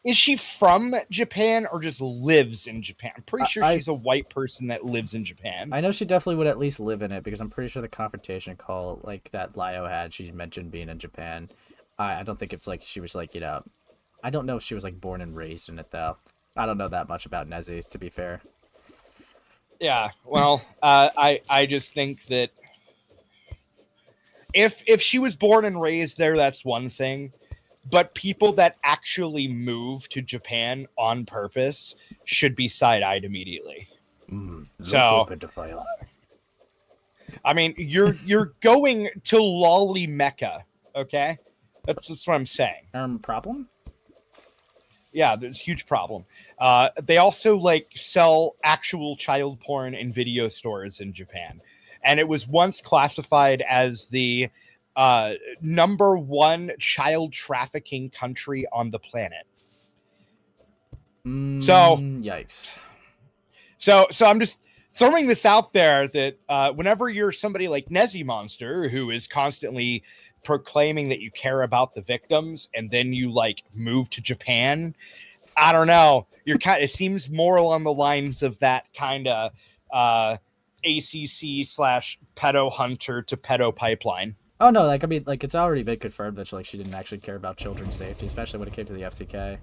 Is she from Japan or just lives in Japan? I'm pretty sure she's a white person that lives in Japan. I know she definitely would at least live in it, because I'm pretty sure the confrontation call, like, that Lio had, she mentioned being in Japan. I don't think it's like she was like, you know, I don't know if she was like born and raised in it though. I don't know that much about Nezzy, to be fair. Yeah, well, I just think that if she was born and raised there, that's one thing. But people that actually move to Japan on purpose should be side-eyed immediately. So, I mean, you're going to lolly Mecca, okay? That's just what I'm saying. Problem? Yeah, there's a huge problem. They also, like, sell actual child porn in video stores in Japan. And it was once classified as the #1 child trafficking country on the planet. So, yikes. So I'm just throwing this out there that whenever you're somebody like Nezzy Monster, who is constantly proclaiming that you care about the victims, and then you, like, move to Japan, I don't know. It seems more along the lines of that kind of ACC/pedo hunter to pedo pipeline. Oh no, like I mean, like it's already been confirmed that she didn't actually care about children's safety, especially when it came to the FCK.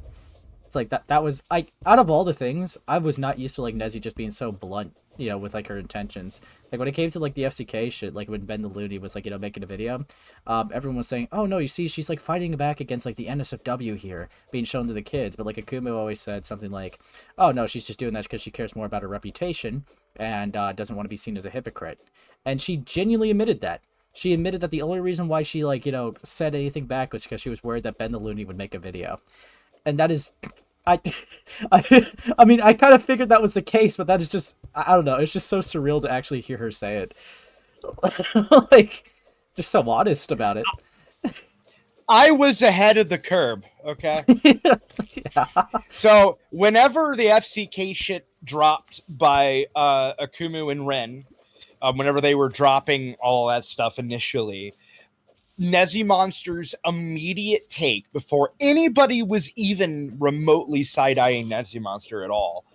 It's like that was like out of all the things, I was not used to like Nezzy just being so blunt, with like her intentions. Like when it came to like the FCK shit, like when Ben the Looney was like, making a video, everyone was saying, "Oh no, you see, she's like fighting back against like the NSFW here, being shown to the kids." But like Akumu always said something like, "Oh no, she's just doing that because she cares more about her reputation and doesn't want to be seen as a hypocrite." And she genuinely admitted that. She admitted that the only reason why she like said anything back was because she was worried that Ben the Looney would make a video, and that is, I, I mean, I kind of figured that was the case, but that is just, I don't know, it's just so surreal to actually hear her say it, like, just so honest about it. I was ahead of the curb, okay? Yeah. So whenever the FCK shit dropped by Akumu and Ren, whenever they were dropping all that stuff initially, Nezzy Monster's immediate take before anybody was even remotely side-eyeing Nezzy Monster at all.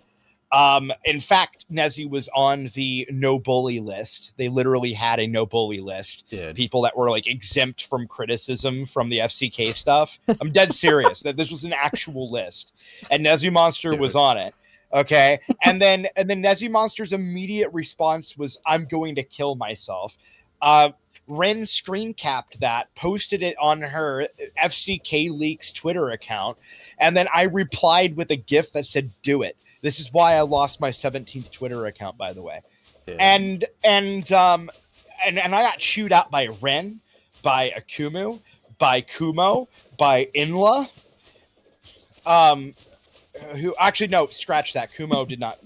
In fact, Nezzy was on the no bully list. They literally had a no bully list. Dude. People that were like exempt from criticism from the FCK stuff. I'm dead serious that this was an actual list, and Nezzy Monster was on it. Okay, and then Nezzy Monster's immediate response was, "I'm going to kill myself." Ren screen capped that, posted it on her FCK Leaks Twitter account, and then I replied with a GIF that said, "Do it." This is why I lost my 17th Twitter account, by the way. Dude. And I got chewed out by Ren, by Akumu, by Kumo, by Inla. Who actually, no, scratch that. Kumo did not.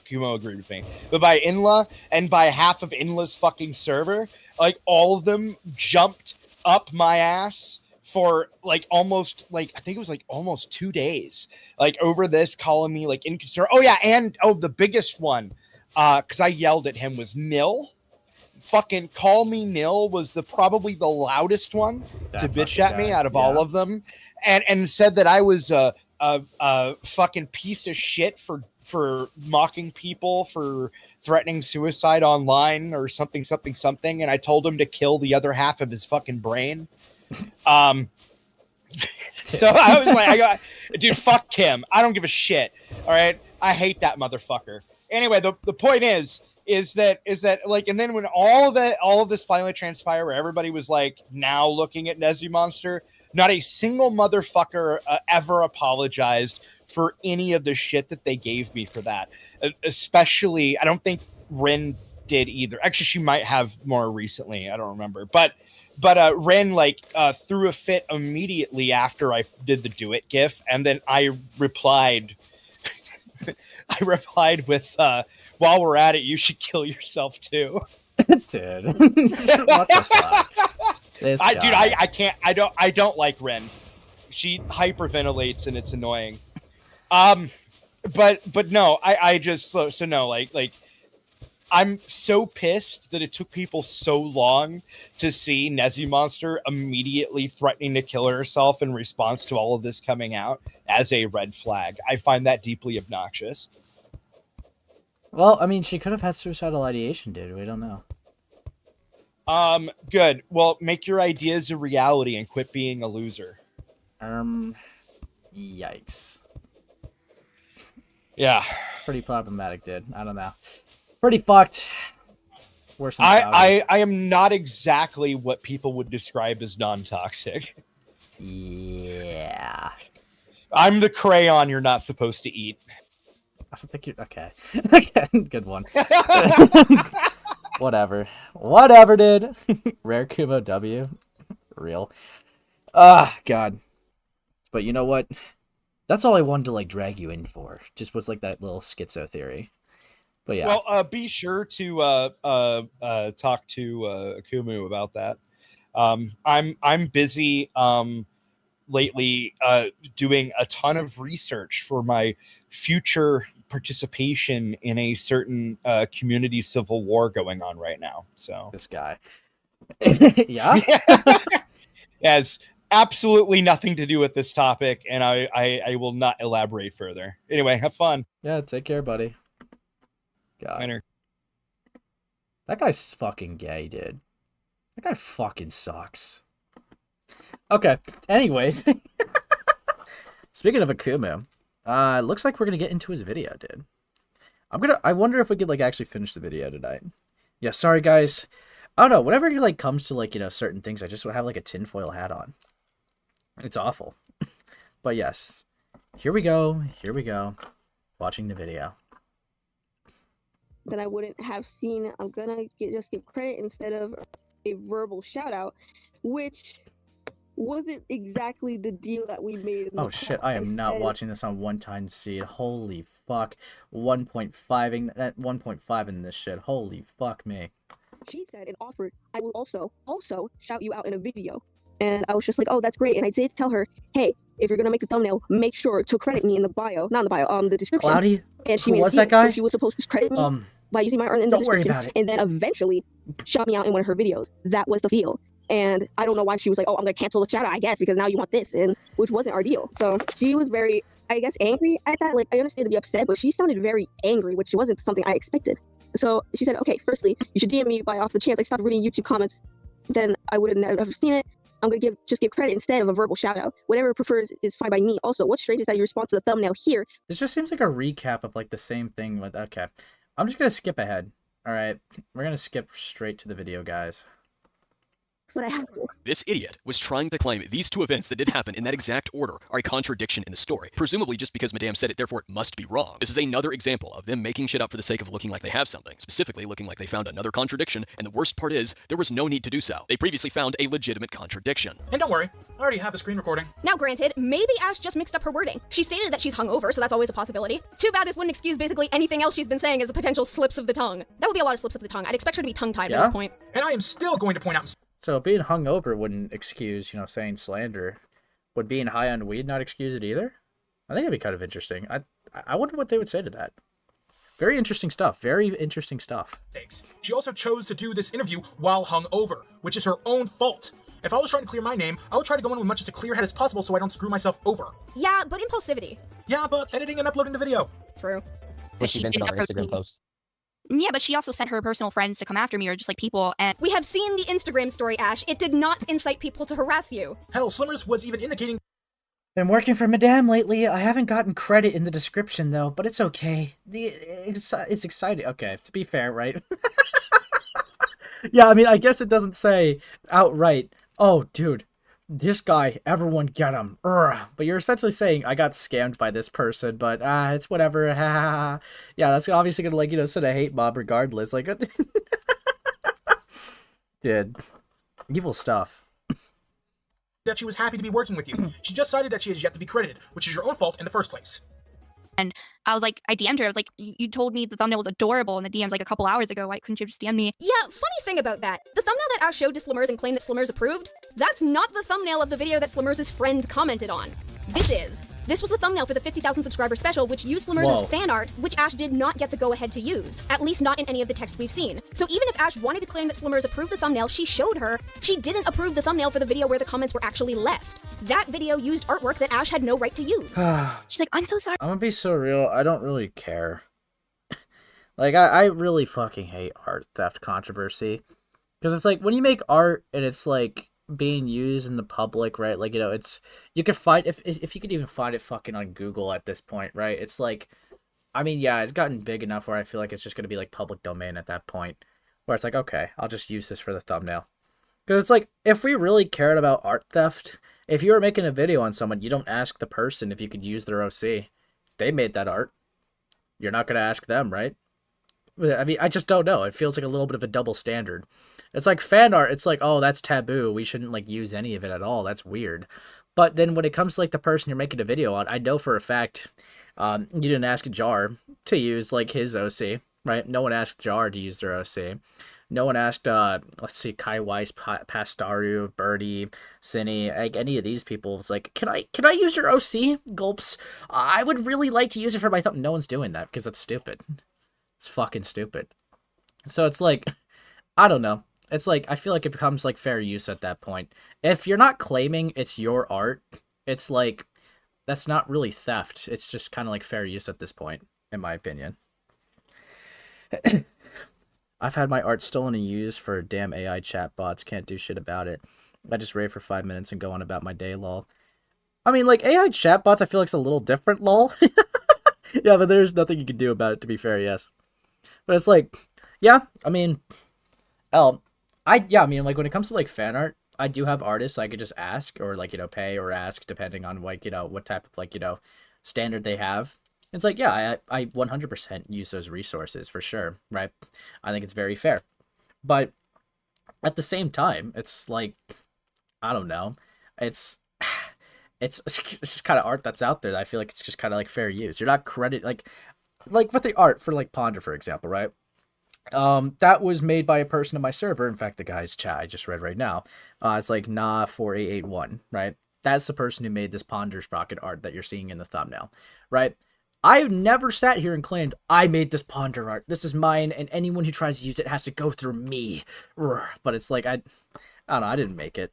Kumo agreed with me, but by Inla and by half of Inla's fucking server, like all of them jumped up my ass for like almost, like I think it was like almost 2 days, like over this, calling me like inconsiderate. Oh yeah, and the biggest one, because I yelled at him, was Nil. Fucking call me Nil was probably the loudest one to bitch at me out of all of them, and said that I was a fucking piece of shit for mocking people, for threatening suicide online or something, and I told him to kill the other half of his fucking brain. So I was like, dude, fuck Kim. I don't give a shit. All right, I hate that motherfucker. Anyway, the point is that like, and then when all of this finally transpired, where everybody was like now looking at Nezzy Monster, not a single motherfucker ever apologized for any of the shit that they gave me for that. Especially, I don't think Ren did either. Actually, she might have more recently. I don't remember. But Ren threw a fit immediately after I did the do it gif, and then I replied. I replied with, "While we're at it, you should kill yourself too." Dude, what the fuck? I can't. I don't like Ren. She hyperventilates and it's annoying. But no, I just so no, like I'm so pissed that it took people so long to see Nezzy Monster immediately threatening to kill herself in response to all of this coming out as a red flag. I find that deeply obnoxious. Well, I mean, she could have had suicidal ideation, dude. We don't know. Good. Well, make your ideas a reality and quit being a loser. Yikes. Yeah. Pretty problematic, dude. I don't know. Pretty fucked. Worse than I am not exactly what people would describe as non-toxic. Yeah. I'm the crayon you're not supposed to eat. I don't think you're... Okay. Okay, good one. Whatever, dude. Rare Kumo W. Real. God. But you know what? That's all I wanted to, drag you in for. Just was, that little schizo theory. But yeah. Well, be sure to talk to Akumu about that. I'm busy lately doing a ton of research for my future participation in a certain community civil war going on right now. So this guy. Yeah. Has absolutely nothing to do with this topic, and I will not elaborate further. Anyway, have fun. Yeah, take care, buddy. God. Winner. That guy's fucking gay, dude. That guy fucking sucks. Okay, anyways. Speaking of Akumu, looks like we're gonna get into his video, dude. I wonder if we could, like, actually finish the video tonight. Yeah, sorry, guys. I don't know, whenever it, like, comes to, like, you know, certain things, I just have, like, a tinfoil hat on. It's awful. But yes, here we go, watching the video. That I wouldn't have seen. I'm gonna just give credit instead of a verbal shout out, which wasn't exactly the deal that we made. In the Oh shit, I am not watching this on one time speed. Holy fuck. 1.5 at 1.5 in this shit. Holy fuck me. She said and offered, I will also shout you out in a video. And I was just like, oh, that's great. And I did tell her, hey, if you're gonna make the thumbnail, make sure to credit me in the bio, not in the bio, the description. Cloudy? And she Who made was a deal, that guy? so she was supposed to credit me by using my art in the Don't worry description, about it. and then eventually shout me out in one of her videos. That was the deal. And I don't know why she was like, oh, I'm gonna cancel the shout out, I guess, because now you want this, and which wasn't our deal. So she was very, I guess, angry at that. Like, I understand to be upset, but she sounded very angry, which wasn't something I expected. So she said, okay, firstly, you should DM me by off the chance I stopped reading YouTube comments, then I would have never seen it. I'm gonna just give credit instead of a verbal shout out. Whatever prefers is fine by me. Also, what's strange is that you respond to the thumbnail here. This just seems like a recap of like the same thing with okay. I'm just gonna skip ahead. Alright. We're gonna skip straight to the video, guys. But I have to. This idiot was trying to claim these two events that did happen in that exact order are a contradiction in the story, presumably just because Madame said it, therefore it must be wrong. This is another example of them making shit up for the sake of looking like they have something, specifically looking like they found another contradiction, and the worst part is, there was no need to do so. They previously found a legitimate contradiction. And don't worry, I already have the screen recording. Now granted, maybe Ash just mixed up her wording. She stated that she's hungover, so that's always a possibility. Too bad this wouldn't excuse basically anything else she's been saying as a potential slips of the tongue. That would be a lot of slips of the tongue. I'd expect her to be tongue-tied at this point. And I am still going to point out... So being hungover wouldn't excuse, you know, saying slander. Would being high on weed not excuse it either? I think that'd be kind of interesting. I wonder what they would say to that. Very interesting stuff. Very interesting stuff. She also chose to do this interview while hungover, which is her own fault. If I was trying to clear my name, I would try to go in with much as a clear head as possible so I don't screw myself over. Yeah, but impulsivity. Yeah, but editing and uploading the video. True. But she didn't on her Instagram post. Yeah, but she also sent her personal friends to come after me, or just like people, and we have seen the Instagram story, Ash. It did not incite people to harass you. Hell, Slimmers was even indicating... Been working for Madame lately. I haven't gotten credit in the description though, but it's okay. It's exciting. Okay, to be fair, right? Yeah, I mean, I guess it doesn't say outright, oh, dude, this guy, everyone get him. Urgh. But you're essentially saying, I got scammed by this person, but it's whatever. Yeah, that's obviously gonna, like, you know, send a hate mob regardless. Like, dude, evil stuff. That she was happy to be working with you. She just cited that she has yet to be credited, which is your own fault in the first place. And I was like, I DM'd her. I was like, you told me the thumbnail was adorable in the DMs like a couple hours ago. Why couldn't you just DM me? Yeah, funny thing about that. The thumbnail that Ash showed to Slimmers and claimed that Slimmers approved, that's not the thumbnail of the video that Slimmers' friend commented on. This was the thumbnail for the 50,000 subscriber special, which used Slimmers' fan art, which Ash did not get the go-ahead to use. At least not in any of the text we've seen. So even if Ash wanted to claim that Slimmers approved the thumbnail she showed her, she didn't approve the thumbnail for the video where the comments were actually left. That video used artwork that Ash had no right to use. She's like, I'm so sorry. I'm gonna be so real, I don't really care. Like, I really fucking hate art theft controversy. Because it's like, when you make art and it's like being used in the public, right? Like, you know, it's, you could find, if you could even find it fucking on Google at this point, right? It's like, I mean, yeah, it's gotten big enough where I feel like it's just gonna be like public domain at that point. Where it's like, okay, I'll just use this for the thumbnail. Because it's like, if we really cared about art theft, if you were making a video on someone, you don't ask the person if you could use their OC. They made that art. You're not going to ask them, right? I mean, I just don't know. It feels like a little bit of a double standard. It's like fan art. It's like, oh, that's taboo. We shouldn't, like, use any of it at all. That's weird. But then when it comes to, like, the person you're making a video on, I know for a fact you didn't ask Jar to use, like, his OC, right? No one asked Jar to use their OC. No one asked, let's see, Kai Weiss, Pastaru, Birdie, Cine, like any of these people. It's like, can I use your OC? Gulps. I would really like to use it for my thumb. No one's doing that because that's stupid. It's fucking stupid. So it's like, I don't know. It's like, I feel like it becomes like fair use at that point. If you're not claiming it's your art, it's like, that's not really theft. It's just kind of like fair use at this point, in my opinion. I've had my art stolen and used for damn AI chatbots. Can't do shit about it. I just rave for 5 minutes and go on about my day, lol. I mean, like, AI chatbots, I feel like it's a little different, lol. Yeah, but there's nothing you can do about it, to be fair, yes. But it's like, yeah, I mean, I mean, like, when it comes to, like, fan art, I do have artists I could just ask, or, like, pay or ask, depending on, like, what type of, like, standard they have. It's like, yeah, I 100% use those resources, for sure, right? I think it's very fair. But at the same time, it's like, I don't know, it's just kind of art that's out there that I feel like it's just kind of, like, fair use. You're not like with the art for, like, Ponder, for example, right? That was made by a person in my server. In fact, the guy's chat I just read right now, it's like nah4881, right? That's the person who made this Ponder Sprocket art that you're seeing in the thumbnail, right? I never sat here and claimed I made this Ponder art. This is mine, and anyone who tries to use it has to go through me. But it's like, I don't know, I didn't make it.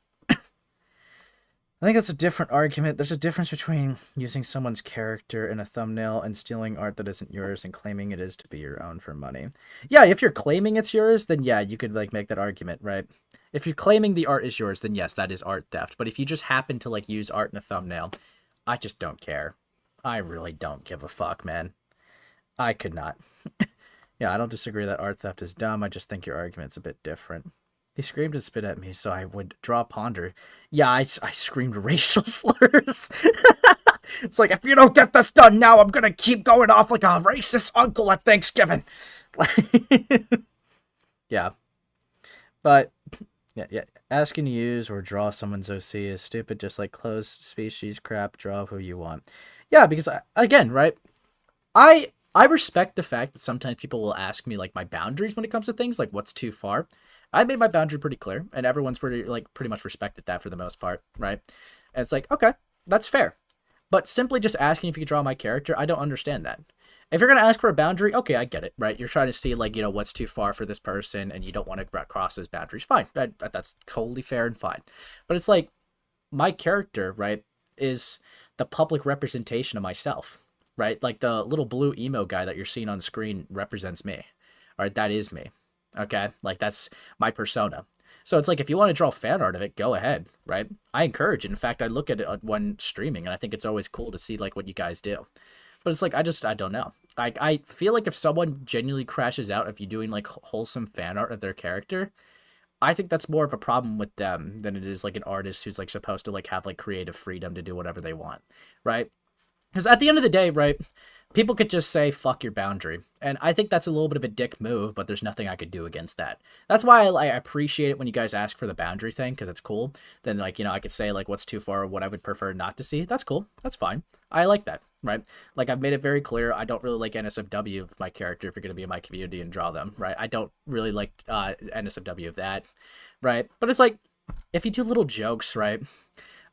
I think that's a different argument. There's a difference between using someone's character in a thumbnail and stealing art that isn't yours and claiming it is to be your own for money. Yeah, if you're claiming it's yours, then yeah, you could, like, make that argument, right? If you're claiming the art is yours, then yes, that is art theft. But if you just happen to, like, use art in a thumbnail, I just don't care. I really don't give a fuck, man. I could not. Yeah, I don't disagree that art theft is dumb. I just think your argument's a bit different. He screamed and spit at me, so I would draw Ponder. Yeah, I screamed racial slurs. It's like, if you don't get this done now, I'm gonna keep going off like a racist uncle at Thanksgiving. Yeah. But, yeah. Asking to use or draw someone's OC is stupid, just like closed species crap, draw who you want. Yeah, because, again, right, I respect the fact that sometimes people will ask me, like, my boundaries when it comes to things, like what's too far. I made my boundary pretty clear, and everyone's pretty much respected that for the most part, right? And it's like, okay, that's fair. But simply just asking if you could draw my character, I don't understand that. If you're going to ask for a boundary, okay, I get it, right? You're trying to see, like, what's too far for this person, and you don't want to cross those boundaries. Fine, that's totally fair and fine. But it's like, my character, right, is the public representation of myself, right? Like, the little blue emo guy that you're seeing on screen represents me, all right? That is me. Okay, like, that's my persona. So it's like, if you want to draw fan art of it, go ahead, right? I encourage it. In fact, I look at it when streaming, and I think it's always cool to see, like, what you guys do. But it's like, I don't know. I feel like if someone genuinely crashes out if you're doing, like, wholesome fan art of their character, I think that's more of a problem with them than it is, like, an artist who's, like, supposed to, like, have, like, creative freedom to do whatever they want, right? Because at the end of the day, right, people could just say, fuck your boundary. And I think that's a little bit of a dick move, but there's nothing I could do against that. That's why I appreciate it when you guys ask for the boundary thing, because it's cool. Then, like, I could say, like, what's too far or what I would prefer not to see. That's cool. That's fine. I like that, right? Like, I've made it very clear, I don't really like NSFW of my character if you're going to be in my community and draw them, right? I don't really like NSFW of that, right? But it's like, if you do little jokes, right,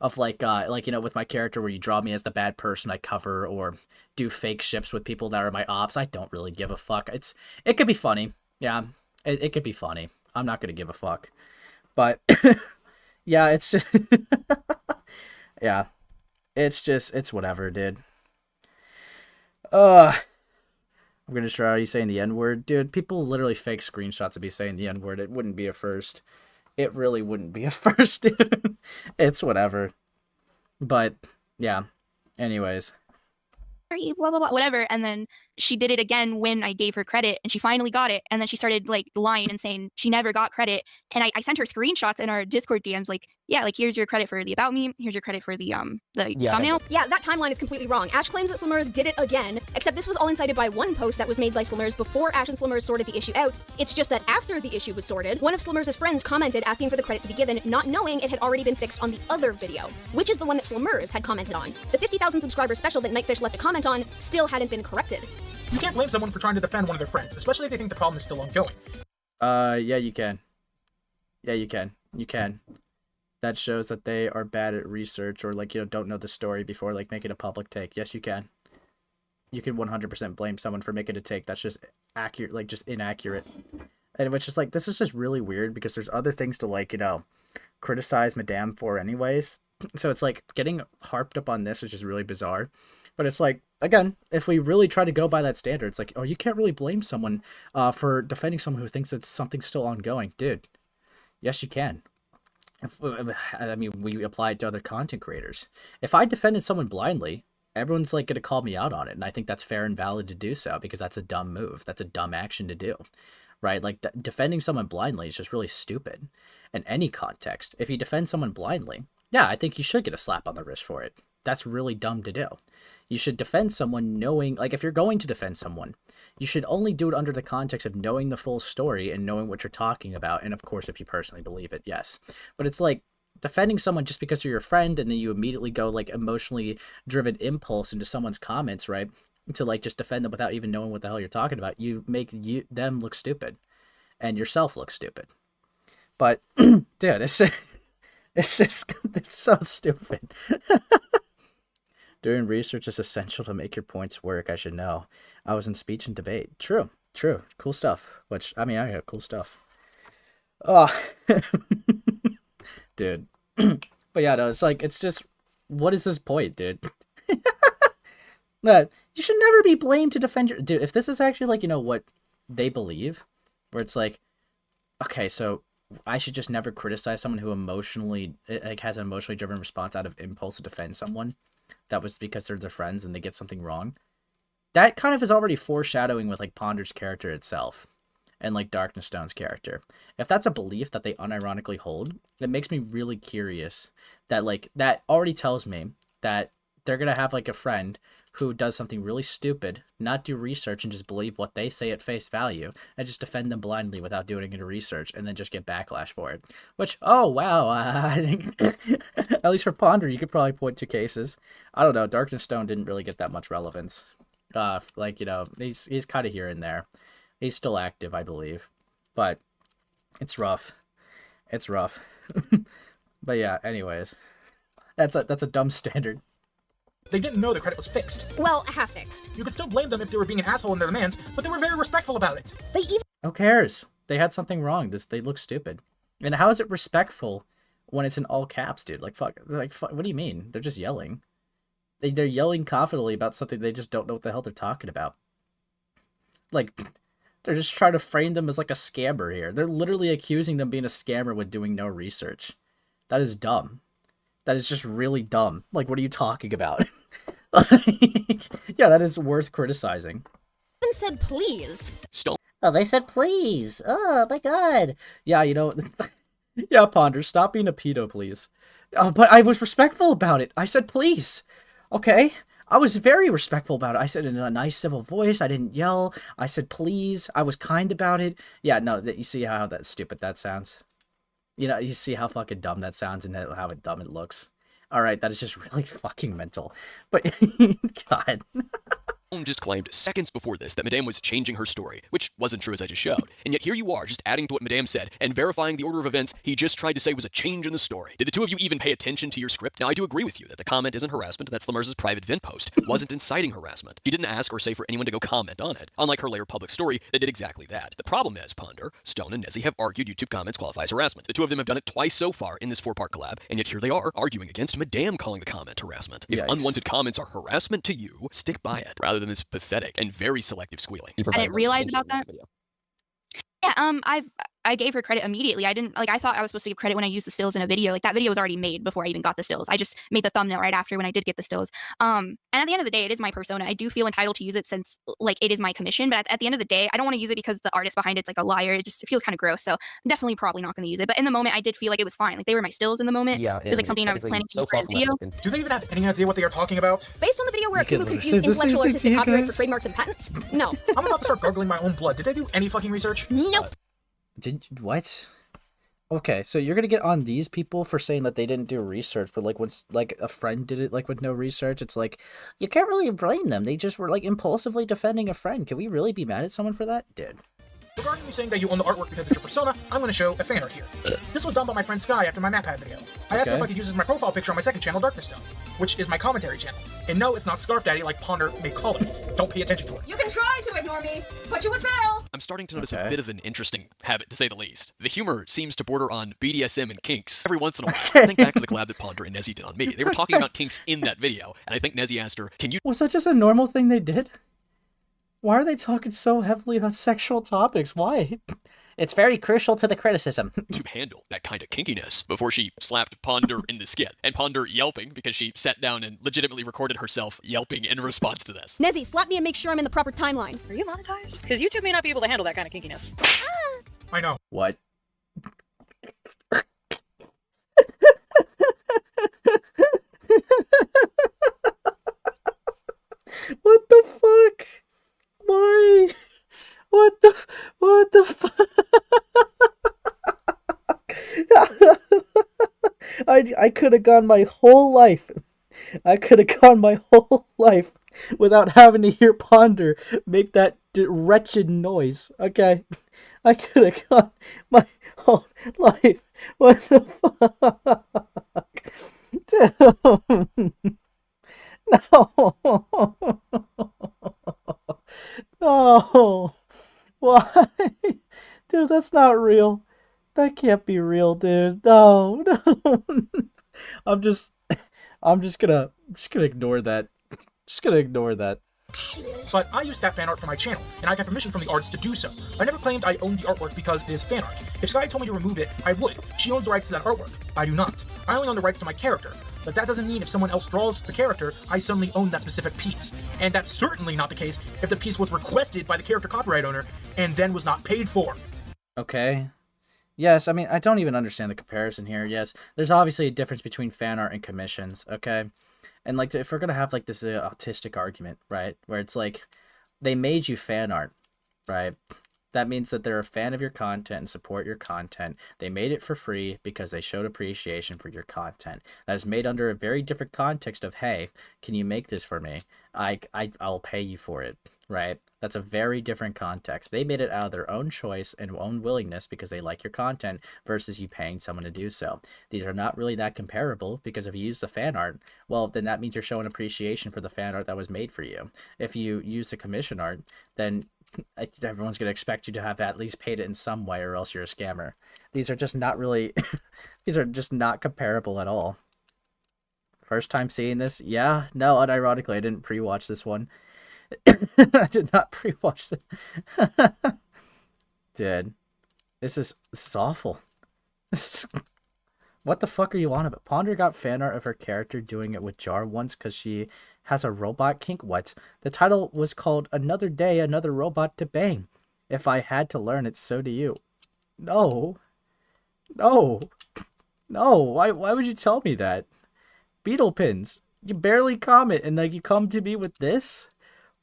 of like with my character where you draw me as the bad person I cover, or do fake ships with people that are my ops, I don't really give a fuck. It could be funny. Yeah, it could be funny. I'm not gonna give a fuck. But yeah, it's just yeah. It's whatever, dude. I'm gonna try you saying the N-word. Dude, people literally fake screenshots of me saying the N-word. It wouldn't be a first. It really wouldn't be a first, dude. It's whatever. But, yeah. Anyways. Blah, blah, blah, whatever. And then she did it again when I gave her credit, and she finally got it. And then she started, like, lying and saying she never got credit. And I sent her screenshots in our Discord DMs, like, yeah, like, here's your credit for the About Me. Here's your credit for the thumbnail. Yeah, that timeline is completely wrong. Ash claims that Slimmers did it again, except this was all incited by one post that was made by Slimmers before Ash and Slimmers sorted the issue out. It's just that after the issue was sorted, one of Slimmers' friends commented asking for the credit to be given, not knowing it had already been fixed on the other video, which is the one that Slimmers had commented on. The 50,000 subscriber special that Nightfish left a comment on still hadn't been corrected. You can't blame someone for trying to defend one of their friends, especially if they think the problem is still ongoing. Yeah, you can. Yeah, you can. You can. That shows that they are bad at research, or, like, don't know the story before, like, making a public take. Yes, you can. You can 100% blame someone for making a take that's just accurate, like, just inaccurate. And it's just like, this is just really weird, because there's other things to, like, criticize Madame for anyways. So it's like, getting harped up on this is just really bizarre. But it's like, again, if we really try to go by that standard, it's like, oh, you can't really blame someone for defending someone who thinks it's something still ongoing. Dude, yes, you can. I mean, we apply it to other content creators. If I defended someone blindly, everyone's like going to call me out on it. And I think that's fair and valid to do so because that's a dumb move. That's a dumb action to do, right? Like defending someone blindly is just really stupid in any context. If you defend someone blindly, yeah, I think you should get a slap on the wrist for it. That's really dumb to do. You should defend someone knowing, like if you're going to defend someone, you should only do it under the context of knowing the full story and knowing what you're talking about. And of course, if you personally believe it, yes. But it's like defending someone just because you're your friend and then you immediately go like emotionally driven impulse into someone's comments, right? To like just defend them without even knowing what the hell you're talking about. You make them look stupid and yourself look stupid. But dude, it's so stupid. Doing research is essential to make your points work. I should know. I was in speech and debate. True. Cool stuff. Which, I mean, I have cool stuff. Oh, dude. But yeah, no, it's like, it's just, what is this point, dude? That you should never be blamed to defend your... Dude, if this is actually like, you know, what they believe, where it's like, okay, so I should just never criticize someone who emotionally, like, has an emotionally driven response out of impulse to defend someone. That was because they're their friends and they get something wrong. That kind of is already foreshadowing with like Ponder's character itself and like Darkness Stone's character. If that's a belief that they unironically hold, it makes me really curious that like that already tells me that they're going to have like a friend who does something really stupid, not do research and just believe what they say at face value and just defend them blindly without doing any research and then just get backlash for it. Which, oh, wow, I think, at least for Ponder, you could probably point to cases. I don't know, Darkness Stone didn't really get that much relevance. Like, you know, he's kind of here and there. He's still active, I believe. But it's rough. It's rough. But yeah, anyways. That's a dumb standard. They didn't know the credit was fixed. Well, half fixed. You could still blame them if they were being an asshole in their demands, but they were very respectful about it. They even... Who cares? They had something wrong. They look stupid. And how is it respectful when it's in all caps, dude? Like, fuck. What do you mean? They're just yelling. They're yelling confidently about something they just don't know what the hell they're talking about. Like, they're just trying to frame them as like a scammer here. They're literally accusing them being a scammer with doing no research. That is dumb. That is just really dumb. Like, what are you talking about? Yeah, that is worth criticizing. even said please. Stone. Oh, they said please. Oh, my God. Yeah, you know... Yeah, Ponder, stop being a pedo, please. But I was respectful about it. I said please. Okay? I was very respectful about it. I said it in a nice, civil voice. I didn't yell. I said please. I was kind about it. Yeah, no, you see how that stupid that sounds? You know, you see how fucking dumb that sounds and how dumb it looks. Alright, that is just really fucking mental. But, God. Just claimed seconds before this that Madame was changing her story, which wasn't true as I just showed. And yet here you are, just adding to what Madame said and verifying the order of events he just tried to say was a change in the story. Did the two of you even pay attention to your script? Now, I do agree with you that the comment isn't harassment, that's Lemurs' private vent post. It wasn't inciting harassment. She didn't ask or say for anyone to go comment on it, unlike her later public story that did exactly that. The problem is, Ponder, Stone, and Nezzy have argued YouTube comments qualifies harassment. The two of them have done it twice so far in this 4-part collab, and yet here they are arguing against Madame calling the comment harassment. If unwanted comments are harassment to you, stick by it, rather than this pathetic and very selective squealing. I didn't realize about that. Yeah, I gave her credit immediately. I didn't I thought I was supposed to give credit when I used the stills in a video. Like that video was already made before I even got the stills. I just made the thumbnail right after when I did get the stills. And at the end of the day, it is my persona. I do feel entitled to use it since like it is my commission. But at the end of the day, I don't want to use it because the artist behind it's like a liar. It feels kind of gross. So I'm definitely probably not going to use it. But in the moment, I did feel like it was fine. Like they were my stills in the moment. Yeah, it was like something I was planning to do for a video. Do they even have any idea what they are talking about? Based on the video where Akumu used intellectual artistic copyright for trademarks and patents? No. I'm about to start gargling my own blood. Did they do any fucking research? Nope. What? Okay, so you're gonna get on these people for saying that they didn't do research, but like once like a friend did it like with no research, it's like you can't really blame them. They just were like impulsively defending a friend. Can we really be mad at someone for that? Dude. Regarding you saying that you own the artwork because it's your persona, I'm going to show a fan art here. This was done by my friend Sky after my map pad video. I asked her if I could use this as my profile picture on my second channel, Darkness Stone, which is my commentary channel. And no, it's not Scarf Daddy like Ponder may call it. Don't pay attention to it. You can try to ignore me, but you would fail. I'm starting to notice a bit of an interesting habit, to say the least. The humor seems to border on BDSM and kinks every once in a while. Think back to the collab that Ponder and Nezzy did on me. They were talking about kinks in that video, and I think Nezzy asked her, can you... Was that just a normal thing they did? Why are they talking so heavily about sexual topics? Why? It's very crucial to the criticism. to handle that kind of kinkiness before she slapped Ponder in the skit, and Ponder yelping because she sat down and legitimately recorded herself yelping in response to this. Nezzy, slap me and make sure I'm in the proper timeline. Are you monetized? Because YouTube may not be able to handle that kind of kinkiness. I know. What? What the fuck? Why? What the fuck? I could have gone my whole life. I could have gone my whole life without having to hear Ponder make that wretched noise. Okay, I could have gone my whole life. What the fuck? Dude. No. No. Why? Dude, that's not real. That can't be real, dude. No. I'm just gonna ignore that. Just gonna ignore that. But I use that fan art for my channel, and I got permission from the artist to do so. I never claimed I owned the artwork because it is fan art. If Sky told me to remove it, I would. She owns the rights to that artwork. I do not. I only own the rights to my character. But that doesn't mean if someone else draws the character, I suddenly own that specific piece. And that's certainly not the case if the piece was requested by the character copyright owner and then was not paid for. Okay. Yes, I mean, I don't even understand the comparison here. Yes, there's obviously a difference between fan art and commissions, okay? And, like, if we're going to have, like, this autistic argument, right, where it's like, they made you fan art, right? That means that they're a fan of your content and support your content. They made it for free because they showed appreciation for your content. That is made under a very different context of, hey, can you make this for me? I'll pay you for it, right? That's a very different context. They made it out of their own choice and own willingness because they like your content versus you paying someone to do so. These are not really that comparable because if you use the fan art, well, then that means you're showing appreciation for the fan art that was made for you. If you use the commission art, then everyone's going to expect you to have at least paid it in some way or else you're a scammer. These are just not really, these are just not comparable at all. First time seeing this? Yeah, no, unironically, I didn't pre-watch this one. I did not pre-watch it. Dude, this is awful. What the fuck are you on about? Ponder got fan art of her character doing it with Jar once because she has a robot kink. What? The title was called Another Day, Another Robot to Bang. If I had to learn it, so do you. No. No. No. Why would you tell me that? Beetle pins. You barely comment and like you come to me with this?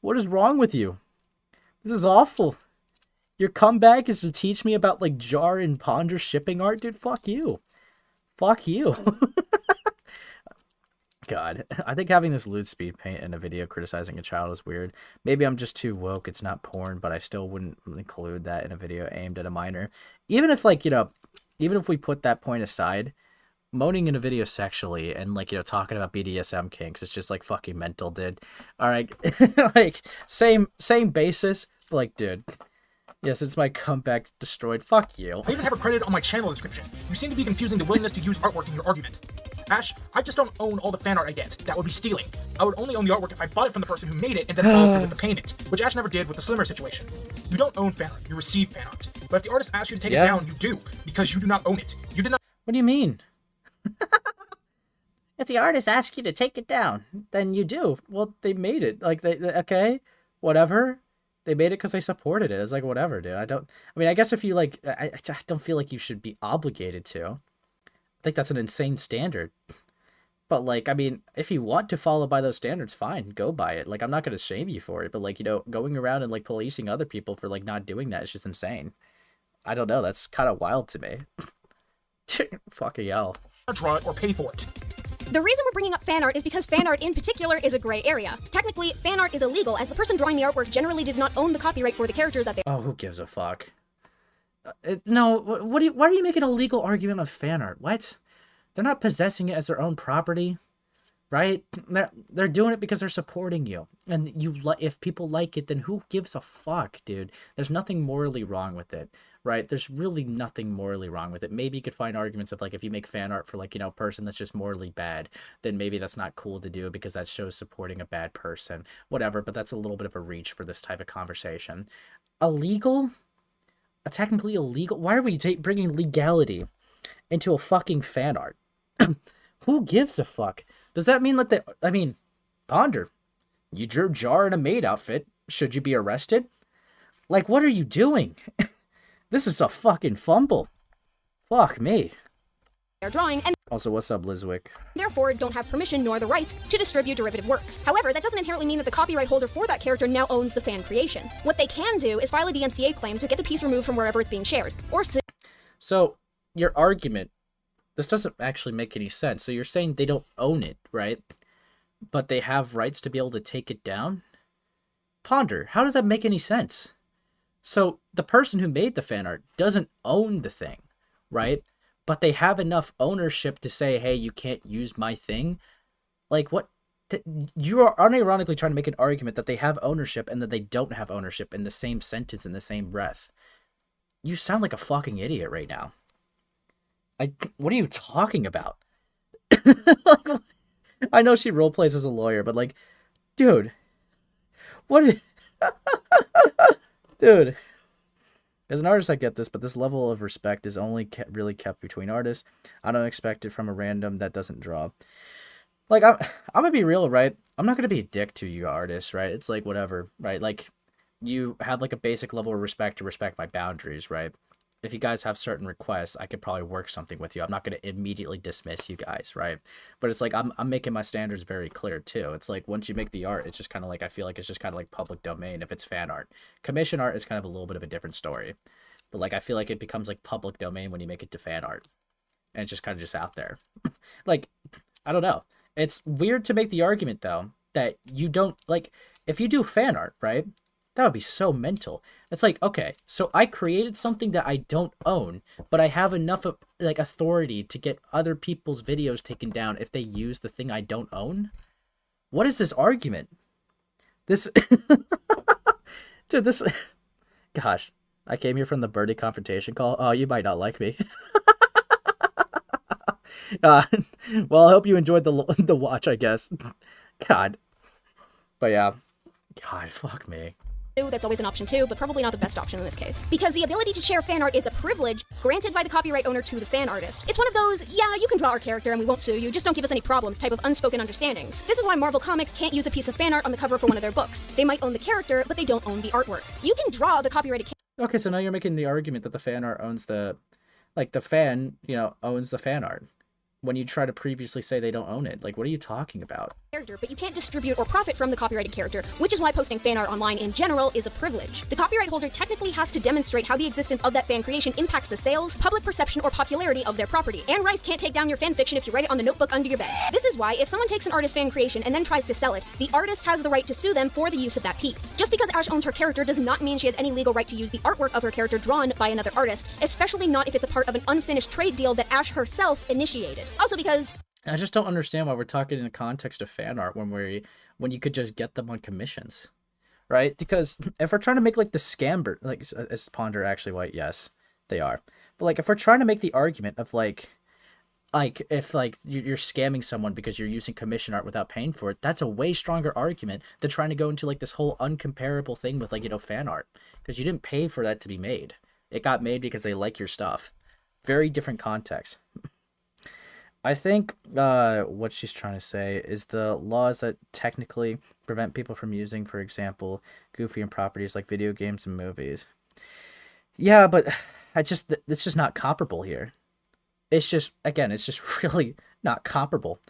What is wrong with you? This is awful. Your comeback is to teach me about like Jar and Ponder shipping art? Dude, fuck you. Fuck you. God, I think having this lewd speed paint in a video criticizing a child is weird. Maybe I'm just too woke. It's not porn, but I still wouldn't include that in a video aimed at a minor. Even if, like, you know, even if we put that point aside, moaning in a video sexually and, like, you know, talking about BDSM kinks, it's just, like, fucking mental, dude. Alright, like, same basis, but, like, dude. Yes, it's my comeback destroyed. Fuck you. I even have it credited on my channel description. You seem to be confusing the willingness to use artwork in your argument. Ash, I just don't own all the fan art I get. That would be stealing. I would only own the artwork if I bought it from the person who made it and then followed through with the payment, which Ash never did with the Slimmer situation. You don't own fan art, you receive fan art. But if the artist asks you to take it down, you do, because you do not own it. You did not— What do you mean? If the artist asks you to take it down, then you do. Well, they made it. Like, they okay, whatever. They made it because they supported it. It's like, whatever, dude. I mean, I guess if you, like, I don't feel like you should be obligated to. I think that's an insane standard. But, like, I mean, if you want to follow by those standards, fine, go by it. Like, I'm not going to shame you for it. But, like, you know, going around and, like, policing other people for, like, not doing that is just insane. I don't know. That's kind of wild to me. Fucking hell. Draw it or pay for it. The reason we're bringing up fan art is because fan art in particular is a gray area. Technically, fan art is illegal as the person drawing the artwork generally does not own the copyright for the characters that they— Oh, who gives a fuck? No, what do you? Why are you making a legal argument of fan art? What? They're not possessing it as their own property, right? They're doing it because they're supporting you, and if people like it, then who gives a fuck, dude? There's nothing morally wrong with it, right? There's really nothing morally wrong with it. Maybe you could find arguments of like if you make fan art for like a person that's just morally bad, then maybe that's not cool to do because that shows supporting a bad person, whatever. But that's a little bit of a reach for this type of conversation. Illegal? Technically illegal? Why are we bringing legality into a fucking fan art? Who gives a fuck? Does that mean that Ponder, you drew Jar in a maid outfit. Should you be arrested? Like, what are you doing? This is a fucking fumble. Fuck me. Their drawing, and also, what's up, Lizwick? therefore don't have permission nor the rights to distribute derivative works. However, that doesn't inherently mean that the copyright holder for that character now owns the fan creation. What they can do is file a DMCA claim to get the piece removed from wherever it's being shared, or So, your argument, this doesn't actually make any sense. So you're saying they don't own it, right? But they have rights to be able to take it down? Ponder, how does that make any sense? So the person who made the fan art doesn't own the thing, right? But they have enough ownership to say, hey, you can't use my thing. Like, what? You are unironically trying to make an argument that they have ownership and that they don't have ownership in the same sentence, in the same breath. You sound like a fucking idiot right now. What are you talking about? Like, I know she roleplays as a lawyer, but like, dude, what is... Dude, as an artist I get this, but this level of respect is only really kept between artists. I don't expect it from a random that doesn't draw. Like, I'm gonna be real, right? I'm not gonna be a dick to you artists, right? It's like, whatever, right? Like, you have like a basic level of respect to respect my boundaries, right? If you guys have certain requests, I could probably work something with you. I'm not going to immediately dismiss you guys, right? But it's like, I'm making my standards very clear too. It's like, once you make the art, it's just kind of like, I feel like it's just kind of like public domain if it's fan art. Commission art is kind of a little bit of a different story. But like, I feel like it becomes like public domain when you make it to fan art. And it's just kind of just out there. Like, I don't know. It's weird to make the argument though, that you don't, like, if you do fan art, right? That would be so mental. It's like, okay, so I created something that I don't own, but I have enough of, like, authority to get other people's videos taken down if they use the thing I don't own? What is this argument? This... Dude, this... Gosh, I came here from the birdie confrontation call. Oh, you might not like me. Well, I hope you enjoyed the watch, I guess. God. But yeah. God, fuck me. That's always an option too, but probably not the best option in this case. Because the ability to share fan art is a privilege granted by the copyright owner to the fan artist. It's one of those, yeah, you can draw our character and we won't sue you, just don't give us any problems type of unspoken understandings. This is why Marvel Comics can't use a piece of fan art on the cover for one of their books. They might own the character, but they don't own the artwork. You can draw the copyrighted Okay, so now you're making the argument that the fan art owns the... Like, the fan, owns the fan art. When you try to previously say they don't own it. Like, what are you talking about? character, but you can't distribute or profit from the copyrighted character, which is why posting fan art online in general is a privilege. The copyright holder technically has to demonstrate how the existence of that fan creation impacts the sales, public perception, or popularity of their property. Anne Rice can't take down your fan fiction if you write it on the notebook under your bed. This is why, if someone takes an artist's fan creation and then tries to sell it, the artist has the right to sue them for the use of that piece. Just because Ash owns her character does not mean she has any legal right to use the artwork of her character drawn by another artist, especially not if it's a part of an unfinished trade deal that Ash herself initiated. Also because I just don't understand why we're talking in the context of fan art when you could just get them on commissions, right? Because if we're trying to make like the scamber, like is Ponder actually white? Yes, they are. But like if we're trying to make the argument of like if like you're scamming someone because you're using commission art without paying for it, that's a way stronger argument than trying to go into like this whole uncomparable thing with like fan art, because you didn't pay for that to be made. It got made because they like your stuff. Very different context. I think what she's trying to say is the laws that technically prevent people from using, for example, goofy and properties like video games and movies. Yeah, but it's just not comparable here. It's just, again, it's just really not comparable.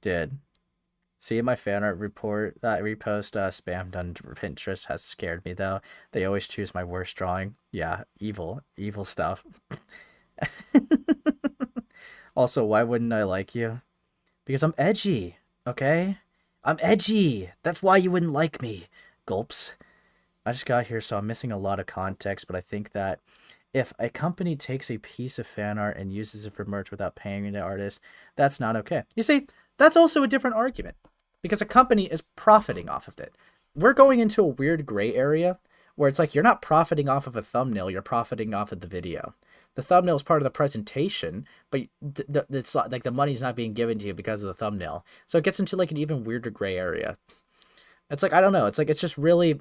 Dude. Seeing my fan art repost spammed on Pinterest has scared me, though. They always choose my worst drawing. Yeah, evil stuff. Also, why wouldn't I like you? Because I'm edgy, okay? I'm edgy. That's why you wouldn't like me. Gulps. I just got here, so I'm missing a lot of context, but I think that if a company takes a piece of fan art and uses it for merch without paying the artist, that's not okay. You see, that's also a different argument, because a company is profiting off of it. We're going into a weird gray area where it's like you're not profiting off of a thumbnail, you're profiting off of the video. The thumbnail is part of the presentation, but it's like the money's not being given to you because of the thumbnail. So it gets into like an even weirder gray area. It's like, I don't know. It's like, it's just really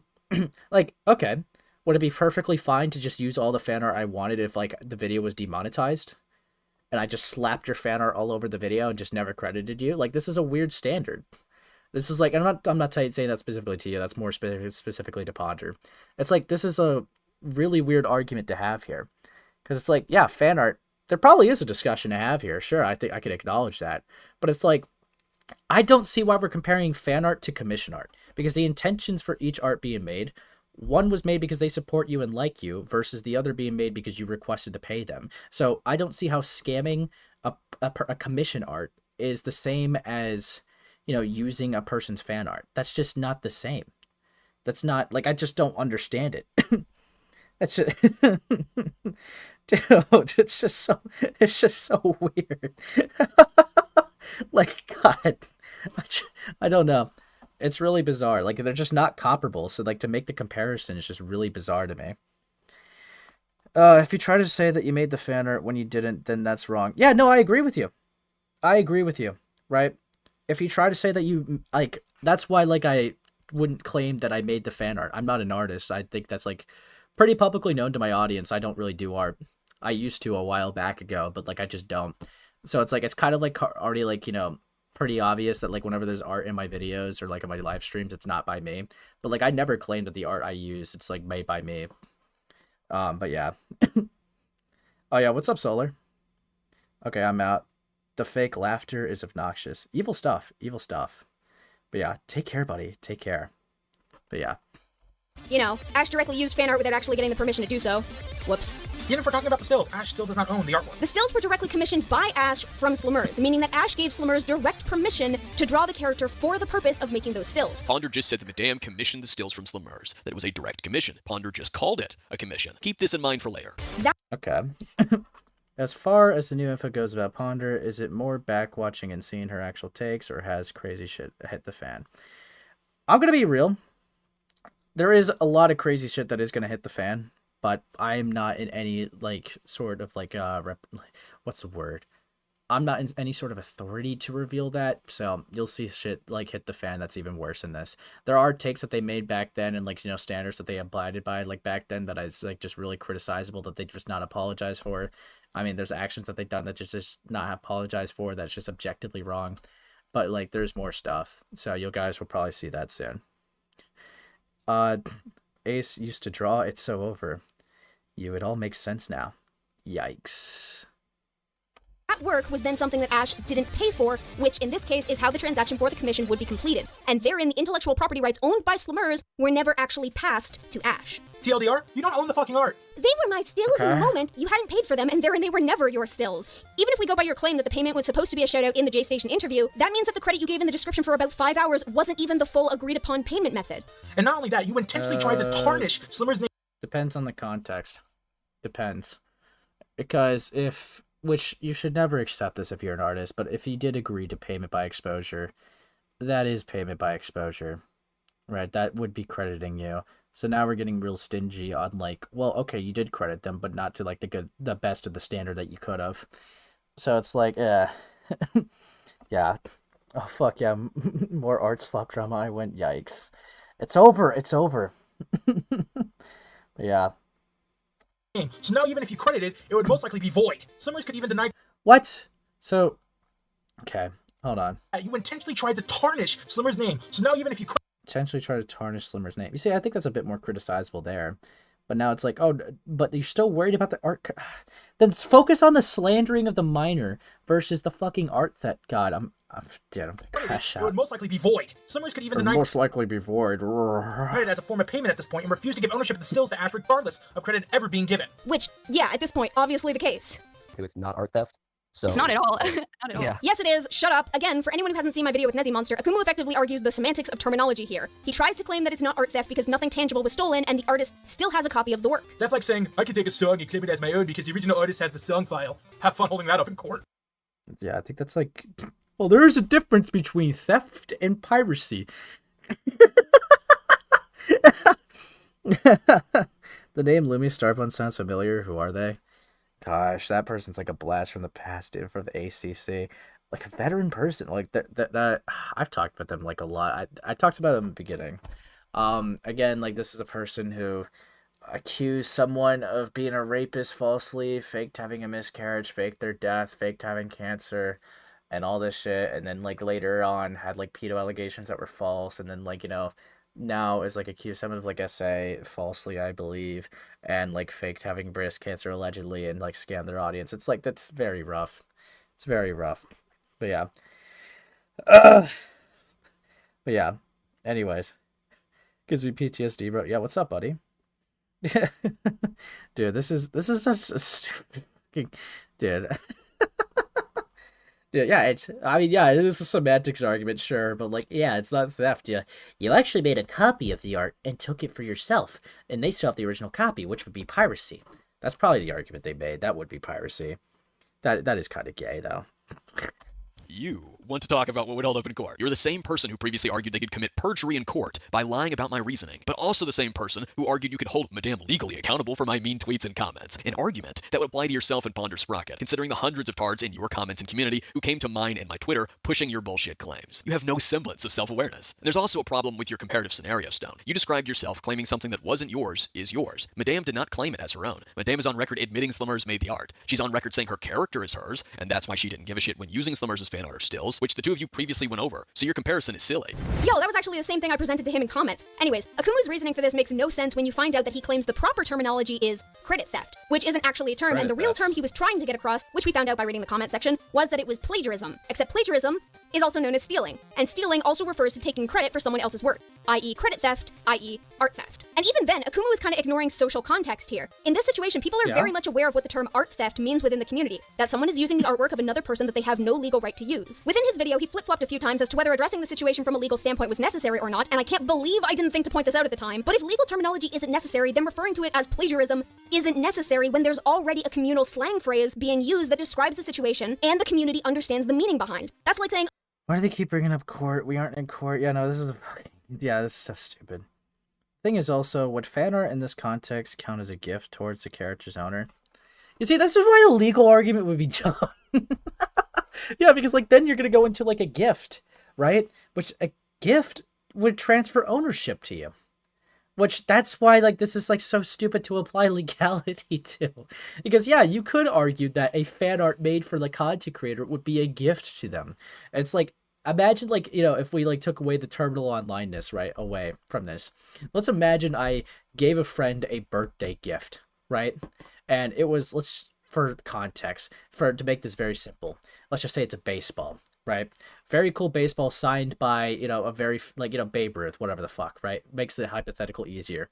like, okay, would it be perfectly fine to just use all the fan art I wanted if like the video was demonetized and I just slapped your fan art all over the video and just never credited you? Like, this is a weird standard. This is like, I'm not saying that specifically to you. That's more specifically to Ponder. It's like, this is a really weird argument to have here. Because it's like, yeah, fan art, there probably is a discussion to have here. Sure, I think I could acknowledge that. But it's like, I don't see why we're comparing fan art to commission art. Because the intentions for each art being made, one was made because they support you and like you, versus the other being made because you requested to pay them. So I don't see how scamming a commission art is the same as, you know, using a person's fan art. That's just not the same. That's not, like, I just don't understand it. That's just, dude, it's just so weird. Like, God, I don't know. It's really bizarre. Like, they're just not comparable. So, like, to make the comparison is just really bizarre to me. If you try to say that you made the fan art when you didn't, then that's wrong. Yeah, no, I agree with you. I agree with you, right? If you try to say that you, like, that's why, like, I wouldn't claim that I made the fan art. I'm not an artist. I think that's, like, pretty publicly known to my audience. I don't really do art. I used to a while back ago, but, like, I just don't. So it's, like, it's kind of, like, already, like, you know, pretty obvious that, like, whenever there's art in my videos or, like, in my live streams, it's not by me. But, like, I never claimed that the art I use, it's, like, made by me. But, yeah. Oh, yeah, what's up, Solar? Okay, I'm out. The fake laughter is obnoxious. Evil stuff. Evil stuff. But yeah, take care, buddy. Take care. But yeah. You know, Ash directly used fan art without actually getting the permission to do so. Whoops. Even if we're talking about the stills, Ash still does not own the artwork. The stills were directly commissioned by Ash from Slumers, meaning that Ash gave Slumers direct permission to draw the character for the purpose of making those stills. Ponder just said that Madame commissioned the stills from Slumers, that it was a direct commission. Ponder just called it a commission. Keep this in mind for later. Okay. As far as the new info goes about Ponder, is it more back watching and seeing her actual takes, or has crazy shit hit the fan? I'm gonna be real. There is a lot of crazy shit that is gonna hit the fan, but I'm not in any, like, sort of, like, what's the word? I'm not in any sort of authority to reveal that, so you'll see shit, like, hit the fan that's even worse than this. There are takes that they made back then and, like, you know, standards that they abided by, like, back then that is, like, just really criticizable that they just not apologize for. I mean, there's actions that they've done that just not apologize for that's just objectively wrong. But, like, there's more stuff, so you guys will probably see that soon. Ace used to draw, it's so over. It all makes sense now. Yikes. That work was then something that Ash didn't pay for, which in this case is how the transaction for the commission would be completed. And therein, the intellectual property rights owned by Slumers were never actually passed to Ash. TLDR, you don't own the fucking art. They were my stills in the moment. You hadn't paid for them, and therein they were never your stills. Even if we go by your claim that the payment was supposed to be a shout-out in the J-Station interview, that means that the credit you gave in the description for about 5 hours wasn't even the full agreed-upon payment method. And not only that, you intentionally tried to tarnish Slimmer's name. Depends on the context. Depends. Because which you should never accept this if you're an artist, but if you did agree to payment by exposure, that is payment by exposure, right? That would be crediting you. So now we're getting real stingy on, like, well, okay, you did credit them, but not to, like, the best of the standard that you could have. So it's like, yeah. Oh, fuck, yeah. More art slop drama. I went, yikes. It's over. It's over. But yeah. So now even if you credited, it would most likely be void. Slimmers could even deny... What? So, okay, hold on. You intentionally tried to tarnish Slimmer's name. So now even if you... Intentionally try to tarnish Slimmer's name. You see, I think that's a bit more criticizable there. But now it's like, oh, but you're still worried about the art. Then focus on the slandering of the minor versus the fucking art that... God, I'm dead. I'm gonna crash out. It would most likely be void. Slimmers could even deny... most likely be void. Credit as a form of payment at this point and refuse to give ownership of the stills to Ash regardless of credit ever being given. Which, yeah, at this point, obviously the case. So it's not art theft? So It's not at all. Not at all. Yeah. Yes, it is. Shut up. Again, for anyone who hasn't seen my video with Nezzy Monster, Akumu effectively argues the semantics of terminology here. He tries to claim that it's not art theft because nothing tangible was stolen and the artist still has a copy of the work. That's like saying, I can take a song and claim it as my own because the original artist has the song file. Have fun holding that up in court. Yeah, I think that's like, well, there is a difference between theft and piracy. The name Lumistarbun sounds familiar. Who are they? Gosh, that person's like a blast from the past, dude, for the ACC. Like a veteran person. Like that I've talked about them like a lot. I talked about them in the beginning. Again, like this is a person who accused someone of being a rapist falsely, faked having a miscarriage, faked their death, faked having cancer, and all this shit. And then like later on had like pedo allegations that were false, and then like, you know, now is like accused someone of like SA falsely, I believe, and like faked having breast cancer allegedly and like scammed their audience. It's like, that's very rough. It's very rough. But yeah. But yeah. Anyways. Gives me PTSD, bro. Yeah, what's up, buddy? Dude, this is such a stupid dude. Yeah, it is a semantics argument, sure, but like, yeah, it's not theft. You actually made a copy of the art and took it for yourself, and they still have the original copy, which would be piracy. That's probably the argument they made. That would be piracy. That is kind of gay, though. You want to talk about what would hold up in court. You're the same person who previously argued they could commit perjury in court by lying about my reasoning, but also the same person who argued you could hold Madame legally accountable for my mean tweets and comments. An argument that would apply to yourself and Ponder Sprocket, considering the hundreds of tards in your comments and community who came to mine and my Twitter pushing your bullshit claims. You have no semblance of self-awareness. And there's also a problem with your comparative scenario stone. You described yourself claiming something that wasn't yours is yours. Madame did not claim it as her own. Madame is on record admitting Slimmers made the art. She's on record saying her character is hers, and that's why she didn't give a shit when using Slimmers as fan art or stills, which the two of you previously went over, so your comparison is silly. Yo, that was actually the same thing I presented to him in comments. Anyways, Akumu's reasoning for this makes no sense when you find out that he claims the proper terminology is credit theft, which isn't actually a term, and the real term he was trying to get across, which we found out by reading the comment section, was that it was plagiarism. Except plagiarism is also known as stealing, and stealing also refers to taking credit for someone else's work, i.e. credit theft, i.e. art theft. And even then, Akumu is kind of ignoring social context here. In this situation, people are very much aware of what the term art theft means within the community, that someone is using the artwork of another person that they have no legal right to use. Within his video, he flip-flopped a few times as to whether addressing the situation from a legal standpoint was necessary or not, and I can't believe I didn't think to point this out at the time, but if legal terminology isn't necessary, then referring to it as plagiarism isn't necessary when there's already a communal slang phrase being used that describes the situation and the community understands the meaning behind. That's like saying, why do they keep bringing up court? We aren't in court. Yeah, no, this is this is so stupid. Thing is also, would fan art in this context count as a gift towards the character's owner? You see, this is why a legal argument would be dumb. Yeah, because like then you're gonna go into like a gift, right? Which a gift would transfer ownership to you. Which that's why like this is like so stupid to apply legality to. Because yeah, you could argue that a fan art made for the content creator would be a gift to them. It's like, imagine like, you know, if we like took away the terminal onlineness right away from this. Let's imagine I gave a friend a birthday gift, right? And it was, let's, for context, to make this very simple, let's just say it's a baseball, right? Very cool baseball signed by, you know, a very, like, you know, Babe Ruth, whatever the fuck, right? Makes the hypothetical easier.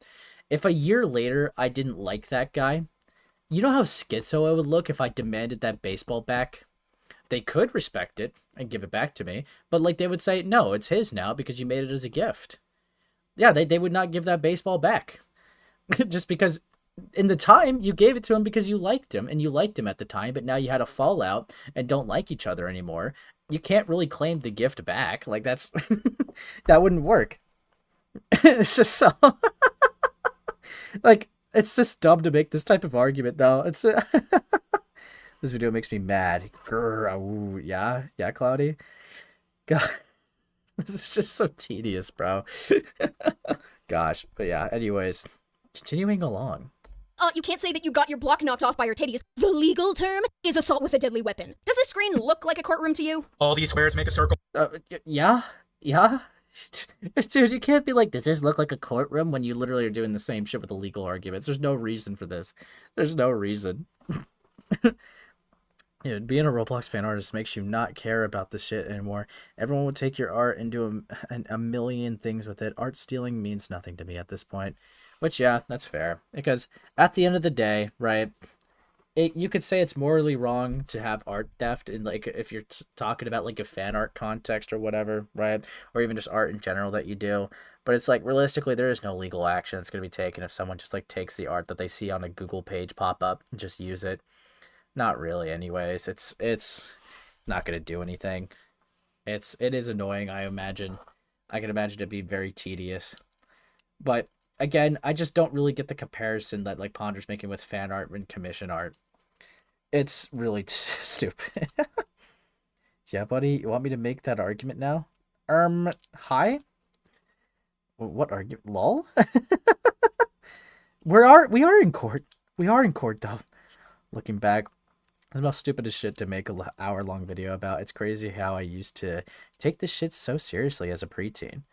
If a year later I didn't like that guy, you know how schizo I would look if I demanded that baseball back? They could respect it and give it back to me, but like they would say, no, it's his now because you made it as a gift. Yeah, they would not give that baseball back. Just because in the time you gave it to him because you liked him and you liked him at the time, but now you had a fallout and don't like each other anymore. You can't really claim the gift back. Like that's, that wouldn't work. It's just so, like, it's just dumb to make this type of argument though. It's, this video makes me mad. Grr, ooh, yeah, Cloudy. God, this is just so tedious, bro. Gosh, but yeah, anyways, continuing along. You can't say that you got your block knocked off by your titties. The legal term is assault with a deadly weapon. Does this screen look like a courtroom to you? All these squares make a circle. Yeah. Dude, you can't be like, does this look like a courtroom when you literally are doing the same shit with the legal arguments? There's no reason for this. There's no reason. Dude, being a Roblox fan artist makes you not care about this shit anymore. Everyone would take your art and do a million things with it. Art stealing means nothing to me at this point. Which, yeah, that's fair. Because at the end of the day, right, you could say it's morally wrong to have art theft, and like if you're talking about like a fan art context or whatever, right? Or even just art in general that you do. But it's like realistically, there is no legal action that's going to be taken if someone just like takes the art that they see on a Google page pop up and just use it. Not really, anyways. It's not going to do anything. It is annoying. I imagine. I can imagine it'd be very tedious. But again, I just don't really get the comparison that like Ponder's making with fan art and commission art. It's really stupid. Yeah, buddy, you want me to make that argument now? Hi? What argument? Lol? we are in court. We are in court, though. Looking back, it's the most stupidest shit to make an hour-long video about. It's crazy how I used to take this shit so seriously as a preteen.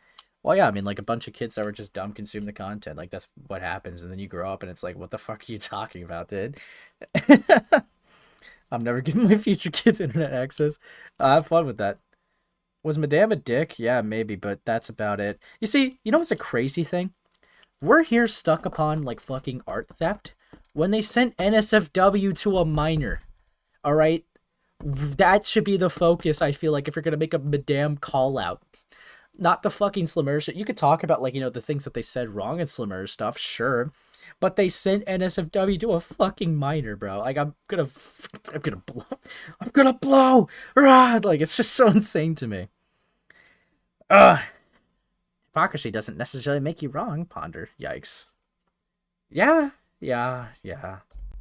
Well, yeah, I mean, like, a bunch of kids that were just dumb consume the content. Like, that's what happens, and then you grow up, and it's like, what the fuck are you talking about, dude? I'm never giving my future kids internet access. Have fun with that. Was Madame a dick? Yeah, maybe, but that's about it. You see, you know what's a crazy thing? We're here stuck upon, like, fucking art theft when they sent NSFW to a minor. Alright? That should be the focus, I feel like, if you're gonna make a Madame call-out. Not the fucking Slimmer shit. You could talk about, like, you know, the things that they said wrong in Slimmer stuff, sure. But they sent NSFW to a fucking minor, bro. Like, I'm gonna blow! Rah! Like, it's just so insane to me. Hypocrisy doesn't necessarily make you wrong, Ponder. Yikes. Yeah.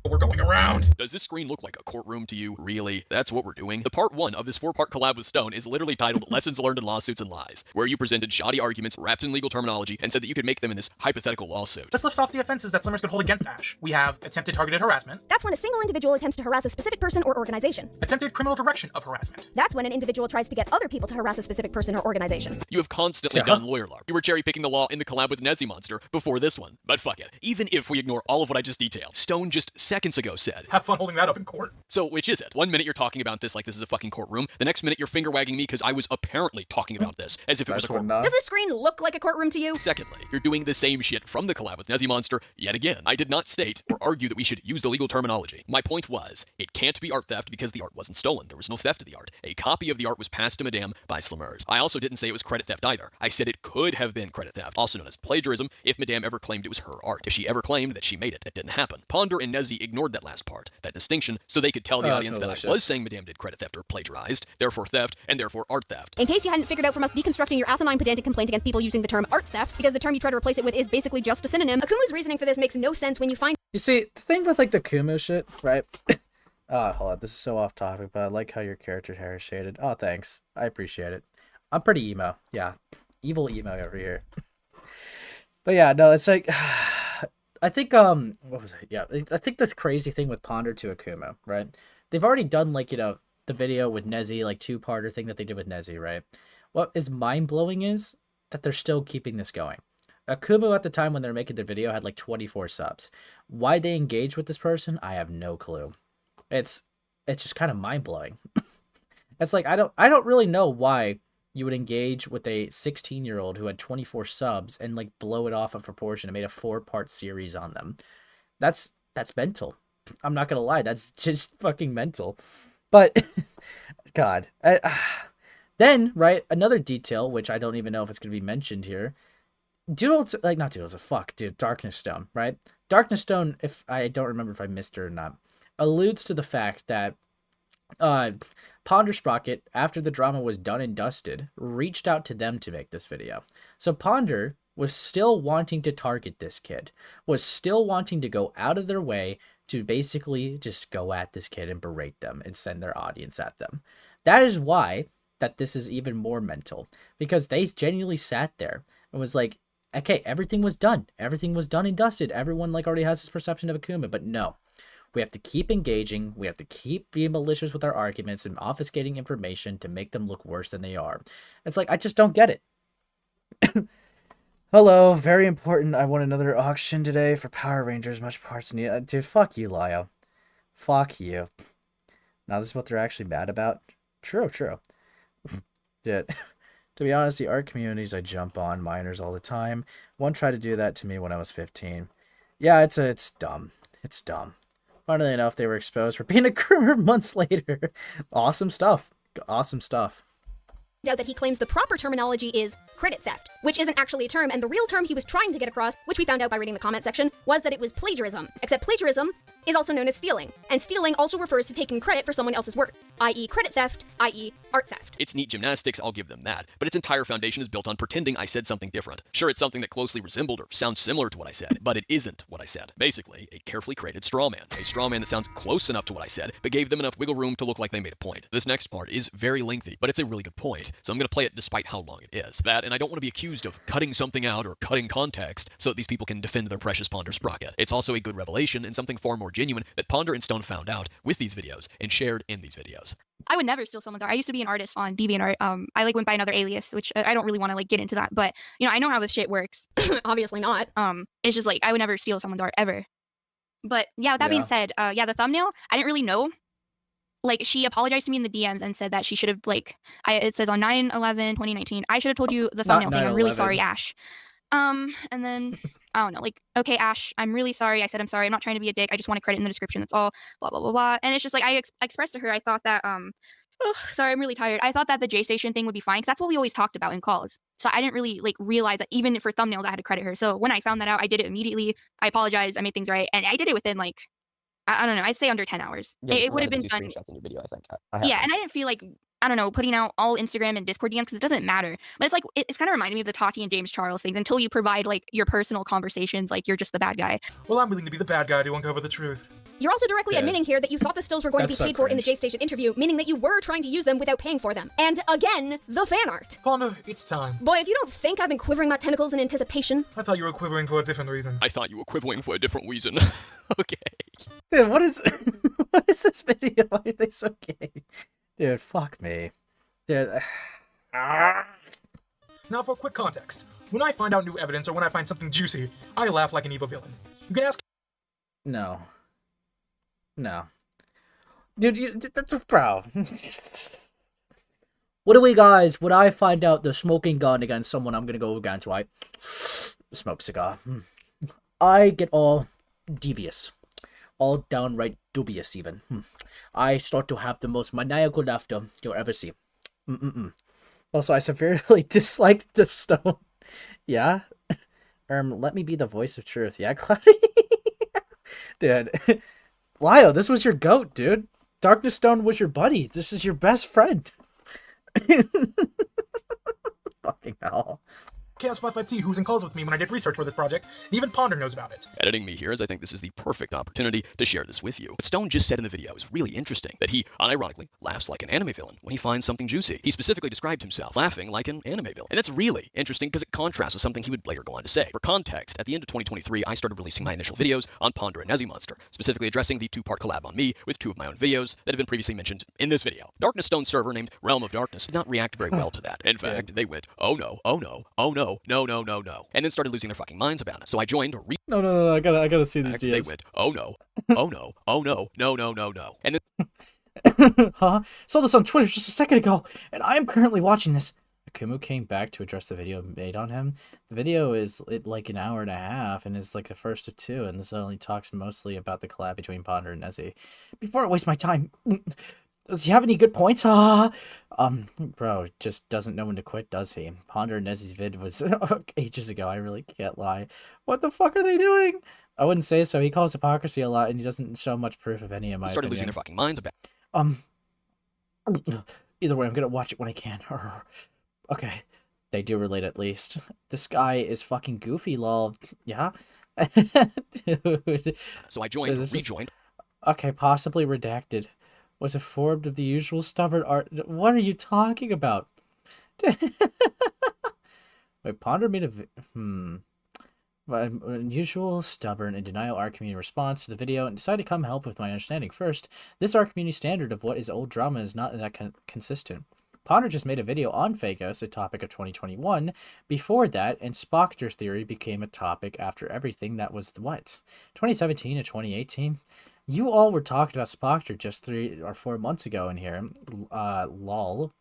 We're going around. Does this screen look like a courtroom to you? Really? That's what we're doing? The part 1 of this 4-part collab with Stone is literally titled Lessons Learned in Lawsuits and Lies, where you presented shoddy arguments wrapped in legal terminology and said that you could make them in this hypothetical lawsuit. Let's list off the offenses that Slimmers could hold against Ash. We have attempted targeted harassment. That's when a single individual attempts to harass a specific person or organization. Attempted criminal direction of harassment. That's when an individual tries to get other people to harass a specific person or organization. You have constantly done lawyer larp. You were cherry-picking the law in the collab with Nezzy Monster before this one. But fuck it. Even if we ignore all of what I just detailed, Stone just seconds ago said, have fun holding that up in court. So which is it? One minute you're talking about this like this is a fucking courtroom. The next minute you're finger wagging me because I was apparently talking about this as if it was a courtroom. Does this screen look like a courtroom to you? Secondly, you're doing the same shit from the collab with Nezzy Monster yet again. I did not state or argue that we should use the legal terminology. My point was, it can't be art theft because the art wasn't stolen. There was no theft of the art. A copy of the art was passed to Madame by Slimmers. I also didn't say it was credit theft either. I said it could have been credit theft, also known as plagiarism, if Madame ever claimed it was her art. If she ever claimed that she made it, it didn't happen. Ponder and Nezzy ignored that last part, that distinction, so they could tell the audience that I was saying Madame did credit theft or plagiarized, therefore theft, and therefore art theft. In case you hadn't figured out from us deconstructing your asinine pedantic complaint against people using the term art theft, because the term you try to replace it with is basically just a synonym, Akumu's reasoning for this makes no sense when you find... You see, the thing with, like, the Kumu shit, right? Hold on, this is so off topic, but I like how your character's hair is shaded. Oh, thanks. I appreciate it. I'm pretty emo. Yeah. Evil emo over here. But yeah, no, it's like... I think, what was it? Yeah, I think the crazy thing with Ponder to Akumu, right? They've already done, like, you know, the video with Nezzy, like, 2-parter thing that they did with Nezzy, right? What is mind-blowing is that they're still keeping this going. Akumu, at the time when they're making their video, had, like, 24 subs. Why they engage with this person, I have no clue. It's just kind of mind-blowing. It's like, I don't really know why you would engage with a 16-year-old who had 24 subs and, like, blow it off of proportion and made a 4-part series on them. That's mental. I'm not gonna lie, that's just fucking mental. But, God. Then, right, another detail, which I don't even know if it's gonna be mentioned here. Darkness Stone, right? Darkness Stone, if I don't remember if I missed it or not, alludes to the fact that Ponder Sprocket, after the drama was done and dusted, reached out to them to make this video. So Ponder was still wanting to target this kid, was still wanting to go out of their way to basically just go at this kid and berate them and send their audience at them. That is why that this is even more mental, because they genuinely sat there and was like, okay, everything was done. Everything was done and dusted. Everyone, like, already has this perception of Akuma, but no. We have to keep engaging. We have to keep being malicious with our arguments and obfuscating information to make them look worse than they are. It's like, I just don't get it. Hello, very important. I won another auction today for Power Rangers. Much parts needed. Dude, fuck you, Lio. Fuck you. Now this is what they're actually mad about? True. Dude, to be honest, the art communities I jump on minors all the time. One tried to do that to me when I was 15. Yeah, it's dumb. It's dumb. Funnily enough, they were exposed for being a groomer months later. Awesome stuff. Awesome stuff. Out that he claims the proper terminology is credit theft, which isn't actually a term, and the real term he was trying to get across, which we found out by reading the comment section, was that it was plagiarism. Except plagiarism is also known as stealing, and stealing also refers to taking credit for someone else's work, i.e. credit theft, i.e. art theft. It's neat gymnastics, I'll give them that, but its entire foundation is built on pretending I said something different. Sure, it's something that closely resembled or sounds similar to what I said, but it isn't what I said. Basically, a carefully created straw man. A straw man that sounds close enough to what I said, but gave them enough wiggle room to look like they made a point. This next part is very lengthy, but it's a really good point, so I'm going to play it despite how long it is. That, and I don't want to be accused of cutting something out or cutting context so that these people can defend their precious Ponder sprocket. It's also a good revelation and something far more genuine that Ponder and Stone found out with these videos and shared in these videos. I would never steal someone's art. I used to be an artist on DeviantArt. I like went by another alias, which I don't really want to like get into that, but you know, I know how this shit works. Obviously not. It's just like I would never steal someone's art ever. But yeah, with that being said, yeah, the thumbnail, I didn't really know. Like, she apologized to me in the DMs and said that she should have, like, it says on 9/11/2019, I should have told you the thumbnail thing. I'm really sorry, Ash. And then, I don't know, like, okay, Ash, I'm really sorry. I said I'm sorry. I'm not trying to be a dick. I just want to credit in the description. That's all, blah, blah, blah, blah. And it's just like, I expressed to her, I thought that, sorry, I'm really tired. I thought that the J-Station thing would be fine, because that's what we always talked about in calls. So I didn't really, like, realize that even for thumbnails, I had to credit her. So when I found that out, I did it immediately. I apologized. I made things right. And I did it within, like, I don't know, I'd say under 10 hours. Yeah, It would have been done. Screenshots in your video, I think. I have Yeah, and I didn't feel like, I don't know, putting out all Instagram and Discord DMs because it doesn't matter. But it's like, it's kind of reminding me of the Tati and James Charles things. Until you provide, like, your personal conversations, like, you're just the bad guy. Well, I'm willing to be the bad guy to uncover the truth. You're also directly admitting here that you thought the stills were going to be paid for in the J-Station interview, meaning that you were trying to use them without paying for them. And again, the fan art. Ponder, it's time. Boy, if you don't think I've been quivering my tentacles in anticipation. I thought you were quivering for a different reason. I thought you were quivering for a different reason. Okay. Dude, what is what is this video? Why are they so gay? Dude, fuck me. Dude. Now for quick context. When I find out new evidence or when I find something juicy, I laugh like an evil villain. You can ask... No. No. Dude, that's bro. What do we guys, when I find out the smoking gun against someone I'm gonna go against, right? Smoke cigar. I get all devious. All downright dubious, even. I start to have the most maniacal laughter you'll ever see. Also, I severely disliked the Stone. Yeah? Let me be the voice of truth. Yeah, Cloudy? Dude. Lio, this was your goat, dude. Darkness Stone was your buddy. This is your best friend. Fucking hell. Chaos55T, who's in calls with me when I did research for this project, and even Ponder knows about it. Editing me here, as I think this is the perfect opportunity to share this with you. What Stone just said in the video is really interesting, that he, unironically, laughs like an anime villain when he finds something juicy. He specifically described himself laughing like an anime villain. And that's really interesting because it contrasts with something he would later go on to say. For context, at the end of 2023, I started releasing my initial videos on Ponder and Nezzy Monster, specifically addressing the two-part collab on me with two of my own videos that have been previously mentioned in this video. Darkness Stone server named Realm of Darkness did not react very well to that. In fact, they went, oh no, oh no, oh no, no, no, no, no, and then started losing their fucking minds about it. So I joined No, I gotta see these DMs. They went, oh no, oh no, oh no, no, no, no, no. And then Huh? Saw this on Twitter just a second ago, and I am currently watching this. Akumu came back to address the video made on him. The video is like an hour and a half, and is like the first of two, and this only talks mostly about the collab between Ponder and Nezzy. Before I waste my time, does he have any good points? Bro, just doesn't know when to quit, does he? Ponder and Nezzy's vid was ages ago, I really can't lie. What the fuck are they doing? I wouldn't say so. He calls hypocrisy a lot, and he doesn't show much proof of any of my started opinion. losing their fucking minds about Either way, I'm gonna watch it when I can. Okay. They do relate at least. This guy is fucking goofy, lol. Yeah? Dude. So I joined, rejoined. Okay, possibly redacted. Was it formed of the usual stubborn art? What are you talking about? Wait, Ponder made unusual, stubborn, and denial art community response to the video and decided to come help with my understanding. First, this art community standard of what is old drama is not that consistent. Ponder just made a video on Phagos, a topic of 2021. Before that, and Spockter theory became a topic after everything that was, 2017 to 2018? You all were talking about Spockter just 3 or 4 months ago in here. Lol.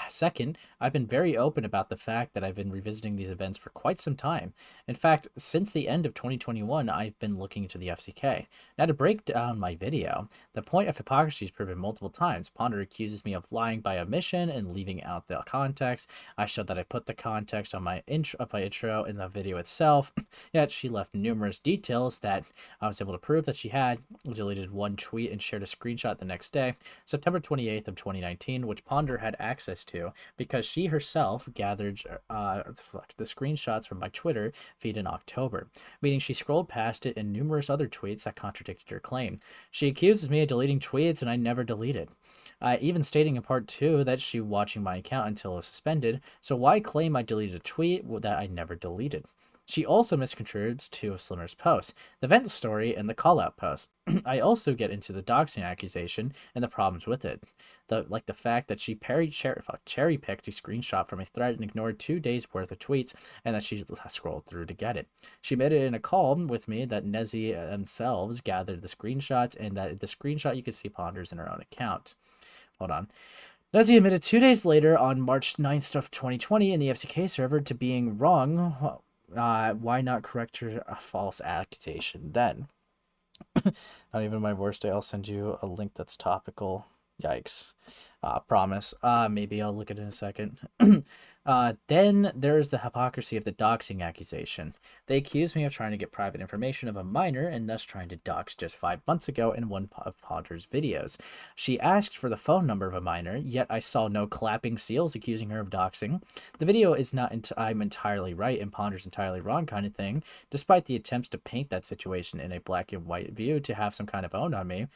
Second, I've been very open about the fact that I've been revisiting these events for quite some time. In fact, since the end of 2021, I've been looking into the FCK. Now, to break down my video, the point of hypocrisy is proven multiple times. Ponder accuses me of lying by omission and leaving out the context. I showed that I put the context on my intro in the video itself, yet she left numerous details that I was able to prove that she had. Deleted one tweet and shared a screenshot the next day, September 28th of 2019, which Ponder had access to because she herself gathered the screenshots from my Twitter feed in October, meaning she scrolled past it and numerous other tweets that contradicted her claim. She accuses me of deleting tweets and I never deleted. Even stating in part 2 that she watching my account until it was suspended, so why claim I deleted a tweet that I never deleted? She also misconstrues two of Slimmer's posts, the vent story and the call-out post. I also get into the doxing accusation and the problems with it. Like the fact that she cherry-picked a screenshot from a thread and ignored 2 days worth of tweets, and that she scrolled through to get it. She made it in a call with me that Nezzy themselves gathered the screenshots, and that the screenshot you could see Ponders in her own account. Hold on. Nezzy admitted 2 days later on March 9th of 2020 in the FCK server to being wrong. Why not correct her false accusation then? Not even my worst day. I'll send you a link that's topical. Yikes. Promise. Maybe I'll look at it in a second. Then there's the hypocrisy of the doxing accusation. They accused me of trying to get private information of a minor and thus trying to dox just 5 months ago in one of Ponder's videos. She asked for the phone number of a minor, yet I saw no clapping seals accusing her of doxing. The video is not I'm entirely right and Ponder's entirely wrong kind of thing, despite the attempts to paint that situation in a black and white view to have some kind of own on me.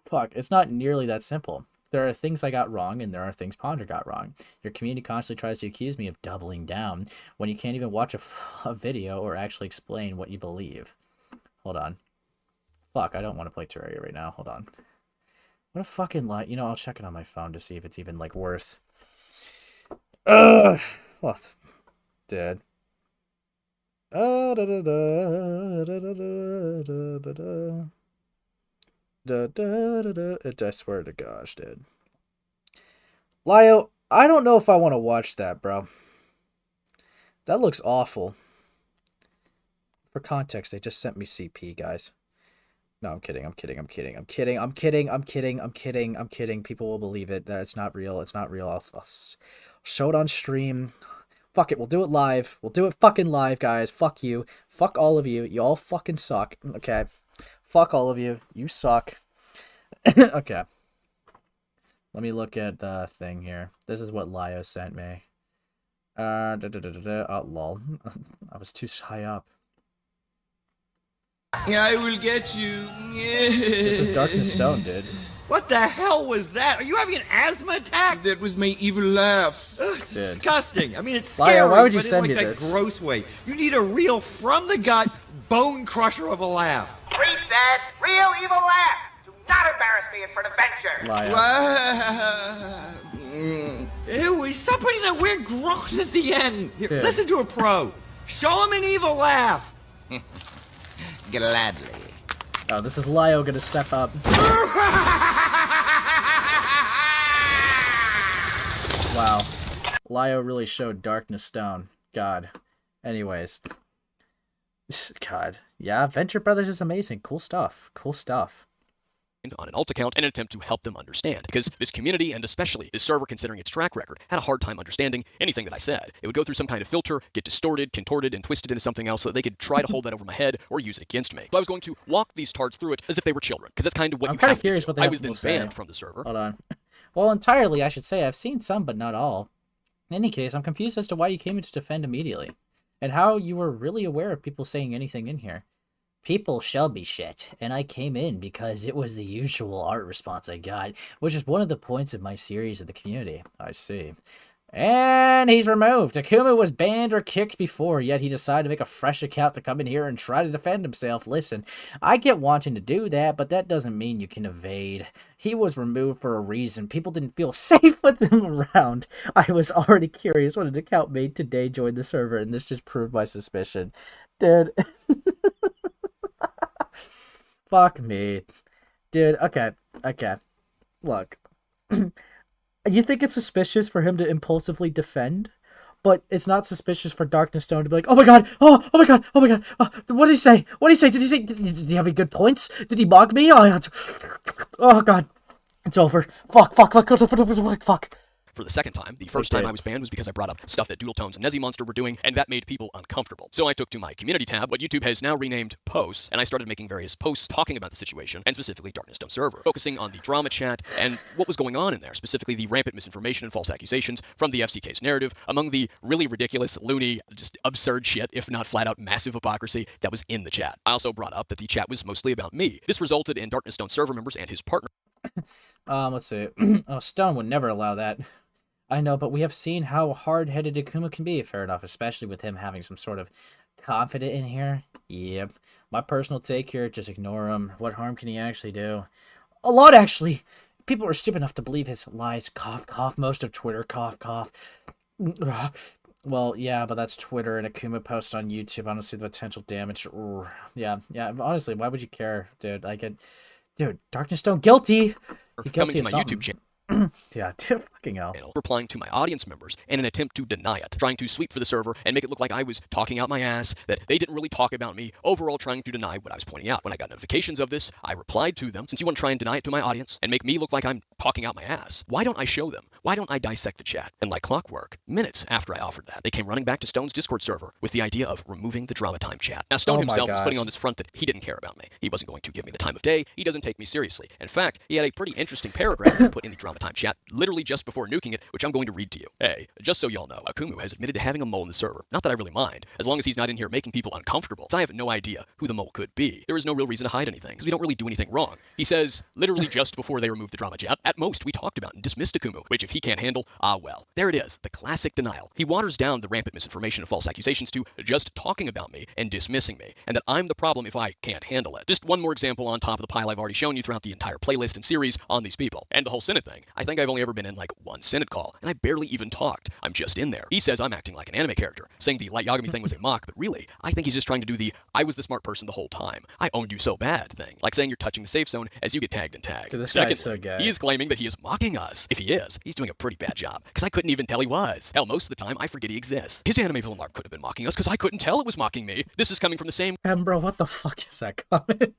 Fuck, it's not nearly that simple. There are things I got wrong, and there are things Ponder got wrong. Your community constantly tries to accuse me of doubling down when you can't even watch a video or actually explain what you believe. Hold on. Fuck, I don't want to play Terraria right now. Hold on. What a fucking lie. You know, I'll check it on my phone to see if it's even, like, worth... Ugh! Oh, dead. I swear to gosh, dude. Lio, I don't know if I want to watch that, bro. That looks awful. For context, they just sent me CP, guys. No, I'm kidding. People will believe it. That it's not real. I'll show it on stream. Fuck it, we'll do it live. We'll do it fucking live, guys. Fuck you. Fuck all of you. You all fucking suck. Okay. Fuck all of you. You suck. Okay. Let me look at the thing here. This is what Lio sent me. Oh, lol. I was too high up. I will get you. This is Darkness Stone, dude. What the hell was that? Are you having an asthma attack? That was my evil laugh. Ugh, disgusting. I mean, it's scary, Lio, why would you but send in like me that this? gross way. You need a real from-the-gut, bone-crusher of a laugh. Reset! Real evil laugh! Do not embarrass me in front of Venture! Ew, stop putting that weird groan at the end. Here, Dude. listen to a pro. Show him an evil laugh. Gladly. Oh, this is Lio gonna step up. Wow. Lio really showed Darkness Stone. God. Anyways. God. Yeah, Venture Brothers is amazing. Cool stuff. Cool stuff. On an alt account in an attempt to help them understand, because this community, and especially this server considering its track record, had a hard time understanding anything that I said. It would go through some kind of filter, get distorted, contorted, and twisted into something else so that they could try to hold that over my head or use it against me. So I was going to walk these tards through it as if they were children, because that's kind of what I'm you kind have of curious to do. what they I have was then to say. banned from the server. Hold on. Well, entirely, I should say. I've seen some, but not all. In any case, I'm confused as to why you came in to defend immediately, and how you were really aware of people saying anything in here. People shall be shit, and I came in because it was the usual art response I got, which is one of the points of my series of the community. I see. And he's removed. Akuma was banned or kicked before, yet he decided to make a fresh account to come in here and try to defend himself. Listen, I get wanting to do that, but that doesn't mean you can evade. He was removed for a reason. People didn't feel safe with him around. I was already curious when an account made today joined the server, and this just proved my suspicion. Dude. Fuck me. Dude, okay. Look. You think it's suspicious for him to impulsively defend? But it's not suspicious for Darkness Stone to be like, oh my god, oh my god, oh my god, what did he say? What did he say? Did he have any good points? Did he mock me? Oh god, it's over. Fuck. For the second time, the first time I was banned was because I brought up stuff that Doodletones and Nezimonster were doing, and that made people uncomfortable. So I took to my community tab, what YouTube has now renamed Posts, and I started making various posts talking about the situation, and specifically Darkness Stone server, focusing on the drama chat and what was going on in there, specifically the rampant misinformation and false accusations from the FCK's narrative, among the really ridiculous, loony, just absurd shit, if not flat out massive hypocrisy that was in the chat. I also brought up that the chat was mostly about me. This resulted in Darkness Stone server members and his partner. Let's see. Oh, Stone would never allow that. I know, but we have seen how hard-headed Akuma can be. Fair enough, especially with him having some sort of confident in here. Yep. My personal take here, just ignore him. What harm can he actually do? A lot, actually. People are stupid enough to believe his lies. Cough, cough. Most of Twitter. Cough, cough. Well, yeah, but that's Twitter and Akuma post on YouTube. I don't see the potential damage. Yeah. Honestly, why would you care, dude? Dude, Darkness Stone guilty. You're guilty Coming to of my something. YouTube channel. Yeah, fucking hell. Replying to my audience members in an attempt to deny it, trying to sweep for the server and make it look like I was talking out my ass, that they didn't really talk about me, overall trying to deny what I was pointing out. When I got notifications of this, I replied to them, since you want to try and deny it to my audience and make me look like I'm talking out my ass, why don't I show them? Why don't I dissect the chat? And like clockwork, minutes after I offered that, they came running back to Stone's Discord server with the idea of removing the drama time chat. Now, Stone himself was putting on this front that he didn't care about me. He wasn't going to give me the time of day. He doesn't take me seriously. In fact, he had a pretty interesting paragraph that he put in the drama time chat, literally just before nuking it, which I'm going to read to you. Hey, just so y'all know, Akumu has admitted to having a mole in the server. Not that I really mind, as long as he's not in here making people uncomfortable. So I have no idea who the mole could be. There is no real reason to hide anything, because we don't really do anything wrong. He says, literally just before they removed the drama chat, at most we talked about and dismissed Akumu, which if he can't handle, well. There it is, the classic denial. He waters down the rampant misinformation and false accusations to just talking about me and dismissing me, and that I'm the problem if I can't handle it. Just one more example on top of the pile I've already shown you throughout the entire playlist and series on these people. And the whole Synod thing. I think I've only ever been in like one Synod call, and I barely even talked. I'm just in there. He says I'm acting like an anime character, saying the Light Yagami thing was a mock, but really, I think he's just trying to do the I was the smart person the whole time. I owned you so bad thing. Like saying you're touching the safe zone as you get tagged and tagged. Dude, this Secondly, guy's so gay. he is claiming that he is mocking us. If he is, he's doing a pretty bad job, because I couldn't even tell he was. Hell, most of the time, I forget he exists. His anime villain LARP could have been mocking us, because I couldn't tell it was mocking me. This is coming from the same... Bro, what the fuck is that comment?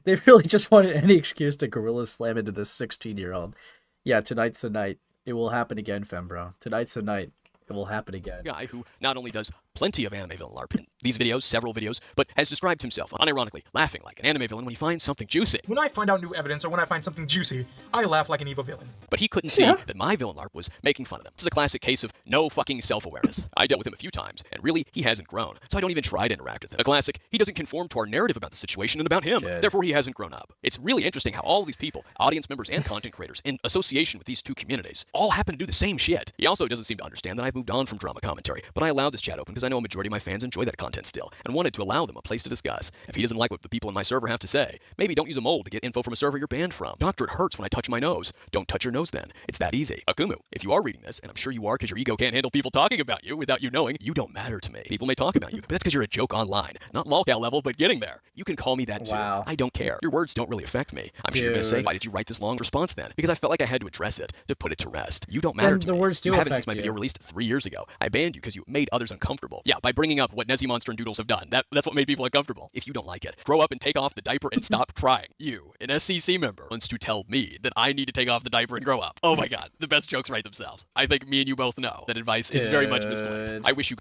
They really just wanted any excuse to gorilla slam into this 16-year-old. Yeah, tonight's the night. It will happen again, Fembro. Tonight's the night. It will happen again. Guy who not only does plenty of anime villain LARP in these videos, several videos, but has described himself, unironically, laughing like an anime villain when he finds something juicy. When I find out new evidence or when I find something juicy, I laugh like an evil villain. But he couldn't see that my villain LARP was making fun of them. This is a classic case of no fucking self-awareness. I dealt with him a few times, and really, he hasn't grown, so I don't even try to interact with him. A classic, he doesn't conform to our narrative about the situation and about him, therefore he hasn't grown up. It's really interesting how all these people, audience members and content creators, in association with these two communities, all happen to do the same shit. He also doesn't seem to understand that I've moved on from drama commentary, but I allowed this chat open because I know a majority of my fans enjoy that content still, and wanted to allow them a place to discuss. If he doesn't like what the people in my server have to say, maybe don't use a mole to get info from a server you're banned from. Doctor, it hurts when I touch my nose. Don't touch your nose then. It's that easy. Akumu, if you are reading this, and I'm sure you are because your ego can't handle people talking about you without you knowing, you don't matter to me. People may talk about you, but that's because you're a joke online. Not lolcow level, but getting there. You can call me that too. Wow. I don't care. Your words don't really affect me. I'm sure you're going to say, why did you write this long response then? Because I felt like I had to address it, to put it to rest. You don't matter to the me. words do You haven't affect since my you. video released 3 years ago. I banned you because you made others uncomfortable. Yeah, by bringing up what Nezimonster and Doodles have done. That's what made people uncomfortable. If you don't like it, grow up and take off the diaper and stop crying. You, an SCC member, wants to tell me that I need to take off the diaper and grow up. Oh my god, the best jokes write themselves. I think me and you both know that advice is very much misplaced. I wish you...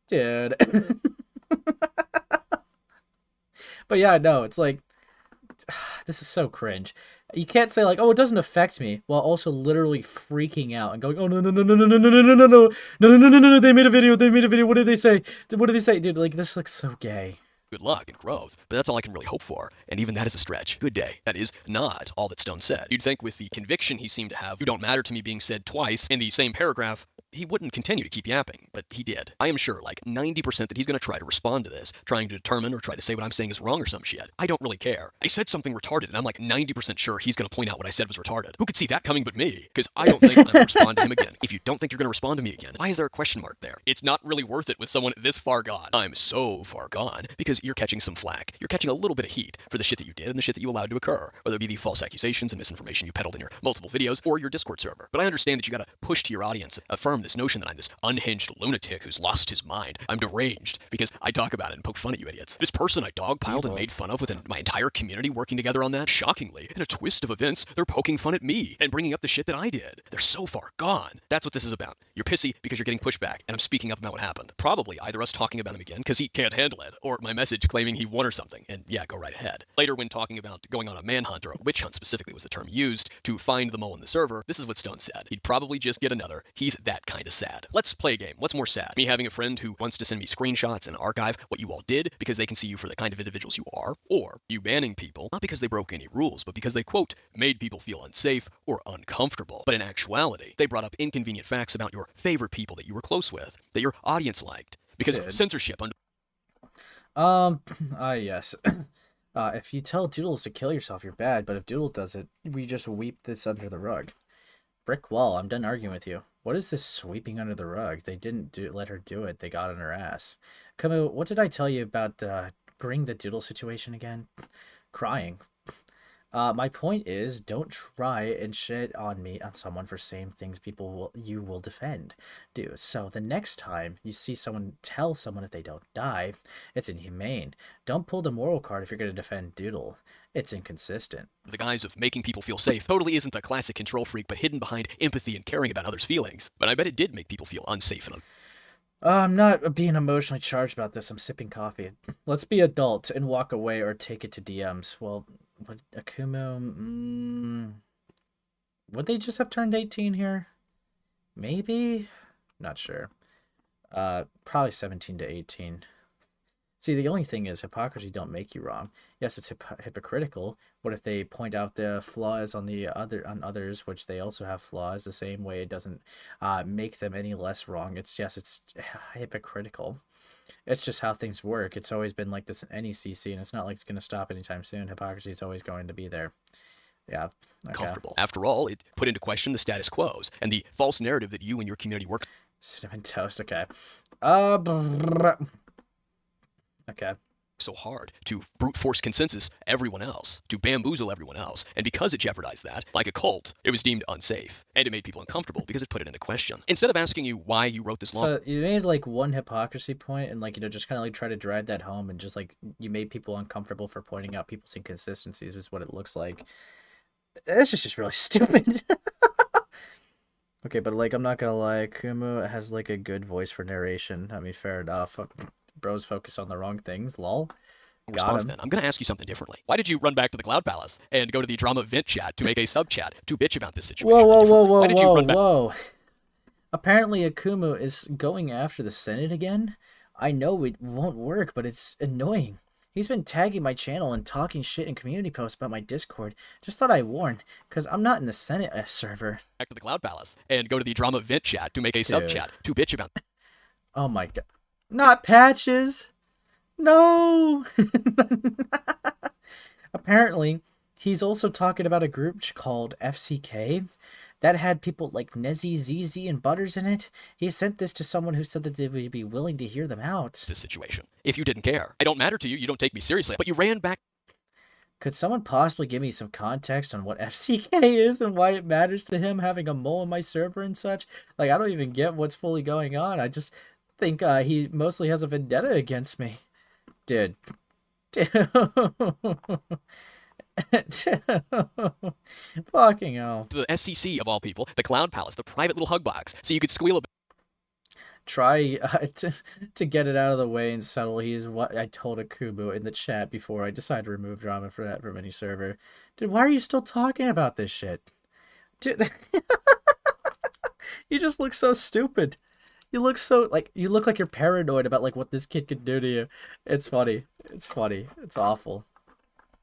Dude. But yeah, no, it's like, this is so cringe. You can't say like, oh, it doesn't affect me, while also literally freaking out and going, oh no, they made a video, what did they say, dude, like, this looks so gay. Good luck and growth, but that's all I can really hope for, and even that is a stretch. Good day. That is not all that Stone said. You'd think with the conviction he seemed to have, you don't matter to me being said twice in the same paragraph, he wouldn't continue to keep yapping, but he did. I am sure, like 90% that he's going to try to respond to this, trying to determine or try to say what I'm saying is wrong or some shit. I don't really care. I said something retarded, and I'm like 90% sure he's going to point out what I said was retarded. Who could see that coming but me? Because I don't think I'm going to respond to him again. If you don't think you're going to respond to me again, why is there a question mark there? It's not really worth it with someone this far gone. I'm so far gone because you're catching some flack. You're catching a little bit of heat for the shit that you did and the shit that you allowed to occur, whether it be the false accusations and misinformation you peddled in your multiple videos or your Discord server. But I understand that you got to push to your audience, affirm this notion that I'm this unhinged lunatic who's lost his mind. I'm deranged because I talk about it and poke fun at you idiots. This person I dogpiled and made fun of with my entire community working together on that, shockingly, in a twist of events, they're poking fun at me and bringing up the shit that I did. They're so far gone. That's what this is about. You're pissy because you're getting pushed back, and I'm speaking up about what happened. Probably either us talking about him again because he can't handle it, or my message claiming he won or something. And yeah, go right ahead. Later, when talking about going on a manhunt, or a witch hunt specifically was the term used, to find the mole in the server, this is what Stone said. He'd probably just get another. He's that kind of sad. Let's play a game. What's more sad? Me having a friend who wants to send me screenshots and archive what you all did because they can see you for the kind of individuals you are, or you banning people, not because they broke any rules, but because they, quote, made people feel unsafe or uncomfortable. But in actuality, they brought up inconvenient facts about your favorite people that you were close with, that your audience liked. Because censorship under... Yes. If you tell Doodles to kill yourself, you're bad, but if Doodle does it, we just sweep this under the rug. Brick wall, I'm done arguing with you. What is this sweeping under the rug? They didn't let her do it. They got on her ass. Camus, what did I tell you about bring the Doodle situation again? Crying. My point is, don't try and shit on me on someone for saying things you will defend. Do. So the next time you see someone tell someone if they don't die, it's inhumane. Don't pull the moral card if you're going to defend Doodle. It's inconsistent. The guise of making people feel safe totally isn't the classic control freak, but hidden behind empathy and caring about others' feelings. But I bet it did make people feel unsafe and I'm not being emotionally charged about this. I'm sipping coffee. Let's be adult and walk away or take it to DMs. Well, what, Akumo, would they just have turned 18 here? Maybe? Not sure. Probably 17 to 18. See, the only thing is, hypocrisy don't make you wrong. Yes, it's hypocritical. What if they point out the flaws on others, which they also have flaws, the same way it doesn't make them any less wrong. It's hypocritical. It's just how things work. It's always been like this in any CC, and it's not like it's going to stop anytime soon. Hypocrisy is always going to be there. Yeah. Okay. comfortable. After all, it put into question the status quos and the false narrative that you and your community work. Cinnamon toast. Okay. Okay. So hard to brute force consensus everyone else, to bamboozle everyone else, and because it jeopardized that, like a cult, it was deemed unsafe, and it made people uncomfortable because it put it into question. Instead of asking you why you wrote this law. So you made like one hypocrisy point and just kind of like try to drive that home, and just like you made people uncomfortable for pointing out people's inconsistencies is what it looks like. This is just really stupid. Okay, but like I'm not gonna lie, Kumu has like a good voice for narration. I mean, fair enough. Bros focus on the wrong things, lol. Response then. I'm going to ask you something differently. Why did you run back to the Cloud Palace and go to the drama vent chat to make a sub chat to bitch about this situation? Whoa. Apparently Akumu is going after the Senate again. I know it won't work, but it's annoying. He's been tagging my channel and talking shit in community posts about my Discord. Just thought I'd warn, because I'm not in the Senate server. Back to the Cloud Palace and go to the drama vent chat to make a sub chat to bitch about. Oh my god. Not patches. No. Apparently, he's also talking about a group called FCK that had people like Nezzy, ZZ, and Butters in it. He sent this to someone who said that they would be willing to hear them out. This situation. If you didn't care, I don't matter to you. You don't take me seriously. But you ran back. Could someone possibly give me some context on what FCK is and why it matters to him having a mole in my server and such? Like, I don't even get what's fully going on. I just think he mostly has a vendetta against me. Dude. Fucking hell. To the SCC of all people, the Cloud Palace, the private little hug box, so you could squeal a bit. Try to get it out of the way and settle. He's what I told Akumu in the chat before I decided to remove drama for that from any server. Dude, why are you still talking about this shit? Dude, you just look so stupid. You look like you're paranoid about like what this kid could do to you. It's funny. It's funny. It's awful.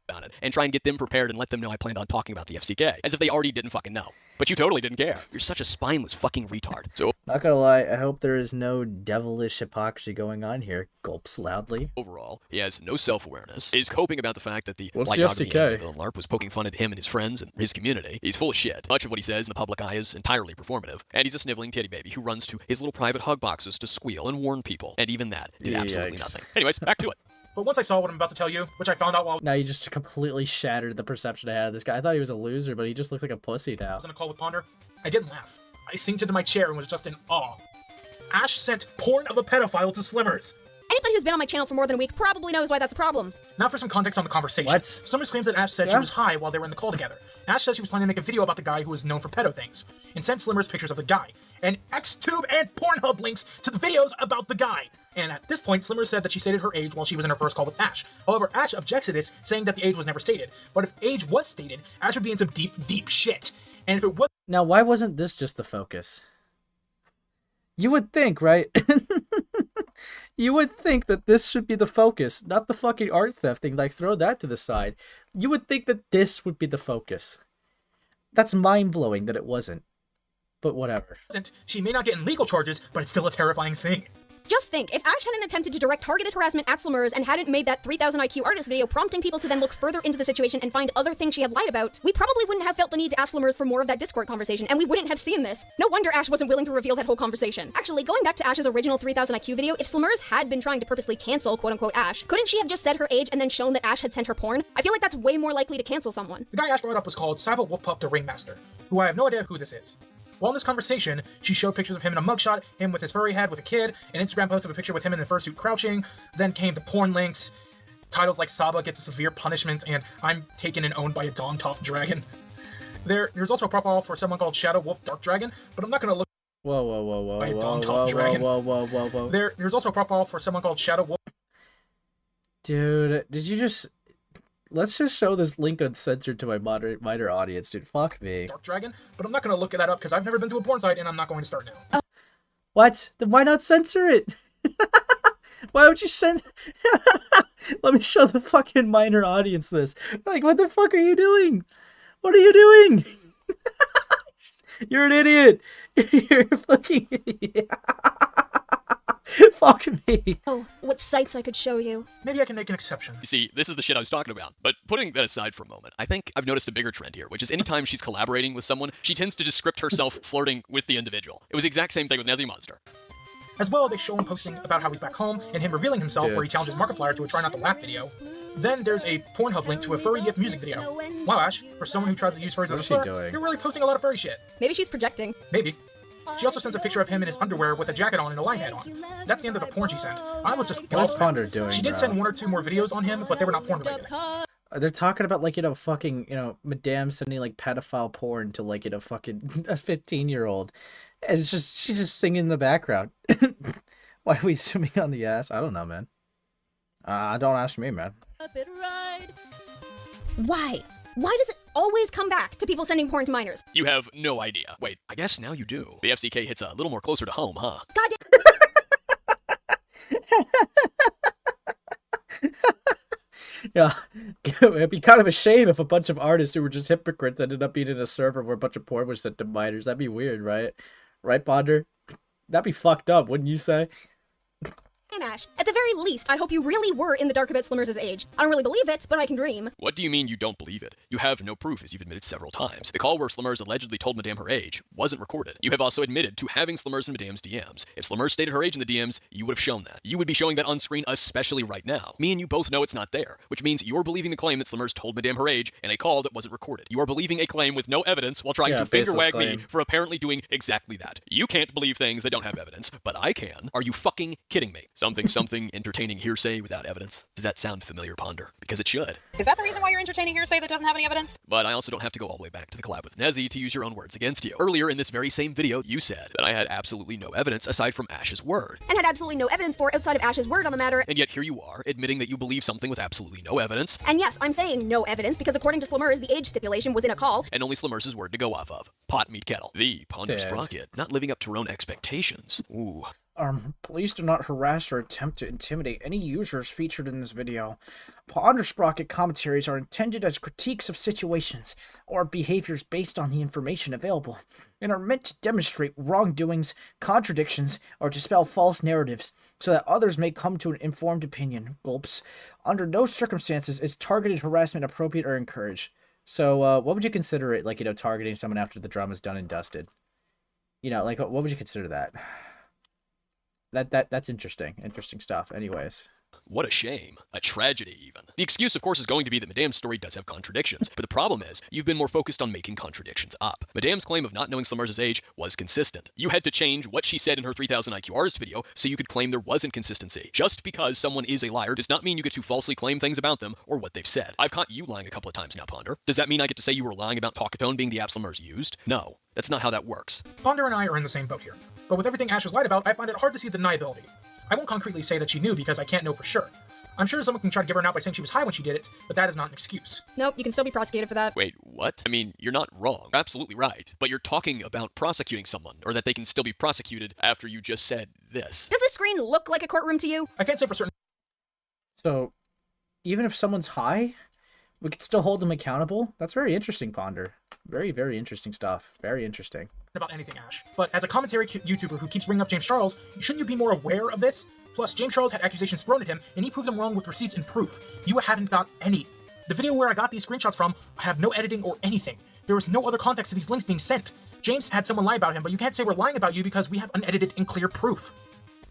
About it. and try and get them prepared and let them know I planned on talking about the FCK, as if they already didn't fucking know. But you totally didn't care. You're such a spineless fucking retard. So not gonna lie, I hope there is no devilish hypocrisy going on here. Gulps loudly. overall, he has no self-awareness, is coping about the fact that the What's the Lycogamy FCK? anime villain LARP was poking fun at him and his friends and his community. He's full of shit. Much of what he says in the public eye is entirely performative, and he's a sniveling titty baby who runs to his little private hug boxes to squeal and warn people, and even that did absolutely Yikes. nothing. Anyways, back to it. But once I saw what I'm about to tell you, which I found out while Now you just completely shattered the perception I had of this guy. I thought he was a loser, but he just looks like a pussy now. I was on a call with Ponder, I didn't laugh. I sinked into my chair and was just in awe. Ash sent porn of a pedophile to Slimmers. Anybody who's been on my channel for more than a week probably knows why that's a problem. Now for some context on the conversation. What? Slimmers claims that Ash said she was high while they were in the call together. Ash says she was planning to make a video about the guy who was known for pedo things, and sent Slimmers pictures of the guy, and Xtube and Pornhub links to the videos about the guy. And at this point, Slimmers said that she stated her age while she was in her first call with Ash. However, Ash objects to this, saying that the age was never stated. But if age was stated, Ash would be in some deep, deep shit. And if it was... Now, why wasn't this just the focus? You would think, right? You would think that this should be the focus, not the fucking art theft thing. Like, throw that to the side. You would think that this would be the focus. That's mind-blowing that it wasn't. But whatever. She may not get in legal charges, but it's still a terrifying thing. Just think, if Ash hadn't attempted to direct targeted harassment at Slimmers and hadn't made that 3000 IQ artist video prompting people to then look further into the situation and find other things she had lied about, we probably wouldn't have felt the need to ask Slimmers for more of that Discord conversation, and we wouldn't have seen this. No wonder Ash wasn't willing to reveal that whole conversation. Actually, going back to Ash's original 3000 IQ video, if Slimmers had been trying to purposely cancel quote-unquote Ash, couldn't she have just said her age and then shown that Ash had sent her porn? I feel like that's way more likely to cancel someone. The guy Ash brought up was called Cyber Wolfpup the Ringmaster, who I have no idea who this is. While in this conversation, she showed pictures of him in a mugshot, him with his furry head with a kid, an Instagram post of a picture with him in a fursuit crouching, then came the porn links, titles like Saba gets a severe punishment, and I'm taken and owned by a dong-top dragon. There's also a profile for someone called Shadow Wolf Dark Dragon, but I'm not going to look Whoa, whoa, whoa, whoa, by a whoa, dong-top whoa, dragon. whoa, whoa, whoa, whoa. There's also a profile for someone called Shadow Wolf. Dude, did you just... Let's just show this link uncensored to my minor audience, dude. Fuck me. Dark Dragon, but I'm not going to look that up because I've never been to a porn site and I'm not going to start now. What? Then why not censor it? Why would you send... Let me show the fucking minor audience this. Like, what the fuck are you doing? What are you doing? You're an idiot. You're a fucking idiot. Fuck me. Oh, what sites I could show you. Maybe I can make an exception. You see, this is the shit I was talking about. But putting that aside for a moment, I think I've noticed a bigger trend here, which is anytime she's collaborating with someone, she tends to just script herself flirting with the individual. It was the exact same thing with Nezzy Monster. As well, they show him posting about how he's back home and him revealing himself where he challenges Markiplier to a Try Not to Laugh video. Then there's a Pornhub link to a furry GIF music video. Wow, Ash, for someone who tries to use furries as a slur, you're really posting a lot of furry shit. Maybe she's projecting. Maybe. She also sends a picture of him in his underwear with a jacket on and a light head on. That's the end of the porn she sent. I was just What's Ponder doing, She did bro? send one or two more videos on him, but they were not porn related. They're talking about, like, fucking, Madame sending, like, pedophile porn to, like, fucking a 15-year-old. And it's just, she's just singing in the background. Why are we zooming on the ass? I don't know, man. Don't ask me, man. Why? Why does it always come back to people sending porn to minors? You have no idea. Wait, I guess now you do. The FCK hits a little more closer to home, huh? Yeah, it'd be kind of a shame if a bunch of artists who were just hypocrites ended up being in a server where a bunch of porn was sent to minors. That'd be weird, right? Right, Ponder? That'd be fucked up, wouldn't you say? Ash, at the very least, I hope you really were in the dark about Slimmers' age. I don't really believe it, but I can dream. What do you mean you don't believe it? You have no proof, as you've admitted several times. The call where Slimmers allegedly told Madame her age wasn't recorded. You have also admitted to having Slimmers in Madame's DMs. If Slimmers stated her age in the DMs, you would have shown that. You would be showing that on screen, especially right now. Me and you both know it's not there, which means you're believing the claim that Slimmers told Madame her age in a call that wasn't recorded. You are believing a claim with no evidence while trying to finger wag me for apparently doing exactly that. You can't believe things that don't have evidence, but I can. Are you fucking kidding me? Something entertaining hearsay without evidence. Does that sound familiar, Ponder? Because it should. Is that the reason why you're entertaining hearsay that doesn't have any evidence? But I also don't have to go all the way back to the collab with Nezzy to use your own words against you. Earlier in this very same video, you said that I had absolutely no evidence aside from Ash's word. And had absolutely no evidence for outside of Ash's word on the matter. And yet here you are, admitting that you believe something with absolutely no evidence. And yes, I'm saying no evidence because according to Slimmers, the age stipulation was in a call. And only Slimmers' word to go off of. Pot meat kettle. The Ponder Dead. Sprocket, not living up to her own expectations. Ooh. Please do not harass or attempt to intimidate any users featured in this video. Ponder Sprocket commentaries are intended as critiques of situations or behaviors based on the information available, and are meant to demonstrate wrongdoings, contradictions, or dispel false narratives, so that others may come to an informed opinion. Gulps. Under no circumstances is targeted harassment appropriate or encouraged. So, what would you consider it, like, targeting someone after the drama's done and dusted? Like, what would you consider that? That's interesting. Interesting stuff. Anyways. What a shame. A tragedy, even. The excuse, of course, is going to be that Madame's story does have contradictions, but the problem is, you've been more focused on making contradictions up. Madame's claim of not knowing Slumers' age was consistent. You had to change what she said in her 3000 IQ artist video so you could claim there was inconsistency. Just because someone is a liar does not mean you get to falsely claim things about them or what they've said. I've caught you lying a couple of times now, Ponder. Does that mean I get to say you were lying about Talkatone being the app Slumers used? No, that's not how that works. Ponder and I are in the same boat here. But with everything Ash has lied about, I find it hard to see the deniability. I won't concretely say that she knew because I can't know for sure. I'm sure someone can try to give her an out by saying she was high when she did it, but that is not an excuse. Nope, you can still be prosecuted for that. Wait, what? I mean, you're not wrong. Absolutely right. But you're talking about prosecuting someone, or that they can still be prosecuted after you just said this. Does this screen look like a courtroom to you? I can't say for certain. So, even if someone's high, we can still hold them accountable? That's very interesting, Ponder. Very, very interesting stuff. Very interesting. About anything, Ash. But as a commentary YouTuber who keeps bringing up James Charles, shouldn't you be more aware of this? Plus, James Charles had accusations thrown at him, and he proved them wrong with receipts and proof. You haven't got any. The video where I got these screenshots from, I have no editing or anything. There was no other context to these links being sent. James had someone lie about him, but you can't say we're lying about you because we have unedited and clear proof.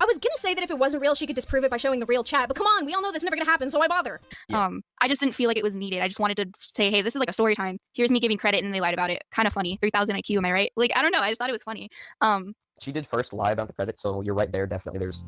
I was gonna say that if it wasn't real, she could disprove it by showing the real chat, but come on, we all know that's never gonna happen, so why bother? Yeah. I just didn't feel like it was needed. I just wanted to say, hey, this is like a story time. Here's me giving credit, and they lied about it. Kind of funny. 3000 IQ, am I right? Like, I don't know. I just thought it was funny. She did first lie about the credit, so you're right there. Definitely, there's.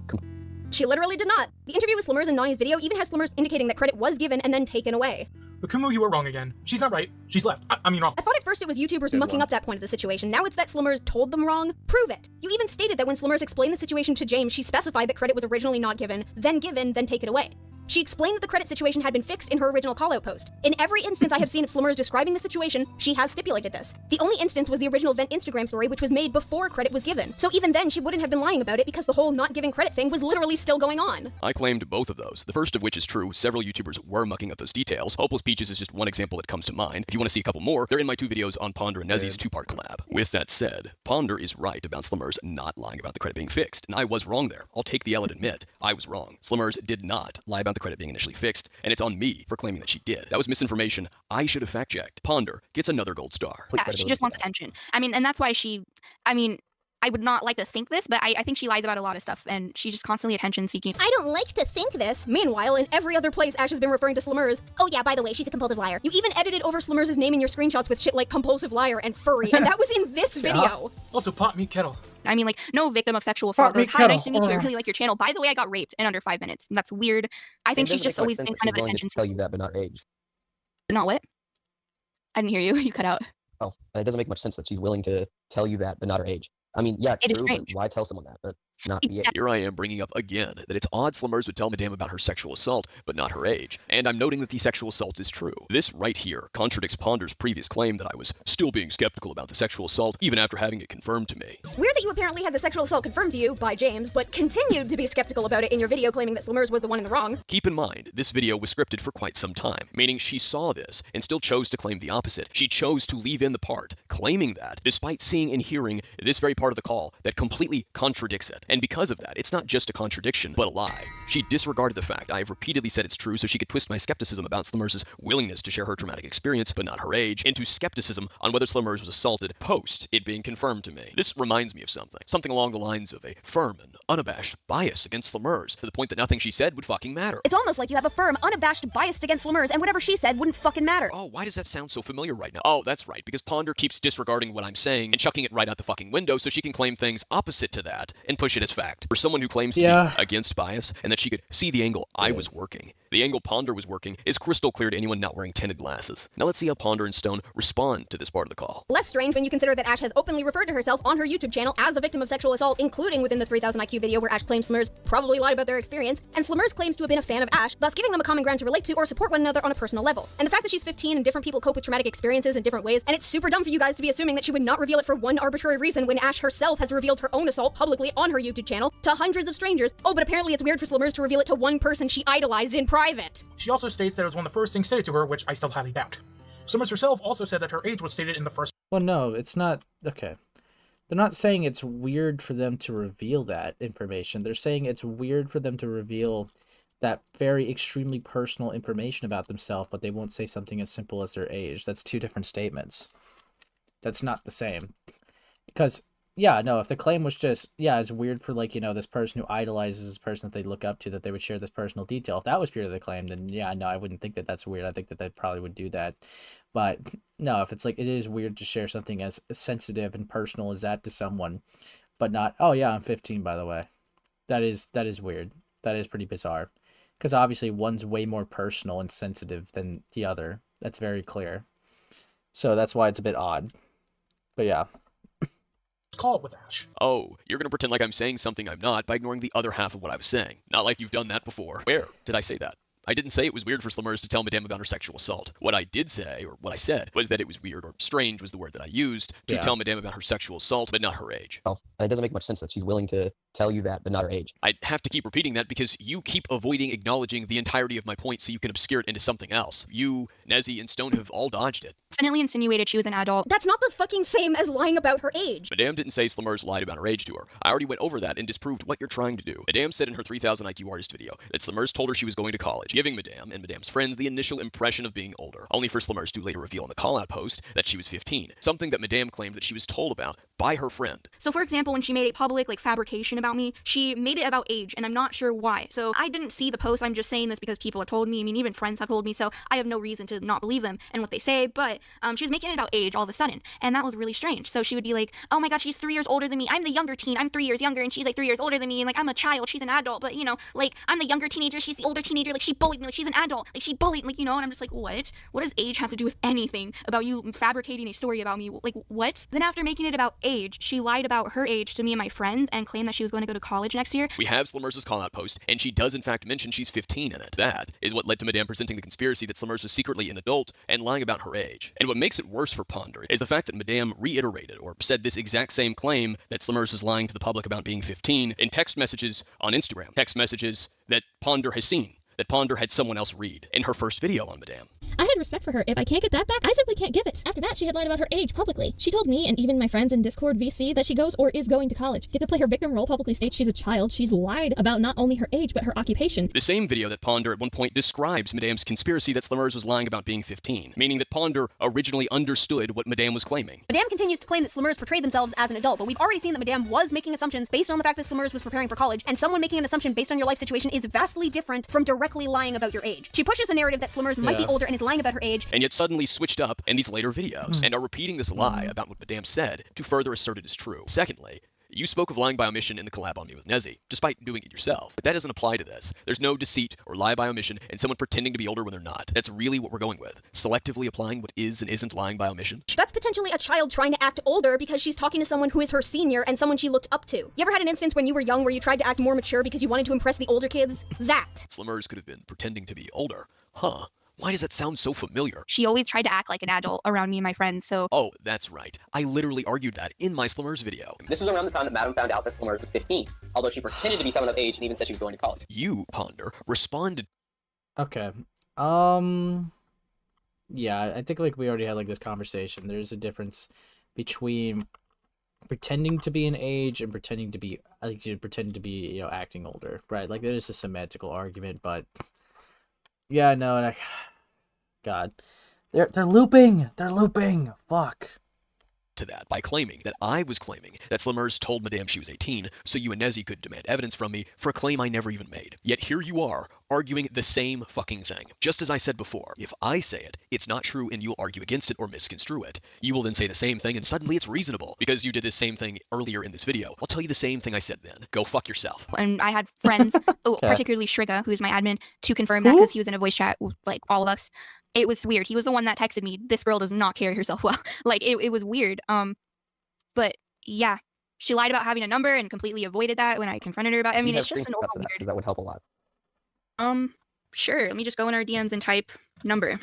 She literally did not. The interview with Slummers and Nani's video even has Slummers indicating that credit was given and then taken away. But Kumu, you were wrong again. She's not right. She's left. I mean wrong. I thought at first it was YouTubers mucking up that point of the situation. Now it's that Slummers told them wrong. Prove it. You even stated that when Slummers explained the situation to James, she specified that credit was originally not given, then taken away. She explained that the credit situation had been fixed in her original callout post. In every instance I have seen of Slummers describing the situation, she has stipulated this. The only instance was the original Vent Instagram story, which was made before credit was given. So even then, she wouldn't have been lying about it because the whole not giving credit thing was literally still going on. I claimed both of those, the first of which is true. Several YouTubers were mucking up those details. Hopeless Peaches is just one example that comes to mind. If you want to see a couple more, they're in my 2 videos on Ponder and Nezzy's 2-part collab. With that said, Ponder is right about Slummers not lying about the credit being fixed, and I was wrong there. I'll take the L and admit, I was wrong. Slummers did not lie about the credit being initially fixed, and it's on me for claiming that she did. That was misinformation. I should have fact-checked. Ponder gets another gold star. Yeah, she just wants attention. I mean, and that's why I would not like to think this, but I think she lies about a lot of stuff, and she's just constantly attention-seeking. I don't like to think this. Meanwhile, in every other place, Ash has been referring to Slummers. Oh yeah, by the way, she's a compulsive liar. You even edited over Slummers' name in your screenshots with shit like compulsive liar and furry, and that was in this video. Also, pot meat kettle. I mean, like, no victim of sexual assault goes, hi, nice to meet you, I really like your channel. By the way, I got raped in under 5 minutes. That's weird. I think she's just always been kind of an attention. Tell you that, but not her age. Not what? I didn't hear you. You cut out. Oh, it doesn't make much sense that she's willing to tell you that, but not her age. I mean, yeah, it's true, but why tell someone that, but not the age? Here I am bringing up again that it's odd Slummers would tell Madame about her sexual assault, but not her age. And I'm noting that the sexual assault is true. This right here contradicts Ponder's previous claim that I was still being skeptical about the sexual assault, even after having it confirmed to me. Weird that you apparently had the sexual assault confirmed to you by James, but continued to be skeptical about it in your video claiming that Slummers was the one in the wrong. Keep in mind, this video was scripted for quite some time, meaning she saw this and still chose to claim the opposite. She chose to leave in the part, claiming that, despite seeing and hearing this very part of the call that completely contradicts it. And because of that, it's not just a contradiction, but a lie. She disregarded the fact I have repeatedly said it's true so she could twist my skepticism about Slummers' willingness to share her traumatic experience, but not her age, into skepticism on whether Slummers was assaulted post it being confirmed to me. This reminds me of something along the lines of a firm and unabashed bias against Slummers, to the point that nothing she said would fucking matter. It's almost like you have a firm, unabashed bias against Slummers, and whatever she said wouldn't fucking matter. Oh, why does that sound so familiar right now? Oh, that's right, because Ponder keeps disregarding what I'm saying and chucking it right out the fucking window so she can claim things opposite to that and push it as fact. For someone who claims to be against bias and that she could see the angle I was working, the angle Ponder was working is crystal clear to anyone not wearing tinted glasses. Now let's see how Ponder and Stone respond to this part of the call. Less strange when you consider that Ash has openly referred to herself on her YouTube channel as a victim of sexual assault, including within the 3000 IQ video where Ash claims Slummers probably lied about their experience, and Slummers claims to have been a fan of Ash, thus giving them a common ground to relate to or support one another on a personal level. And the fact that she's 15 and different people cope with traumatic experiences in different ways, and it's super dumb for you guys to be assuming that she would not reveal it for one arbitrary reason when Ash herself has revealed her own assault publicly on her YouTube channel to hundreds of strangers. Oh, but apparently it's weird for Slimmers to reveal it to one person she idolized in private. She also states that it was one of the first things stated to her, which I still highly doubt. Slimmers herself also said that her age was stated in the first... Well, no, it's not... Okay. They're not saying it's weird for them to reveal that information. They're saying it's weird for them to reveal that very extremely personal information about themselves, but they won't say something as simple as their age. That's two different statements. That's not the same. Because, yeah, no, if the claim was just, yeah, it's weird for, like, you know, this person who idolizes this person that they look up to, that they would share this personal detail. If that was purely the claim, then, yeah, no, I wouldn't think that that's weird. I think that they probably would do that. But, no, if it's like, it is weird to share something as sensitive and personal as that to someone, but not, oh, yeah, I'm 15, by the way. That is weird. That is pretty bizarre. Because obviously one's way more personal and sensitive than the other. That's very clear. So that's why it's a bit odd. But yeah. Call it with Ash. Oh, you're gonna pretend like I'm saying something I'm not by ignoring the other half of what I was saying. Not like you've done that before. Where did I say that? I didn't say it was weird for Slimmers to tell Madame about her sexual assault. What I did say, or what I said, was that it was weird, or strange was the word that I used, to tell Madame about her sexual assault, but not her age. Well, it doesn't make much sense that she's willing to tell you that, but not her age. I'd have to keep repeating that because you keep avoiding acknowledging the entirety of my point so you can obscure it into something else. You, Nezzy, and Stone have all dodged it. Definitely insinuated she was an adult. That's not the fucking same as lying about her age. Madame didn't say Slimmers lied about her age to her. I already went over that and disproved what you're trying to do. Madame said in her 3000 IQ artist video that Slimmers told her she was going to college, giving Madame and Madame's friends the initial impression of being older, only for Slimmers to later reveal in the call-out post that she was 15, something that Madame claimed that she was told about by her friend. So for example, when she made a public fabrication about me, she made it about age, and I'm not sure why. So I didn't see the post. I'm just saying this because people have told me. I mean, even friends have told me, so I have no reason to not believe them and what they say, but she was making it about age all of a sudden, and that was really strange. So she would be like, oh my god, she's 3 years older than me. I'm the younger teen. I'm 3 years younger, and she's like 3 years older than me, and I'm a child. She's an adult, but I'm the younger teenager. She's the older teenager. She bullied me. She's an adult. She bullied, and I'm just like, what? What does age have to do with anything about you fabricating a story about me? What? Then after making it about age, she lied about her age to me and my friends and claimed that she was going to go to college next year. We have Slimmers' call-out post, and she does in fact mention she's 15 in it. That is what led to Madame presenting the conspiracy that Slimmers was secretly an adult and lying about her age. And what makes it worse for Ponder is the fact that Madame reiterated or said this exact same claim that Slimmers was lying to the public about being 15 in text messages on Instagram. Text messages that Ponder has seen, that Ponder had someone else read in her first video on Madame. I had respect for her. If I can't get that back, I simply can't give it. After that, she had lied about her age publicly. She told me and even my friends in Discord VC that she goes or is going to college. Get to play her victim role, publicly states she's a child. She's lied about not only her age, but her occupation. The same video that Ponder at one point describes Madame's conspiracy that Slimmers was lying about being 15, meaning that Ponder originally understood what Madame was claiming. Madame continues to claim that Slimmers portrayed themselves as an adult, but we've already seen that Madame was making assumptions based on the fact that Slimmers was preparing for college, and someone making an assumption based on your life situation is vastly different from directly lying about your age. She pushes the narrative that Slimmers might be older and is lying about her age, and yet suddenly switched up in these later videos and are repeating this lie about what Madame said to further assert it as true. Secondly, you spoke of lying by omission in the collab on me with Nezzy, despite doing it yourself. But that doesn't apply to this. There's no deceit or lie by omission and someone pretending to be older when they're not. That's really what we're going with. Selectively applying what is and isn't lying by omission. That's potentially a child trying to act older because she's talking to someone who is her senior and someone she looked up to. You ever had an instance when you were young where you tried to act more mature because you wanted to impress the older kids? That. Slimmers could have been pretending to be older. Huh. Why does that sound so familiar? She always tried to act like an adult around me and my friends, so... Oh, that's right. I literally argued that in my Slimmers video. This was around the time that Madame found out that Slimmers was 15, although she pretended to be someone of age and even said she was going to college. You, Ponder, responded... Okay. Yeah, I think we already had this conversation. There's a difference between pretending to be an age and pretending to be acting older, right? There is a semantical argument, but yeah, no, God, they're looping. They're looping. Fuck. To that by claiming that I was claiming that Slimmers told Madame she was 18 so you and Nezzy could demand evidence from me for a claim I never even made. Yet here you are, arguing the same fucking thing. Just as I said before, if I say it, it's not true and you'll argue against it or misconstrue it. You will then say the same thing and suddenly it's reasonable. Because you did the same thing earlier in this video, I'll tell you the same thing I said then. Go fuck yourself. And I had friends, particularly Shriga, who's my admin, to confirm that because he was in a voice chat with all of us. It was weird. He was the one that texted me, this girl does not carry herself well. It was weird. But yeah, she lied about having a number and completely avoided that when I confronted her about it. I mean, it's just an overall weird. That would help a lot. Sure. Let me just go in our DMs and type number.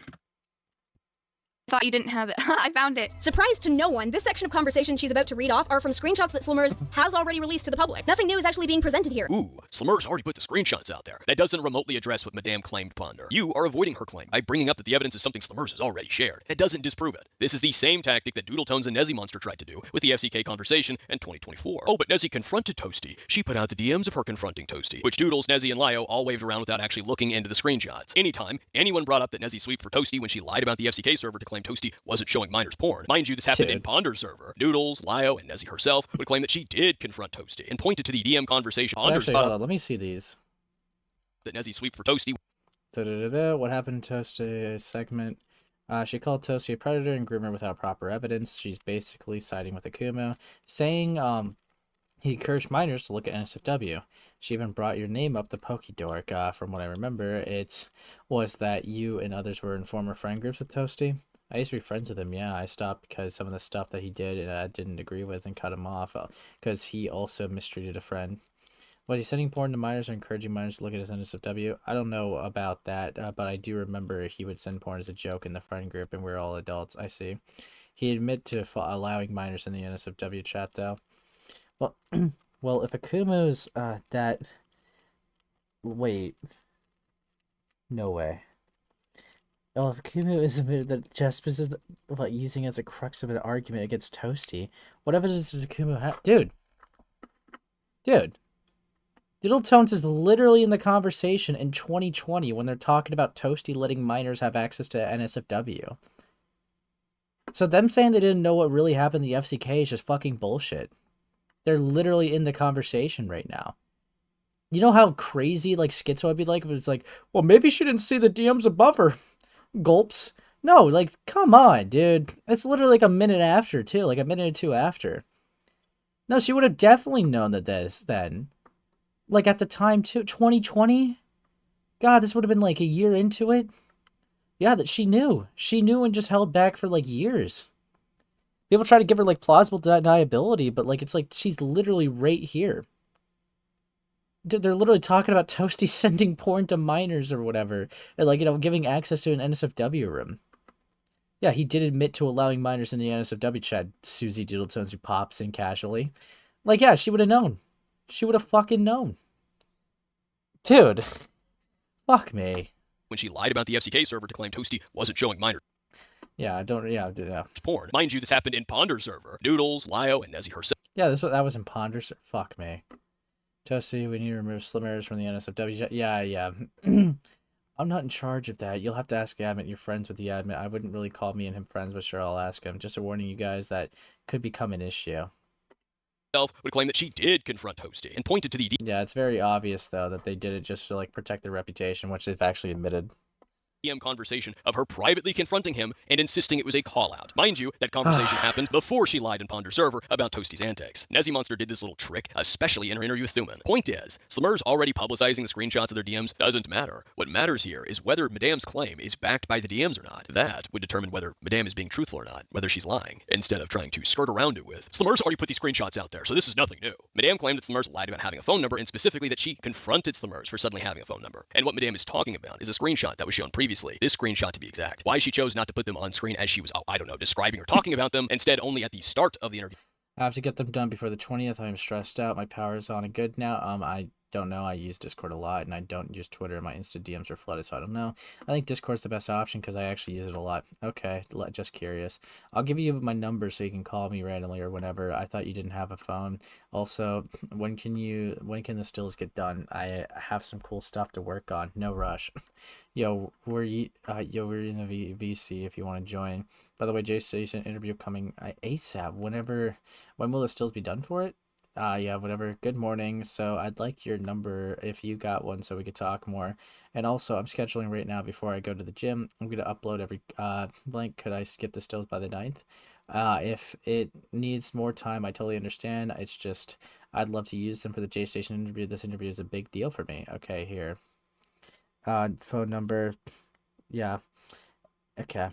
Thought you didn't have it. I found it. Surprise to no one, this section of conversation she's about to read off are from screenshots that Slimmers has already released to the public. Nothing new is actually being presented here. Ooh, Slimmers already put the screenshots out there. That doesn't remotely address what Madame claimed Ponder. You are avoiding her claim by bringing up that the evidence is something Slimmers has already shared. It doesn't disprove it. This is the same tactic that Doodletones and Monster tried to do with the FCK conversation in 2024. Oh, but Nezzy confronted Toasty. She put out the DMs of her confronting Toasty, which Doodles, Nezzy, and Lio all waved around without actually looking into the screenshots. Anytime anyone brought up that Nezzy sweeped for Toasty when she lied about the FCK server to claim Toasty wasn't showing minors porn. Mind you, this happened in Ponder's server. Doodles, Lio, and Nezzy herself would claim that she did confront Toasty and pointed to the DM conversation. Ponder's Actually, hold on, let me see these. That Nezzy sweep for Toasty. What happened to Toasty segment? She called Toasty a predator and groomer without proper evidence. She's basically siding with Akumu, saying he encouraged minors to look at NSFW. She even brought your name up the Pokidork. From what I remember, it was that you and others were in former friend groups with Toasty. I used to be friends with him, yeah. I stopped because some of the stuff that he did and I didn't agree with and cut him off because he also mistreated a friend. Was he sending porn to minors or encouraging minors to look at his NSFW? I don't know about that, but I do remember he would send porn as a joke in the friend group and we're all adults, I see. He admitted to allowing minors in the NSFW chat, though. Well, well, if Akumu's that... Wait. No way. Well, if Akumu is admitted that Jespers is using as a crux of an argument against Toasty, what evidence does Akumu have? Dude. Doodletones is literally in the conversation in 2020 when they're talking about Toasty letting minors have access to NSFW. So them saying they didn't know what really happened in the FCK is just fucking bullshit. They're literally in the conversation right now. You know how crazy Schizo would be if it's well, maybe she didn't see the DMs above her. Gulps. No, come on, dude. It's literally a minute after, too. A minute or two after. No, she would have definitely known that then. At the time, too. 2020? God, this would have been, a year into it. Yeah, that she knew. She knew and just held back for, years. People try to give her, plausible deniability, but, it's she's literally right here. Dude, they're literally talking about Toasty sending porn to minors or whatever. And, giving access to an NSFW room. Yeah, he did admit to allowing minors in the NSFW chat. Susie Doodletones who pops in casually. Yeah, she would have known. She would have fucking known. Dude. Fuck me. When she lied about the FCK server to claim Toasty wasn't showing minors. Yeah, porn. Mind you, this happened in Ponder's server. Doodles, Lio, and Nezzy herself. Yeah, that was in Ponder's. Fuck me. Toasty, we need to remove Slimmers from the NSFW. Yeah. I'm not in charge of that. You'll have to ask the admin. You're friends with the admin. I wouldn't really call me and him friends, but sure, I'll ask him. Just a warning you guys that could become an issue. Would claim that she did confront Toasty and pointed to the... Yeah, it's very obvious, though, that they did it just to, protect their reputation, which they've actually admitted. DM conversation of her privately confronting him and insisting it was a call-out. Mind you, that conversation happened before she lied in Ponder's server about Toasty's antics. Monster did this little trick, especially in her interview with Thuman. Point is, Slimmers already publicizing the screenshots of their DMs doesn't matter. What matters here is whether Madame's claim is backed by the DMs or not. That would determine whether Madame is being truthful or not, whether she's lying, instead of trying to skirt around it with, Slimmers already put these screenshots out there, so this is nothing new. Madame claimed that Slimmers lied about having a phone number, and specifically that she confronted Slimmers for suddenly having a phone number. And what Madame is talking about is a screenshot that was shown previously. This screenshot to be exact. Why she chose not to put them on screen as she was, I don't know, describing or talking about them, instead only at the start of the interview. I have to get them done before the 20th. I am stressed out. My power is on and good now. I don't know. I use Discord a lot, and I don't use Twitter. My Insta DMs are flooded, so I don't know. I think Discord's the best option because I actually use it a lot. Okay, just curious. I'll give you my number so you can call me randomly or whenever. I thought you didn't have a phone. Also, when can the stills get done? I have some cool stuff to work on. No rush. We're in the VC if you want to join. By the way, Jay Station interview coming ASAP. When will the stills be done for it? Yeah, whatever. Good morning. So I'd like your number if you got one so we could talk more. And also, I'm scheduling right now before I go to the gym. I'm going to upload every blank. Could I skip the stills by the 9th? If it needs more time, I totally understand. It's just, I'd love to use them for the J Station interview. This interview is a big deal for me. Okay, here. Phone number. Yeah. Okay.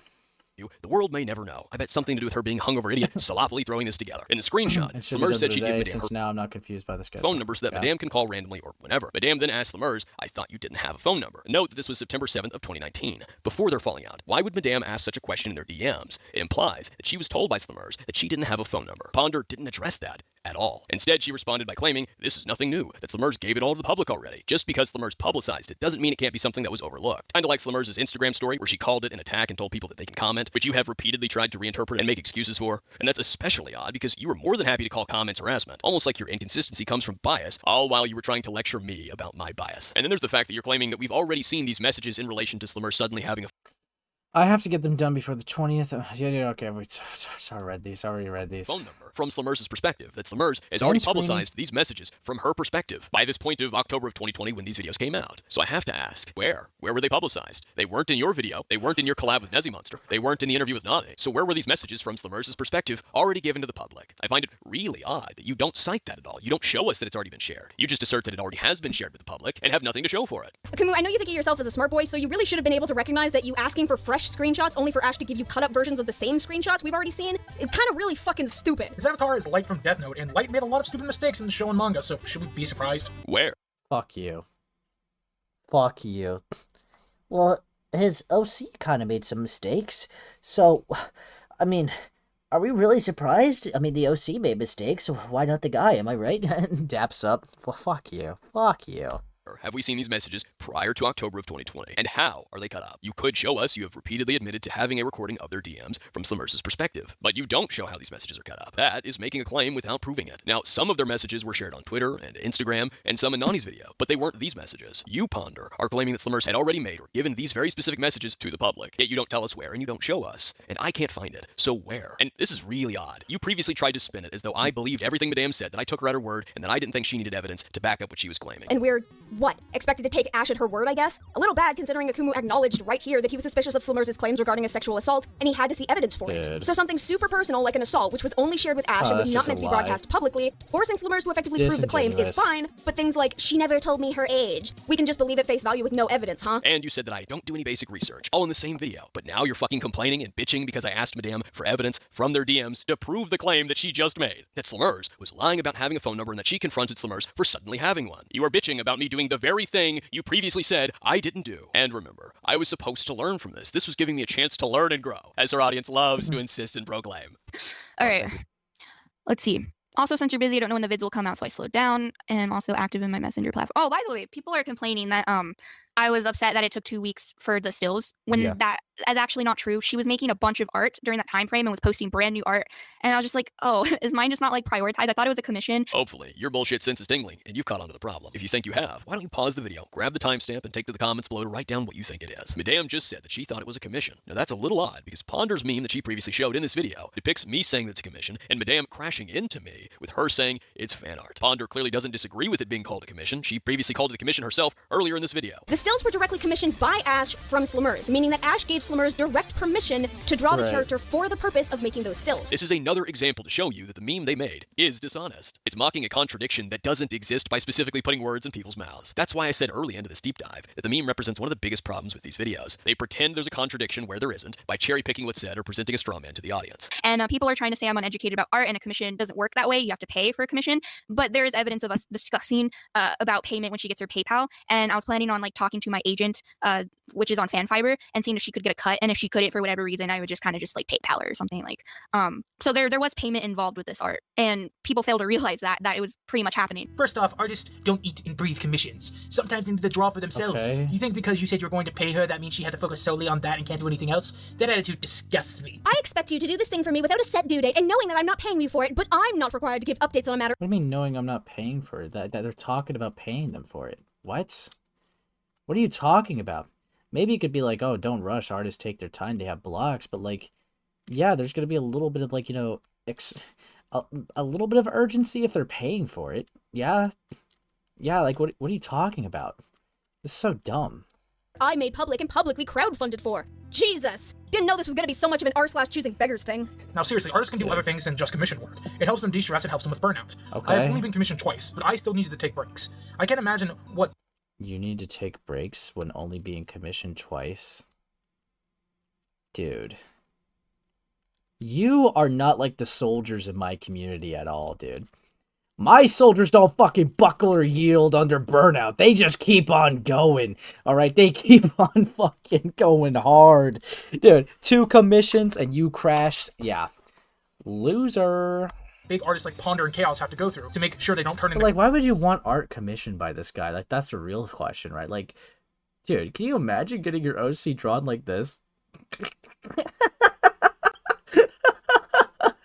The world may never know. I bet something to do with her being a hungover idiot, sloppily throwing this together. In the screenshot, It should be Slumers done said she'd give today, Madame since her now I'm not confused by the schedule. phone number so that Madame can call randomly or whenever. Madame then asked Slumers, I thought you didn't have a phone number. Note that this was September 7th of 2019, before their falling out. Why would Madame ask such a question in their DMs? It implies that she was told by Slumers that she didn't have a phone number. Ponder didn't address that at all. Instead, she responded by claiming this is nothing new, that Slumers gave it all to the public already. Just because Slumers publicized it doesn't mean it can't be something that was overlooked. Kinda like Slumers' Instagram story where she called it an attack and told people that they can comment, which you have repeatedly tried to reinterpret and make excuses for. And that's especially odd because you were more than happy to call comments harassment, almost like your inconsistency comes from bias, all while you were trying to lecture me about my bias. And then there's the fact that you're claiming that we've already seen these messages in relation to Slumers suddenly having a I have to get them done before the 20th. Yeah, okay. Sorry, already read these. phone number from Slumers' perspective, that Slumers has already Screening. publicized these messages from her perspective by this point of October of 2020 when these videos came out. So I have to ask, where? Where were they publicized? They weren't in your video. They weren't in your collab with Nezzy Monster. They weren't in the interview with Nane. So where were these messages from Slumers' perspective already given to the public? I find it really odd that you don't cite that at all. You don't show us that it's already been shared. You just assert that it already has been shared with the public and have nothing to show for it. Camus, I know you think of yourself as a smart boy, so you really should have been able to recognize that you asking for fresh screenshots only for Ash to give you cut-up versions of the same screenshots we've already seen is kind of really fucking stupid. His avatar is Light from Death Note, and Light made a lot of stupid mistakes in the show and manga, so should we be surprised? Where? Fuck you. Fuck you. Well, his OC kind of made some mistakes, so, I mean, are we really surprised? I mean, the OC made mistakes, so why not the guy, am I right? Daps up. Well, fuck you. Fuck you. Have we seen these messages prior to October of 2020? And how are they cut up? You could show us you have repeatedly admitted to having a recording of their DMs from Slumers' perspective, but you don't show how these messages are cut up. That is making a claim without proving it. Now, some of their messages were shared on Twitter and Instagram, and some in Nani's video, but they weren't these messages. You, Ponder, are claiming that Slumers had already made or given these very specific messages to the public, yet you don't tell us where and you don't show us. And I can't find it, so where? And this is really odd. You previously tried to spin it as though I believed everything Madame said, that I took her at her word, and that I didn't think she needed evidence to back up what she was claiming. And we're, what, expected to take Ash at her word, I guess? A little bad considering Akumu acknowledged right here that he was suspicious of Slumers' claims regarding a sexual assault, and he had to see evidence for it. So something super personal like an assault, which was only shared with Ash and was not meant to be broadcast publicly, forcing Slumers to effectively prove the claim is fine, but things like, she never told me her age, we can just believe at face value with no evidence, huh? And you said that I don't do any basic research, all in the same video, but now you're fucking complaining and bitching because I asked Madame for evidence from their DMs to prove the claim that she just made, that Slumers was lying about having a phone number and that she confronted Slumers for suddenly having one. You are bitching about me doing the very thing you previously said I didn't do. And remember, I was supposed to learn from this. This was giving me a chance to learn and grow, as our audience loves to insist and proclaim. All right. Let's see. Also, since you're busy, I don't know when the vids will come out, so I slowed down, and I'm also active in my messenger platform. Oh, by the way, people are complaining that I was upset that it took 2 weeks for the stills, when that is actually not true. She was making a bunch of art during that time frame and was posting brand new art, and I was just like, oh, is mine just not like prioritized? I thought it was a commission. Hopefully, your bullshit sense is tingling, and you've caught on to the problem. If you think you have, why don't you pause the video, grab the timestamp, and take to the comments below to write down what you think it is. Madame just said that she thought it was a commission. Now that's a little odd, because Ponder's meme that she previously showed in this video depicts me saying that's a commission, and Madame crashing into me with her saying it's fan art. Ponder clearly doesn't disagree with it being called a commission. She previously called it a commission herself earlier in this video. The stills were directly commissioned by Ash from Slumers, meaning that Ash gave Slumers direct permission to draw the character for the purpose of making those stills. This is another example to show you that the meme they made is dishonest. It's mocking a contradiction that doesn't exist by specifically putting words in people's mouths. That's why I said early into this deep dive that the meme represents one of the biggest problems with these videos. They pretend there's a contradiction where there isn't by cherry picking what's said or presenting a straw man to the audience. And people are trying to say I'm uneducated about art and a commission doesn't work that way. You have to pay for a commission. But there is evidence of us discussing about payment when she gets her PayPal. And I was planning on like talking to my agent, which is on FanFiber, and seeing if she could get a cut. And if she couldn't for whatever reason, I would just kind of just like PayPal her or something like. So there was payment involved with this art, and people fail to realize that it was pretty much happening. First off, artists don't eat and breathe commissions. Sometimes they need to draw for themselves. Okay. You think because you said you're going to pay her, that means she had to focus solely on that and can't do anything else? That attitude disgusts me. I expect you to do this thing for me without a set due date and knowing that I'm not paying you for it, but I'm not required to give updates on a matter. What do you mean knowing I'm not paying for it? That they're talking about paying them for it. What? What are you talking about? Maybe it could be like, oh, don't rush, artists take their time, they have blocks, but like, yeah, there's going to be a little bit of like, you know, a little bit of urgency if they're paying for it. Yeah. Yeah, like, what are you talking about? This is so dumb. I made public and publicly crowdfunded for. Jesus! Didn't know this was gonna be so much of an r/choosing beggars thing. Now seriously, artists can do other things than just commission work. It helps them de-stress, it helps them with burnout. Okay. I've only been commissioned twice, but I still needed to take breaks. I can't imagine what... You need to take breaks when only being commissioned twice? Dude. You are not like the soldiers in my community at all, dude. My soldiers don't fucking buckle or yield under burnout. They just keep on going. Alright, they keep on fucking going hard. Dude, 2 commissions and you crashed. Yeah. Loser. Big artists like Ponder and Chaos have to go through to make sure they don't turn into... Like, why would you want art commissioned by this guy? Like, that's a real question, right? Like, dude, can you imagine getting your OC drawn like this?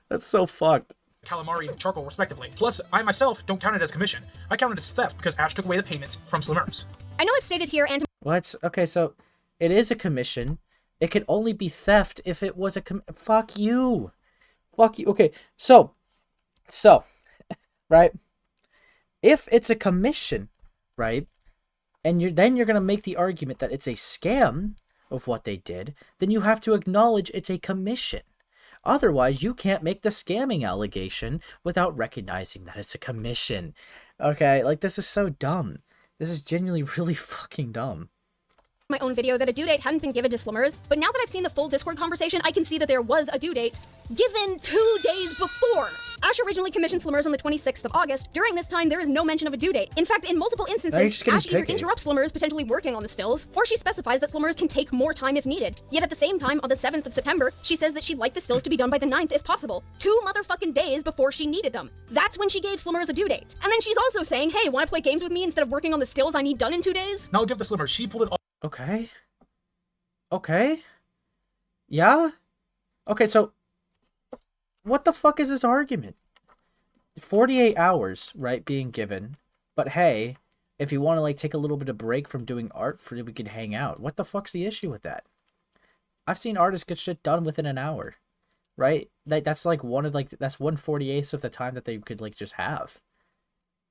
That's so fucked. Calamari and Charcoal, respectively. Plus, I myself don't count it as commission. I count it as theft because Ash took away the payments from Slimmers. I know I've stated here and... What? Okay, so it is a commission. It could only be theft if it was a fuck you. Fuck you. Okay, so, right? If it's a commission, right? And you're going to make the argument that it's a scam of what they did, then you have to acknowledge it's a commission. Otherwise, you can't make the scamming allegation without recognizing that it's a commission. Okay, like, this is so dumb. This is genuinely really fucking dumb. My own video that a due date hadn't been given to Slimmers, but now that I've seen the full Discord conversation, I can see that there was a due date given 2 days before. Ash originally commissioned Slimmers on the 26th of August. During this time, there is no mention of a due date. In fact, in multiple instances, Ash either interrupts Slimmers potentially working on the stills, or she specifies that Slimmers can take more time if needed. Yet at the same time, on the 7th of September, she says that she'd like the stills to be done by the 9th if possible. 2 motherfucking days before she needed them. That's when she gave Slimmers a due date. And then she's also saying, hey, wanna play games with me instead of working on the stills I need done in 2 days? Now I'll give the Slimmers, she pulled it off. Okay. Okay. Yeah? Okay, so what the fuck is this argument? 48 hours, right, being given. But hey, if you want to like take a little bit of break from doing art for we can hang out. What the fuck's the issue with that? I've seen artists get shit done within an hour. Right? That's like that's 1/48 of the time that they could like just have.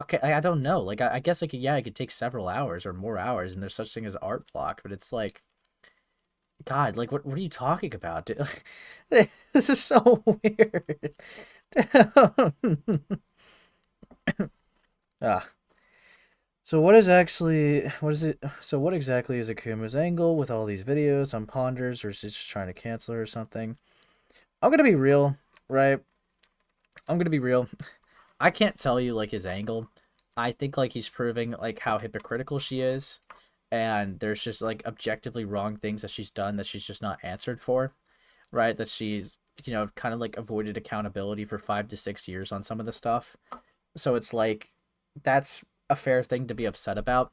Okay, I don't know. Like I guess like yeah, it could take several hours or more hours and there's such thing as art block, but it's like God, like what are you talking about? This is so weird. So what exactly is Akuma's angle with all these videos on Ponders, or is he just trying to cancel her or something? I'm gonna be real, right? I can't tell you like his angle. I think like he's proving like how hypocritical she is, and there's just like objectively wrong things that she's done that she's just not answered for, right? That she's, you know, kind of like avoided accountability for 5 to 6 years on some of the stuff. So it's like that's a fair thing to be upset about.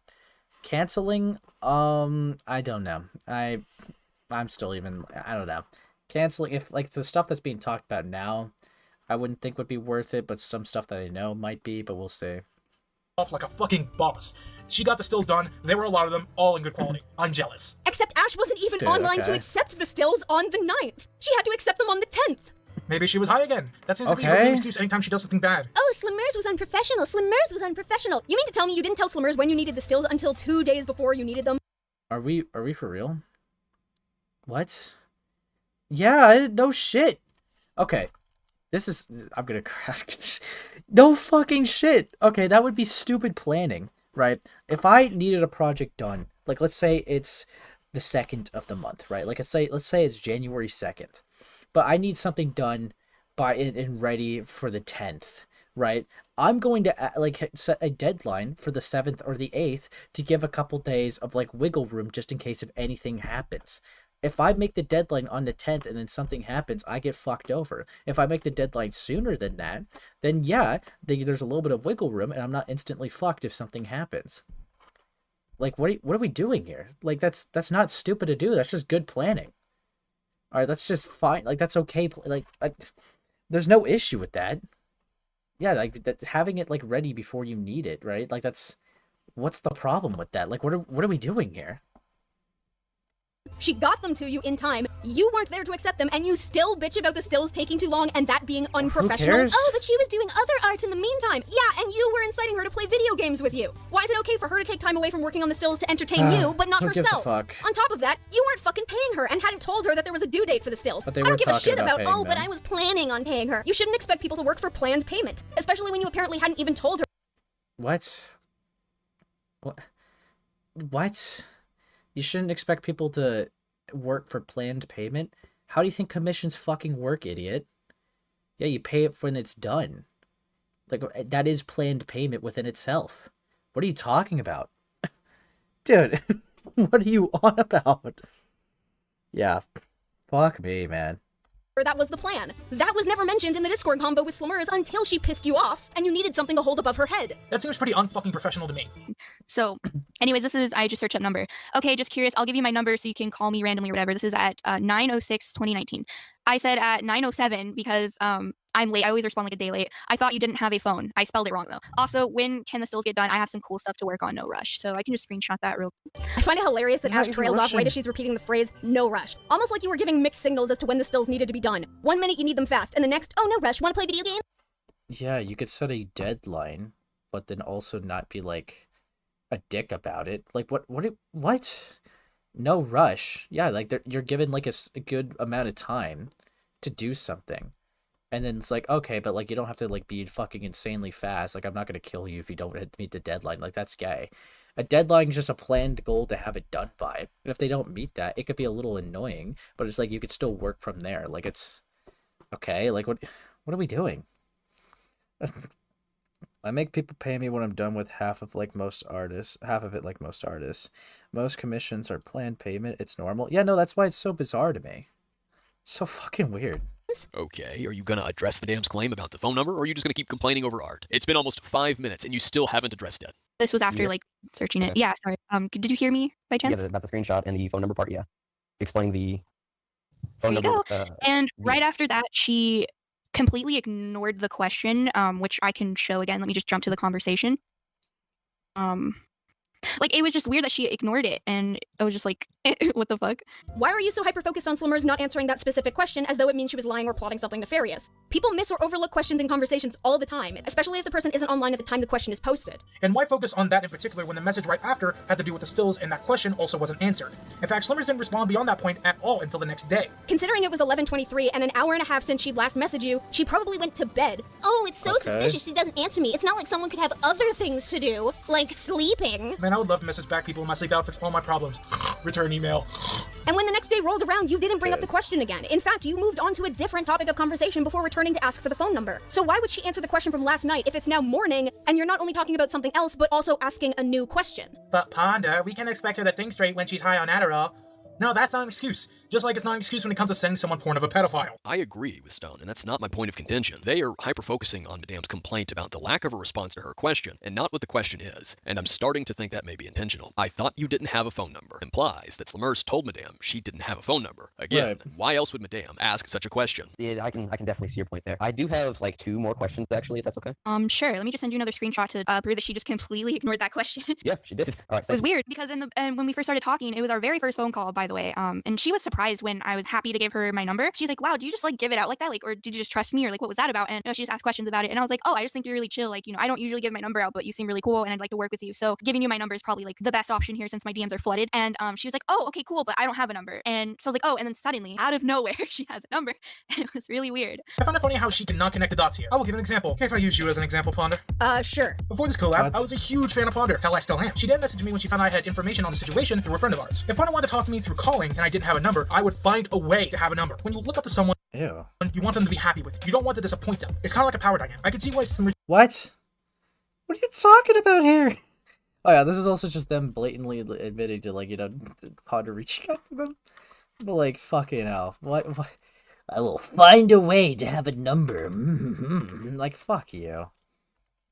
Canceling, I don't know. I'm still even, I don't know. Canceling, if like the stuff that's being talked about now, I wouldn't think would be worth it, but some stuff that I know might be, but we'll see. Off like a fucking boss. She got the stills done. There were a lot of them, all in good quality. I'm jealous. Except Ash wasn't even online to accept the stills on the 9th. She had to accept them on the 10th. Maybe she was high again. That seems to be her main excuse anytime she does something bad. Oh, Slimmers was unprofessional. Slimmers was unprofessional. You mean to tell me you didn't tell Slimmers when you needed the stills until 2 days before you needed them? Are we for real? What? Yeah, no shit. Okay. I'm gonna crash. No fucking shit. Okay, that would be stupid planning, right? If I needed a project done, like let's say it's the 2nd of the month, right? Like let's say it's January 2nd, but I need something done by and ready for the 10th, right? I'm going to like set a deadline for the 7th or the 8th to give a couple days of like wiggle room just in case if anything happens. If I make the deadline on the 10th and then something happens, I get fucked over. If I make the deadline sooner than that, then yeah, there's a little bit of wiggle room and I'm not instantly fucked if something happens. Like, what are we doing here? Like, that's not stupid to do. That's just good planning. All right, that's just fine. Like, that's okay. Like there's no issue with that. Yeah, like having it like ready before you need it, right? Like what's the problem with that? Like, what are we doing here? She got them to you in time. You weren't there to accept them, and you still bitch about the stills taking too long and that being unprofessional. Who cares? Oh, but she was doing other art in the meantime. Yeah, and you were inciting her to play video games with you. Why is it okay for her to take time away from working on the stills to entertain you, but not Who gives a herself? fuck? On top of that, you weren't fucking paying her and hadn't told her that there was a due date for the stills. But they I don't were give a talking shit about about, paying but them. I was planning on paying her. You shouldn't expect people to work for planned payment, especially when you apparently hadn't even told her. What? What? You shouldn't expect people to work for planned payment? How do you think commissions fucking work, idiot? Yeah, you pay it when it's done. Like, that is planned payment within itself. What are you talking about? Dude, what are you on about? Yeah, fuck me, man. That was the plan. That was never mentioned in the Discord combo with Slumers until she pissed you off, and you needed something to hold above her head. That seems pretty unfucking professional to me. So, anyways, I just searched up number. Okay, just curious, I'll give you my number so you can call me randomly or whatever. This is at 9/06/2019. I said at 9:07 because I'm late. I always respond like a day late. I thought you didn't have a phone. I spelled it wrong though. Also, when can the stills get done? I have some cool stuff to work on. No rush. So I can just screenshot that real quick. I find it hilarious that You're Ash not trails off rushing. right as she's repeating the phrase, no rush. Almost like you were giving mixed signals as to when the stills needed to be done. 1 minute you need them fast, and the next, oh no rush, wanna play video game? Yeah, you could set a deadline, but then also not be like a dick about it. Like, what? No rush. Yeah, like you're given like a good amount of time to do something. And then it's like, okay, but like you don't have to like be fucking insanely fast. Like, I'm not gonna kill you if you don't meet the deadline. Like, that's gay. A deadline is just a planned goal to have it done by. And if they don't meet that, it could be a little annoying, but it's like you could still work from there. Like, it's okay. Like, what are we doing? I make people pay me when I'm done with half of it like most artists. Most commissions are planned payment. It's normal. Yeah, no, that's why it's so bizarre to me. So fucking weird. Okay, are you gonna address Madame's claim about the phone number, or are you just gonna keep complaining over art? It's been almost 5 minutes, and you still haven't addressed it. This was after like searching it. Yeah, sorry. Did you hear me by chance? Yeah, about the screenshot and the phone number part, yeah. Explaining the phone There you number. go. And right after that, she completely ignored the question, which I can show again. Let me just jump to the conversation. Like, it was just weird that she ignored it, and I was just like, what the fuck? Why are you so hyper-focused on Slumers not answering that specific question as though it means she was lying or plotting something nefarious? People miss or overlook questions in conversations all the time, especially if the person isn't online at the time the question is posted. And why focus on that in particular when the message right after had to do with the stills and that question also wasn't answered? In fact, Slummers didn't respond beyond that point at all until the next day. Considering it was 11:23 and an hour and a half since she'd last messaged you, she probably went to bed. Oh, it's so suspicious she doesn't answer me. It's not like someone could have other things to do, like sleeping. Man, I would love to message back people in my sleep. That'll fix all my problems. Return email. And when the next day rolled around, you didn't bring up the question again. In fact, you moved on to a different topic of conversation before returning to ask for the phone number. So why would she answer the question from last night if it's now morning and you're not only talking about something else, but also asking a new question? But Panda, we can expect her to think straight when she's high on Adderall. No, that's not an excuse. Just like it's not an excuse when it comes to sending someone porn of a pedophile. I agree with Stone, and that's not my point of contention. They are hyper-focusing on Madame's complaint about the lack of a response to her question, and not what the question is. And I'm starting to think that may be intentional. I thought you didn't have a phone number. Implies that Flamers told Madame she didn't have a phone number. Again, Right. Why else would Madame ask such a question? Yeah, I can definitely see your point there. I do have like 2 more questions actually, if that's okay. Sure. Let me just send you another screenshot to prove that she just completely ignored that question. Yeah, she did. All right. It was weird because and when we first started talking, it was our very first phone call, by the way. And she was surprised when I was happy to give her my number. She's like, "Wow, do you just like give it out like that? Like, or did you just trust me? Or like, what was that about?" And she just asked questions about it. And I was like, "Oh, I just think you're really chill. Like, I don't usually give my number out, but you seem really cool, and I'd like to work with you. So giving you my number is probably like the best option here since my DMs are flooded." And she was like, "Oh, okay, cool, but I don't have a number." And so I was like, "Oh," and then suddenly, out of nowhere, she has a number. And it was really weird. I found it funny how she cannot connect the dots here. I will give an example. Okay, if I use you as an example, Ponder. Sure. Before this collab, What? I was a huge fan of Ponder. Hell, I still am. She then messaged me when she found I had information on the situation through a friend of ours. If Ponder wanted to talk to me through calling and I didn't have a number, I would find a way to have a number. When you look up to someone, Ew. you want them to be happy with you. You don't want to disappoint them. It's kind of like a power dynamic. I can see why some What? What are you talking about here? Oh yeah, this is also just them blatantly admitting to, like, Ponder reaching out to them. But like, fucking hell. What? I will find a way to have a number. Like, fuck you.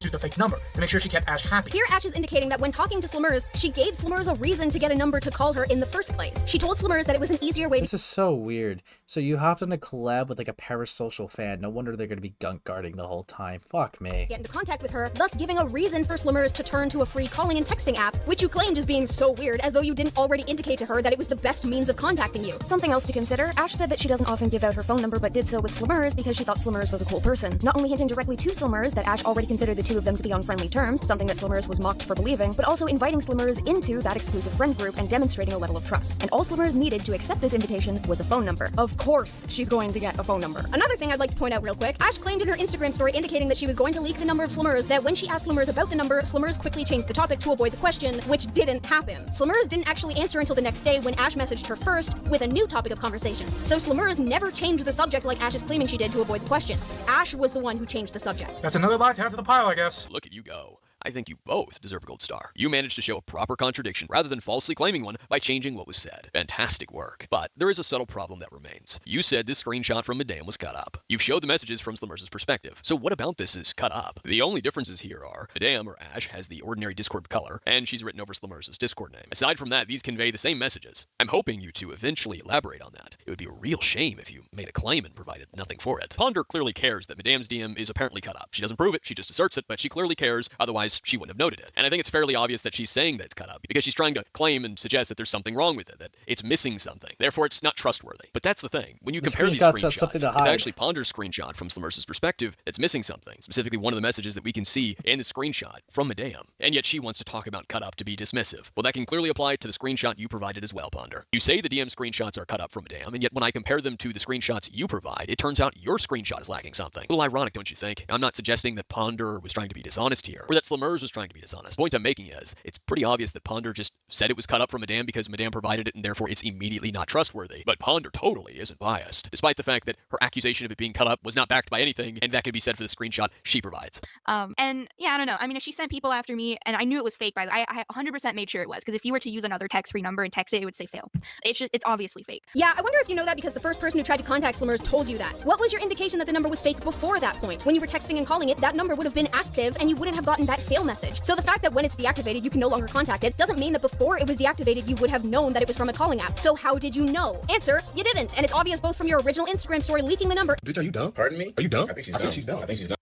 use the fake number to make sure she kept Ash happy. Here, Ash is indicating that when talking to Slumers, she gave Slumers a reason to get a number to call her in the first place. She told Slumers that it was an easier way This is so weird. So you hopped on a collab with like a parasocial fan. No wonder they're gonna be gunk guarding the whole time. Fuck me. get into contact with her, thus giving a reason for Slumers to turn to a free calling and texting app, which you claimed as being so weird, as though you didn't already indicate to her that it was the best means of contacting you. Something else to consider, Ash said that she doesn't often give out her phone number but did so with Slumers because she thought Slumers was a cool person, not only hinting directly to Slumers that Ash already considered the two of them to be on friendly terms, something that Slimmers was mocked for believing, but also inviting Slimmers into that exclusive friend group and demonstrating a level of trust. And all Slimmers needed to accept this invitation was a phone number. Of course, she's going to get a phone number. Another thing I'd like to point out real quick, Ash claimed in her Instagram story indicating that she was going to leak the number of Slimmers, that when she asked Slimmers about the number, Slimmers quickly changed the topic to avoid the question, which didn't happen. Slimmers didn't actually answer until the next day when Ash messaged her first with a new topic of conversation. So Slimmers never changed the subject like Ash is claiming she did to avoid the question. Ash was the one who changed the subject. That's another lie to add to the pile, I guess. Look at you go. I think you both deserve a gold star. You managed to show a proper contradiction rather than falsely claiming one by changing what was said. Fantastic work. But there is a subtle problem that remains. You said this screenshot from Madame was cut up. You've showed the messages from Slimmers' perspective. So what about this is cut up? The only differences here are Madame, or Ash, has the ordinary Discord color, and she's written over Slimmers' Discord name. Aside from that, these convey the same messages. I'm hoping you two eventually elaborate on that. It would be a real shame if you made a claim and provided nothing for it. Ponder clearly cares that Madame's DM is apparently cut up. She doesn't prove it, she just asserts it, but she clearly cares, otherwise she wouldn't have noted it. And I think it's fairly obvious that she's saying that it's cut up because she's trying to claim and suggest that there's something wrong with it, that it's missing something. Therefore, it's not trustworthy. But that's the thing. When you compare these screenshots, it's actually Ponder's screenshot from Slimmers' perspective that's missing something, specifically one of the messages that we can see in the screenshot from Madame. And yet she wants to talk about cut up to be dismissive. Well, that can clearly apply to the screenshot you provided as well, Ponder. You say the DM screenshots are cut up from Madame, and yet when I compare them to the screenshots you provide, it turns out your screenshot is lacking something. A little ironic, don't you think? I'm not suggesting that Ponder was trying to be dishonest here, or that Slimmers was trying to be dishonest. The point I'm making is, it's pretty obvious that Ponder just said it was cut up from Madame because Madame provided it and therefore it's immediately not trustworthy. But Ponder totally isn't biased, despite the fact that her accusation of it being cut up was not backed by anything, and that can be said for the screenshot she provides. And yeah, I don't know. I mean, if she sent people after me, and I knew it was fake, by the way, I 100% made sure it was, because if you were to use another text-free number and text it, it would say fail. It's obviously fake. Yeah, I wonder if you know that because the first person who tried to contact Slimmers told you that. What was your indication that the number was fake before that point? When you were texting and calling it, that number would have been active and you wouldn't have gotten that fail message. So the fact that when it's deactivated, you can no longer contact it doesn't mean that before it was deactivated, you would have known that it was from a calling app. So how did you know? Answer, you didn't. And it's obvious both from your original Instagram story leaking the number. Bitch, are you dumb? Pardon me? Are you dumb? I think she's dumb. I think she's dumb.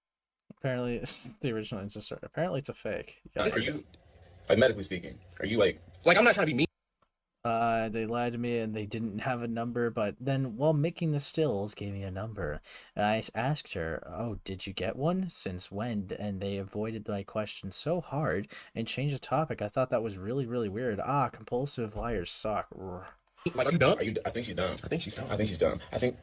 Apparently, it's the original Insta story. Apparently, it's a fake. Are you, like, medically speaking, are you like I'm not trying to be mean. They lied to me and they didn't have a number, but then while making the stills gave me a number. And I asked her, oh, did you get one? Since when? And they avoided my question so hard and changed the topic. I thought that was really, really weird. Compulsive liars suck. Like, are you dumb? I think she's dumb. I think she's dumb. I think she's dumb. I think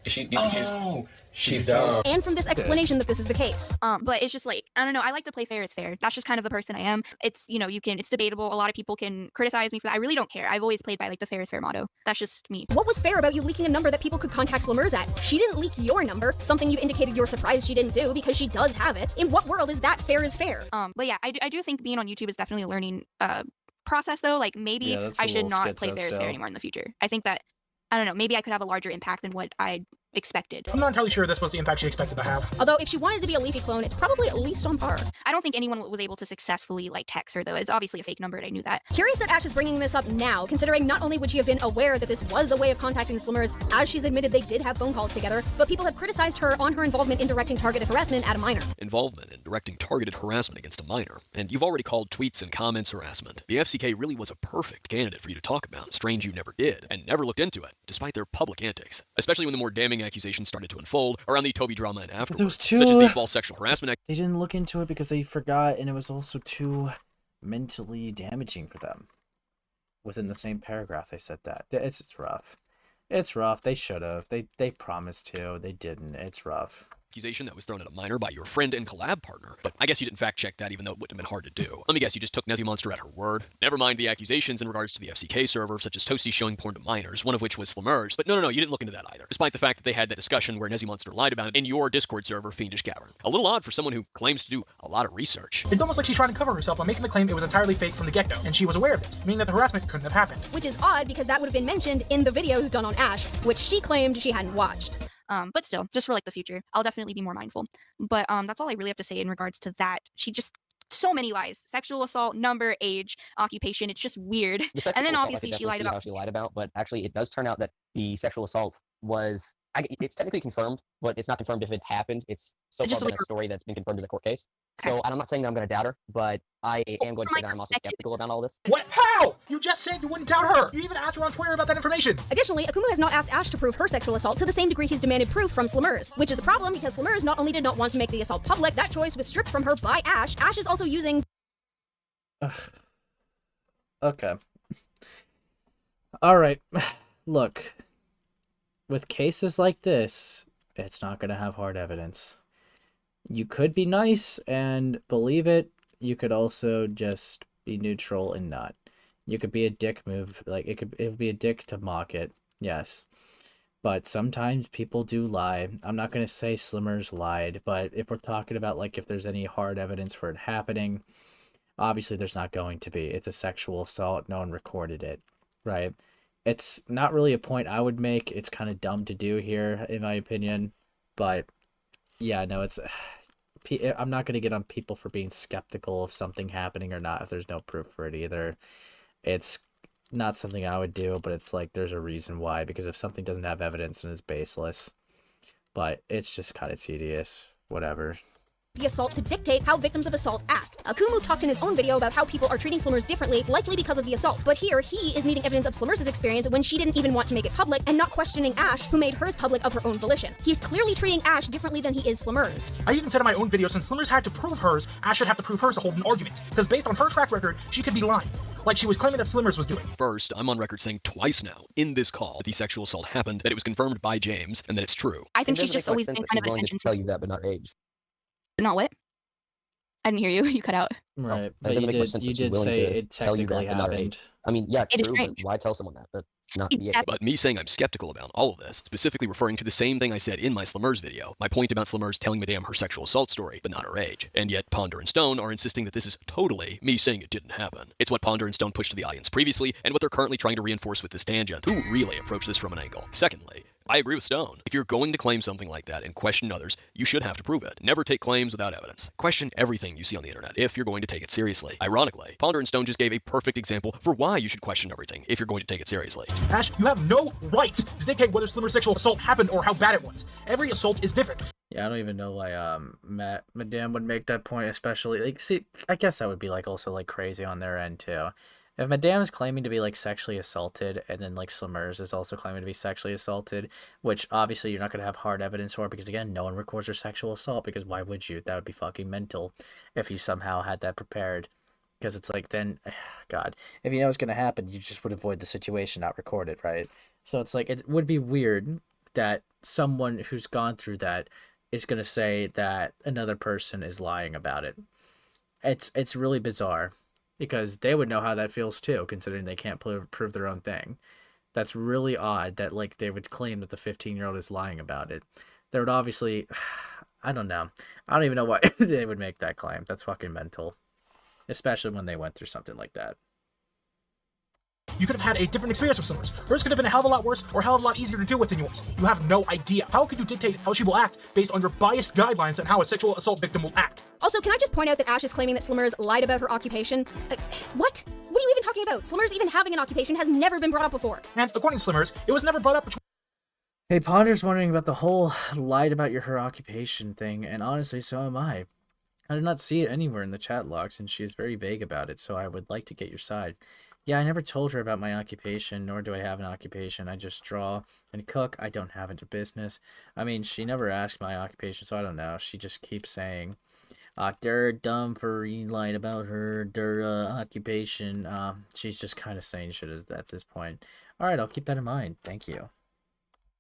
she's dumb. And from this explanation that this is the case. But it's just like, I don't know, I like to play fair is fair. That's just kind of the person I am. It's, it's debatable. A lot of people can criticize me for that. I really don't care. I've always played by like the fair is fair motto. That's just me. What was fair about you leaking a number that people could contact Slimmers at? She didn't leak your number, something you indicated you're surprised she didn't do because she does have it. In what world is that fair is fair? But yeah, I do think being on YouTube is definitely a learning process though. Like maybe I should not play fair is fair anymore in the future. I think that, I don't know, maybe I could have a larger impact than what I expected. I'm not entirely sure this was the impact she expected to have. Although if she wanted to be a Leafy clone, it's probably at least on par. I don't think anyone was able to successfully text her though. It's obviously a fake number and I knew that. Curious that Ash is bringing this up now, considering not only would she have been aware that this was a way of contacting Slimmers, as she's admitted they did have phone calls together, but people have criticized her on her involvement in directing targeted harassment at a minor. Involvement in directing targeted harassment against a minor. And you've already called tweets and comments harassment. The FCK really was a perfect candidate for you to talk about. Strange you never did, and never looked into it, despite their public antics. Especially when the more damning accusations started to unfold around the Toby drama and afterwards, such as the false sexual harassment. They didn't look into it because they forgot, and it was also too mentally damaging for them. Within the same paragraph, they said that. It's rough. It's rough. They should have. They promised to. They didn't. It's rough. Accusation that was thrown at a minor by your friend and collab partner. But I guess you didn't fact check that, even though it wouldn't have been hard to do. Let me guess, you just took Nezzy Monster at her word. Never mind the accusations in regards to the FCK server, such as Toasty showing porn to minors, one of which was Slimmers. But no, you didn't look into that either, despite the fact that they had that discussion where Nezzy Monster lied about it in your Discord server, Fiendish Cavern. A little odd for someone who claims to do a lot of research. It's almost like she's trying to cover herself by making the claim it was entirely fake from the get-go, and she was aware of this, meaning that the harassment couldn't have happened. Which is odd because that would have been mentioned in the videos done on Ash, which she claimed she hadn't watched. But still, just for the future, I'll definitely be more mindful. But that's all I really have to say in regards to that. She just, so many lies: sexual assault, number, age, occupation. It's just weird. The And then assault, obviously I could definitely see how she lied about, but actually it does turn out that the sexual assault was It's technically confirmed, but it's not confirmed if it happened. It's so far been a story that's been confirmed as a court case. So and I'm not saying that I'm going to doubt her, but I am going to say that I'm also skeptical about all this. What? How? You just said you wouldn't doubt her. You even asked her on Twitter about that information. Additionally, Akumu has not asked Ash to prove her sexual assault to the same degree he's demanded proof from Slumers, which is a problem because Slumers not only did not want to make the assault public, that choice was stripped from her by Ash. Ash is also using... Okay. Alright. Look. With cases like this, it's not going to have hard evidence. You could be nice and believe it. You could also just be neutral and not. You could be a dick move. Like, it would be a dick to mock it. Yes. But sometimes people do lie. I'm not going to say Slimmers lied, but if we're talking about, like, if there's any hard evidence for it happening, obviously there's not going to be. It's a sexual assault. No one recorded it, right? It's not really a point I would make. It's kind of dumb to do here, in my opinion. But, yeah, no, it's... I'm not going to get on people for being skeptical of something happening or not if there's no proof for it either. It's not something I would do, but it's like there's a reason why. Because if something doesn't have evidence, and it's baseless. But it's just kind of tedious. Whatever. The assault to dictate how victims of assault act. Akumu talked in his own video about how people are treating Slimmers differently, likely because of the assault. But here, he is needing evidence of Slimmers' experience when she didn't even want to make it public, and not questioning Ash, who made hers public of her own volition. He's clearly treating Ash differently than he is Slimmers. I even said in my own video, since Slimmers had to prove hers, Ash should have to prove hers to hold an argument. Because based on her track record, she could be lying. Like she was claiming that Slimmers was doing. First, I'm on record saying twice now, in this call, that the sexual assault happened, that it was confirmed by James, and that it's true. I think she's just always been kind of willing attention. to tell you that, but not age. Not what? I didn't hear you. You cut out. Right, That but doesn't you make much did, sense you that she's did willing say to it tell you technically that, but not her happened. age. I mean, yeah, it's It is true, but strange. why tell someone that? But not be age. But me saying I'm skeptical about all of this, specifically referring to the same thing I said in my Slimmers video, my point about Slimmers telling Madame her sexual assault story, but not her age. And yet Ponder and Stone are insisting that this is totally me saying it didn't happen. It's what Ponder and Stone pushed to the audience previously, and what they're currently trying to reinforce with this tangent, who really approach this from an angle. Secondly, I agree with Stone. If you're going to claim something like that and question others, you should have to prove it. Never take claims without evidence. Question everything you see on the internet if you're going to take it seriously. Ironically, Ponder and Stone just gave a perfect example for why you should question everything if you're going to take it seriously. Ash, you have no right to dictate whether Slimmers' sexual assault happened or how bad it was. Every assault is different. Yeah, I don't even know why Madame would make that point, especially like see I guess that would be like also like crazy on their end too. If Madame is claiming to be like sexually assaulted and then like Slimmers is also claiming to be sexually assaulted, which obviously you're not gonna have hard evidence for because again, no one records her sexual assault because why would you? That would be fucking mental if you somehow had that prepared. Because it's like then God, if you know it's gonna happen, you just would avoid the situation, not record it, right? So it's like it would be weird that someone who's gone through that is going to say that another person is lying about it. It's really bizarre because they would know how that feels too, considering they can't prove their own thing. That's really odd that like they would claim that the 15-year-old is lying about it. They would obviously, I don't know. I don't even know why they would make that claim. That's fucking mental, especially when they went through something like that. You could have had a different experience with Slimmers. Hers could have been a hell of a lot worse or a hell of a lot easier to deal with than yours. You have no idea. How could you dictate how she will act based on your biased guidelines on how a sexual assault victim will act? Also, can I just point out that Ash is claiming that Slimmers lied about her occupation? What? What are you even talking about? Slimmers even having an occupation has never been brought up before. And according to Slimmers, it was never brought up between... Hey, Ponder's wondering about the whole lied about her occupation thing, and honestly, so am I. I did not see it anywhere in the chat logs, and she is very vague about it, so I would like to get your side. Yeah, I never told her about my occupation, nor do I have an occupation. I just draw and cook. I don't have a business. I mean, she never asked my occupation, so I don't know. She just keeps saying, they're dumb for lying about their occupation. She's just kind of saying shit at this point. All right, I'll keep that in mind. Thank you.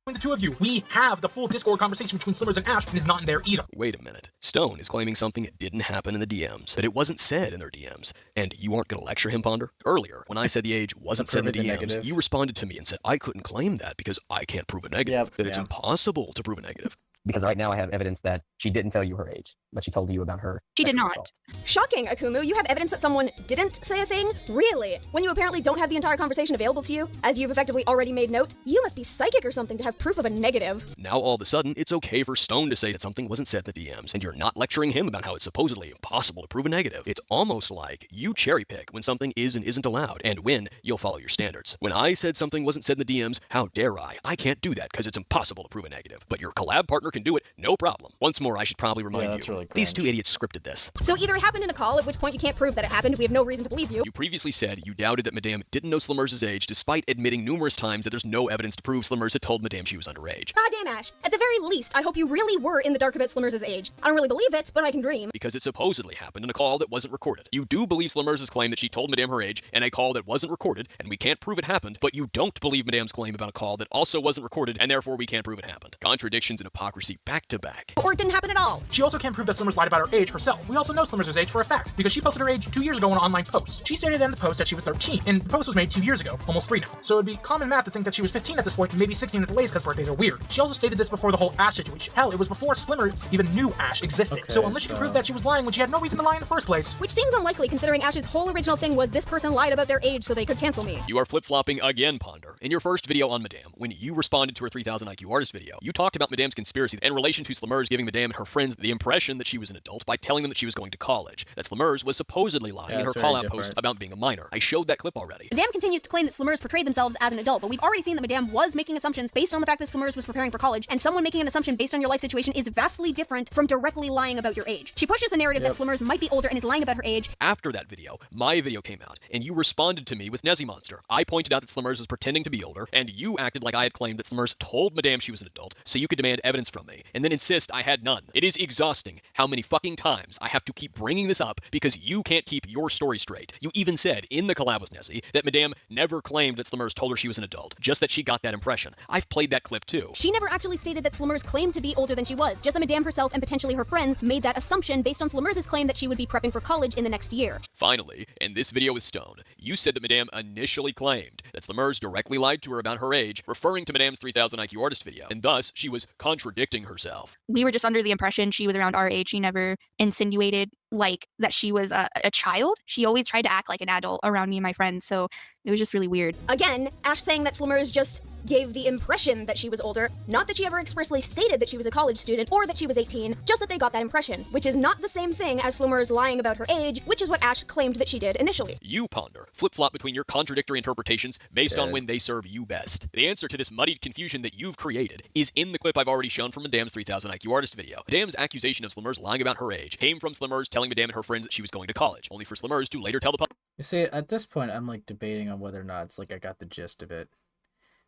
The two of you, we have the full Discord conversation between Slimmers and Ash, and it's not in there either. Wait a minute. Stone is claiming something didn't happen in the DMs, that it wasn't said in their DMs, and you aren't going to lecture him, Ponder? Earlier, when I said the age wasn't said in the DMs, you responded to me and said I couldn't claim that because I can't prove a negative, that it's impossible to prove a negative. because right now I have evidence that she didn't tell you her age, but she told you about her. She did sexual not. assault. Shocking, Akumu. You have evidence that someone didn't say a thing? Really? When you apparently don't have the entire conversation available to you, as you've effectively already made note, you must be psychic or something to have proof of a negative. Now all of a sudden, it's okay for Stone to say that something wasn't said in the DMs, and you're not lecturing him about how it's supposedly impossible to prove a negative. It's almost like you cherry pick when something is and isn't allowed, and when you'll follow your standards. When I said something wasn't said in the DMs, how dare I? I can't do that because it's impossible to prove a negative. But your collab partner can do it, no problem. Once more, I should probably remind you, really these two idiots scripted this. So either it happened in a call, at which point you can't prove that it happened, we have no reason to believe you. You previously said you doubted that Madame didn't know Slimmer's age, despite admitting numerous times that there's no evidence to prove Slimmers had told Madame she was underage. Goddamn, Ash. At the very least, I hope you really were in the dark about Slimmers' age. I don't really believe it, but I can dream. Because it supposedly happened in a call that wasn't recorded. You do believe Slimmers' claim that she told Madame her age in a call that wasn't recorded, and we can't prove it happened, but you don't believe Madame's claim about a call that also wasn't recorded, and therefore we can't prove it happened. Contradictions and hypocrisy back to back. Or it didn't happen at all. She also can't prove that Slimmers lied about her age herself. We also know Slimmers' age for a fact, because she posted her age 2 years ago in an online post. She stated in the post that she was 13, and the post was made 2 years ago, almost 3 now. So it'd be common math to think that she was 15 at this point, and maybe 16 at the latest because birthdays are weird. She also stated this before the whole Ash situation. Hell, it was before Slimmers even knew Ash existed. Okay, so unless you can prove that she was lying when she had no reason to lie in the first place. Which seems unlikely considering Ash's whole original thing was this person lied about their age so they could cancel me. You are flip-flopping again, Ponder. In your first video on Madame, when you responded to her 3000 IQ artist video, you talked about Madame's conspiracy in relation to Slimmers giving Madame and her friends the impression that she was an adult by telling them that she was going to college. That Slimmers was supposedly lying in her call-out post about being a minor. I showed that clip already. Madame continues to claim that Slimmers portrayed themselves as an adult, but we've already seen that Madame was making assumptions based on the fact that Slimmers was preparing for college, and someone making an assumption based on your life situation is vastly different from directly lying about your age. She pushes the narrative that Slimmers might be older and is lying about her age. After that video, my video came out, and you responded to me with Nezzy Monster. I pointed out that Slimmers was pretending to be older, and you acted like I had claimed that Slimmers told Madame she was an adult, so you could demand evidence from me, and then insist I had none. It is exhausting how many fucking times I have to keep bringing this up because you can't keep your story straight. You even said in the collab with Nezzy that Madame never claimed that Slimmers told her she was an adult, just that she got that impression. I've played that clip too. She never actually stated that Slimmers claimed to be older than she was, just that Madame herself and potentially her friends made that assumption based on Slimmers' claim that she would be prepping for college in the next year. Finally, in this video with Stone, you said that Madame initially claimed that Slimmers directly lied to her about her age, referring to Madame's 3000 IQ artist video, and thus she was contradicting herself. We were just under the impression she was around our age. She never insinuated like that she was a child. She always tried to act like an adult around me and my friends, so it was just really weird. Again, Ash saying that Slimmers just gave the impression that she was older, not that she ever expressly stated that she was a college student or that she was 18, just that they got that impression, which is not the same thing as Slimmers lying about her age, which is what Ash claimed that she did initially. You, Ponder, flip-flop between your contradictory interpretations based on when they serve you best. The answer to this muddied confusion that you've created is in the clip I've already shown from Madame's 3000 IQ artist video. Madame's accusation of Slimmers lying about her age came from Slimmers telling Madame and her friends that she was going to college, only for Slimmers to later tell the public. You see, at this point, I'm like debating on whether or not it's like I got the gist of it.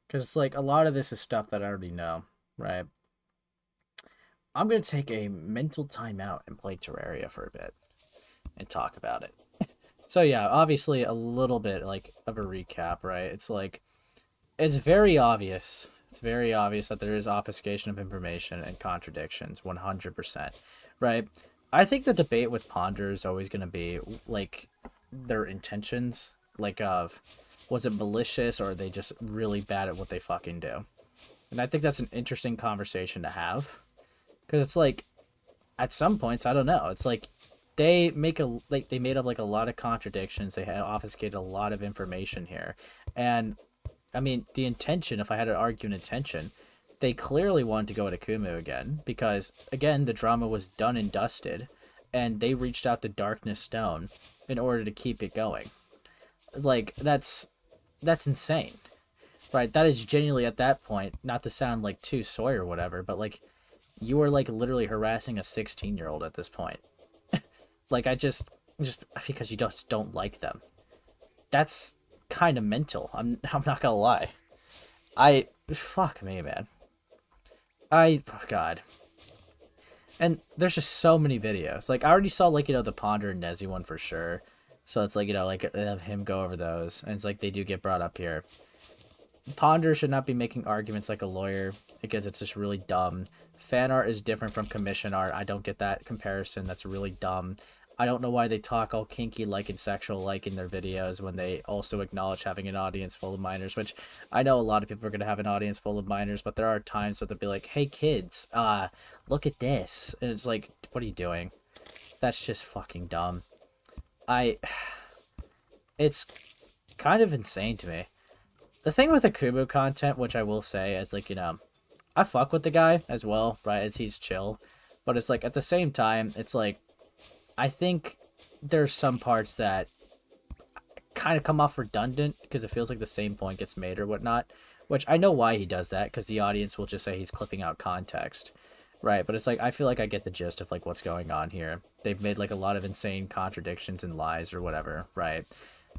Because it's like a lot of this is stuff that I already know, right? I'm going to take a mental timeout and play Terraria for a bit and talk about it. So yeah, obviously a little bit like of a recap, right? It's like, it's very obvious. It's very obvious that there is obfuscation of information and contradictions, 100%, right? I think the debate with Ponder is always going to be like their intentions, like of, was it malicious or are they just really bad at what they fucking do? And I think that's an interesting conversation to have. Because it's like, at some points, I don't know. It's like, they made up like a lot of contradictions. They had obfuscated a lot of information here. And, I mean, the intention, if I had to argue an intention, they clearly wanted to go to Kumu again. Because, again, the drama was done and dusted. And they reached out to Darkness Stone in order to keep it going. Like, that's insane, right? That is genuinely at that point, not to sound like too soy or whatever, but like you are like literally harassing a 16-year-old at this point. Like I just because you just don't like them. That's kind of mental. I'm not gonna lie. Fuck me, man. Oh God. And there's just so many videos. Like I already saw like, the Ponder and Nezzy one for sure. So it's like, like they have him go over those. And it's like they do get brought up here. Ponder should not be making arguments like a lawyer because it's just really dumb. Fan art is different from commission art. I don't get that comparison. That's really dumb. I don't know why they talk all kinky like and sexual like in their videos when they also acknowledge having an audience full of minors, which I know a lot of people are going to have an audience full of minors, but there are times where they'll be like, hey kids, look at this. And it's like, what are you doing? That's just fucking dumb. It's kind of insane to me. The thing with Akumu content, which I will say is like, I fuck with the guy as well, right? As he's chill. But it's like, at the same time, it's like, I think there's some parts that kind of come off redundant because it feels like the same point gets made or whatnot, which I know why he does that, because the audience will just say he's clipping out context, right? But it's like, I feel like I get the gist of like what's going on here. They've made like a lot of insane contradictions and lies or whatever, right?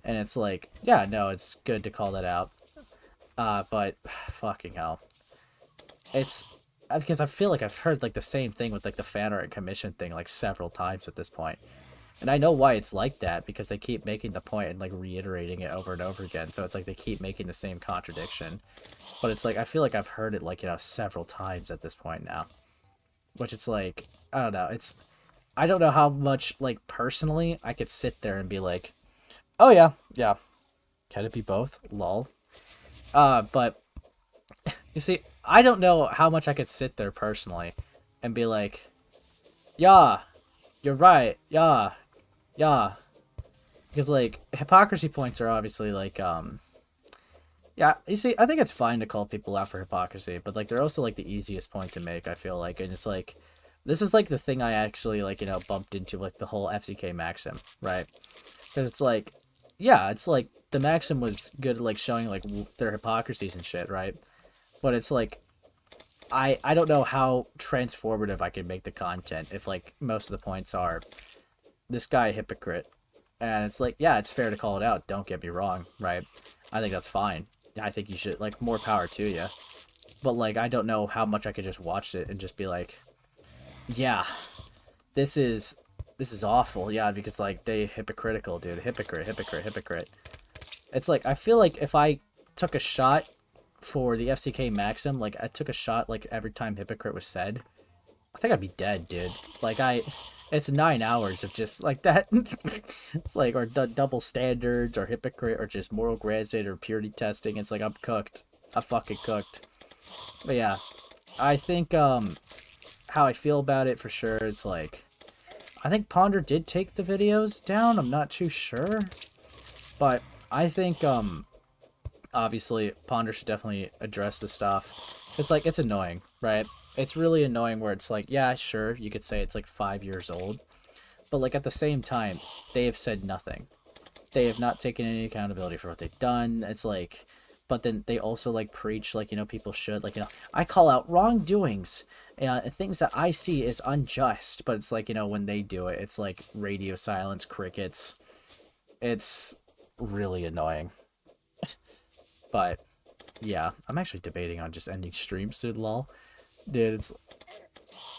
And it's like, yeah, no, it's good to call that out. But fucking hell. It's because I feel like I've heard like the same thing with like the fan art and commission thing like several times at this point. And I know why it's like that, because they keep making the point and like reiterating it over and over again. So it's like they keep making the same contradiction. But it's like, I feel like I've heard it like, several times at this point now. Which it's like, I don't know. I don't know how much like personally I could sit there and be like, oh yeah, can it be both? Lol. But you see, I don't know how much I could sit there personally and be like, yeah, you're right, yeah. Because, like, hypocrisy points are obviously, like, yeah, you see, I think it's fine to call people out for hypocrisy, but, like, they're also, like, the easiest point to make, I feel like, and it's, like, this is, like, the thing I actually, like, bumped into, like, the whole FCK Maxim, right? Because it's, like, yeah, it's, like, the Maxim was good at, like, showing, like, their hypocrisies and shit, right? But it's like, I don't know how transformative I can make the content if, like, most of the points are, this guy a hypocrite. And it's like, yeah, it's fair to call it out, don't get me wrong, right? I think that's fine. I think you should, like, more power to you. But, like, I don't know how much I could just watch it and just be like, yeah, this is awful, yeah, because, like, they hypocritical, dude. Hypocrite. It's like, I feel like if I took a shot for the FCK Maxim, like, I took a shot, like, every time hypocrite was said, I think I'd be dead, dude. Like, it's 9 hours of just, like, that. It's like, or double standards, or hypocrite, or just moral granted, or purity testing. It's like, I'm cooked. I'm fucking cooked. But yeah, I think, how I feel about it for sure is, like, I think Ponder did take the videos down. I'm not too sure. But I think, obviously, Ponder should definitely address the stuff. It's like, it's annoying, right? It's really annoying where it's like, yeah, sure, you could say it's like 5 years old. But like at the same time, they have said nothing. They have not taken any accountability for what they've done. It's like, but then they also like preach like, people should, like, I call out wrongdoings and things that I see is unjust. But it's like, when they do it, it's like radio silence, crickets. It's really annoying. But yeah, I'm actually debating on just ending stream soon, lol. Dude,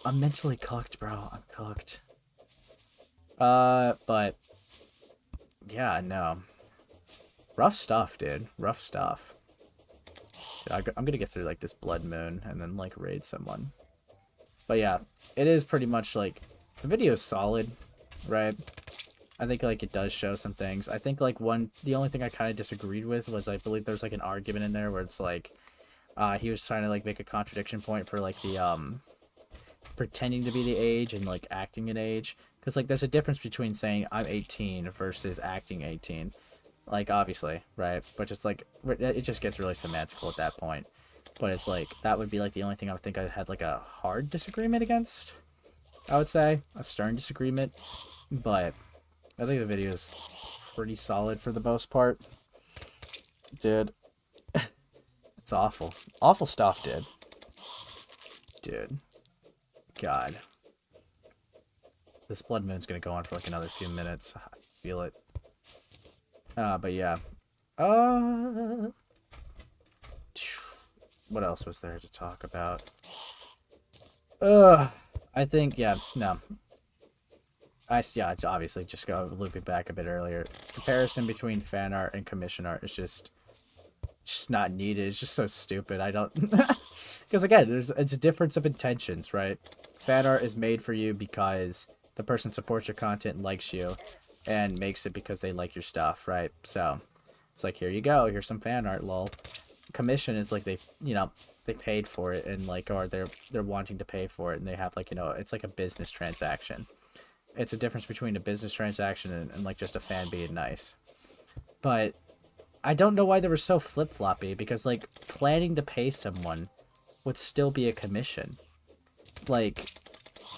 I'm mentally cooked, bro. I'm cooked. But yeah, no. Rough stuff, dude. Rough stuff. Dude, I'm gonna get through like this blood moon and then like raid someone. But yeah, it is pretty much like the video is solid, right? I think like it does show some things. I think like the only thing I kind of disagreed with was I believe there's like an argument in there where it's like he was trying to like make a contradiction point for like the pretending to be the age and like acting an age, because like there's a difference between saying I'm 18 versus acting 18, like obviously, right? But it's like it just gets really semantical at that point. But it's like that would be like the only thing I would think I had like a hard disagreement against. I would say a stern disagreement, but I think the video is pretty solid for the most part. Dude, it's awful. Awful stuff, dude. Dude. God. This blood moon's gonna go on for like another few minutes. I feel it. But yeah. What else was there to talk about? I think, yeah, no. Yeah, obviously, just go looping back a bit earlier. Comparison between fan art and commission art is just not needed. It's just so stupid. I don't... Because again, it's a difference of intentions, right? Fan art is made for you because The person supports your content and likes you and makes it because they like your stuff, right? So it's like, here you go, here's some fan art, lol. Commission is like they, you know, they paid for it and like, or they're wanting to pay for it and they have like, you know, it's like a business transaction. It's a difference between a business transaction and like just a fan being nice. But I don't know why they were so flip-floppy, because like planning to pay someone would still be a commission. Like,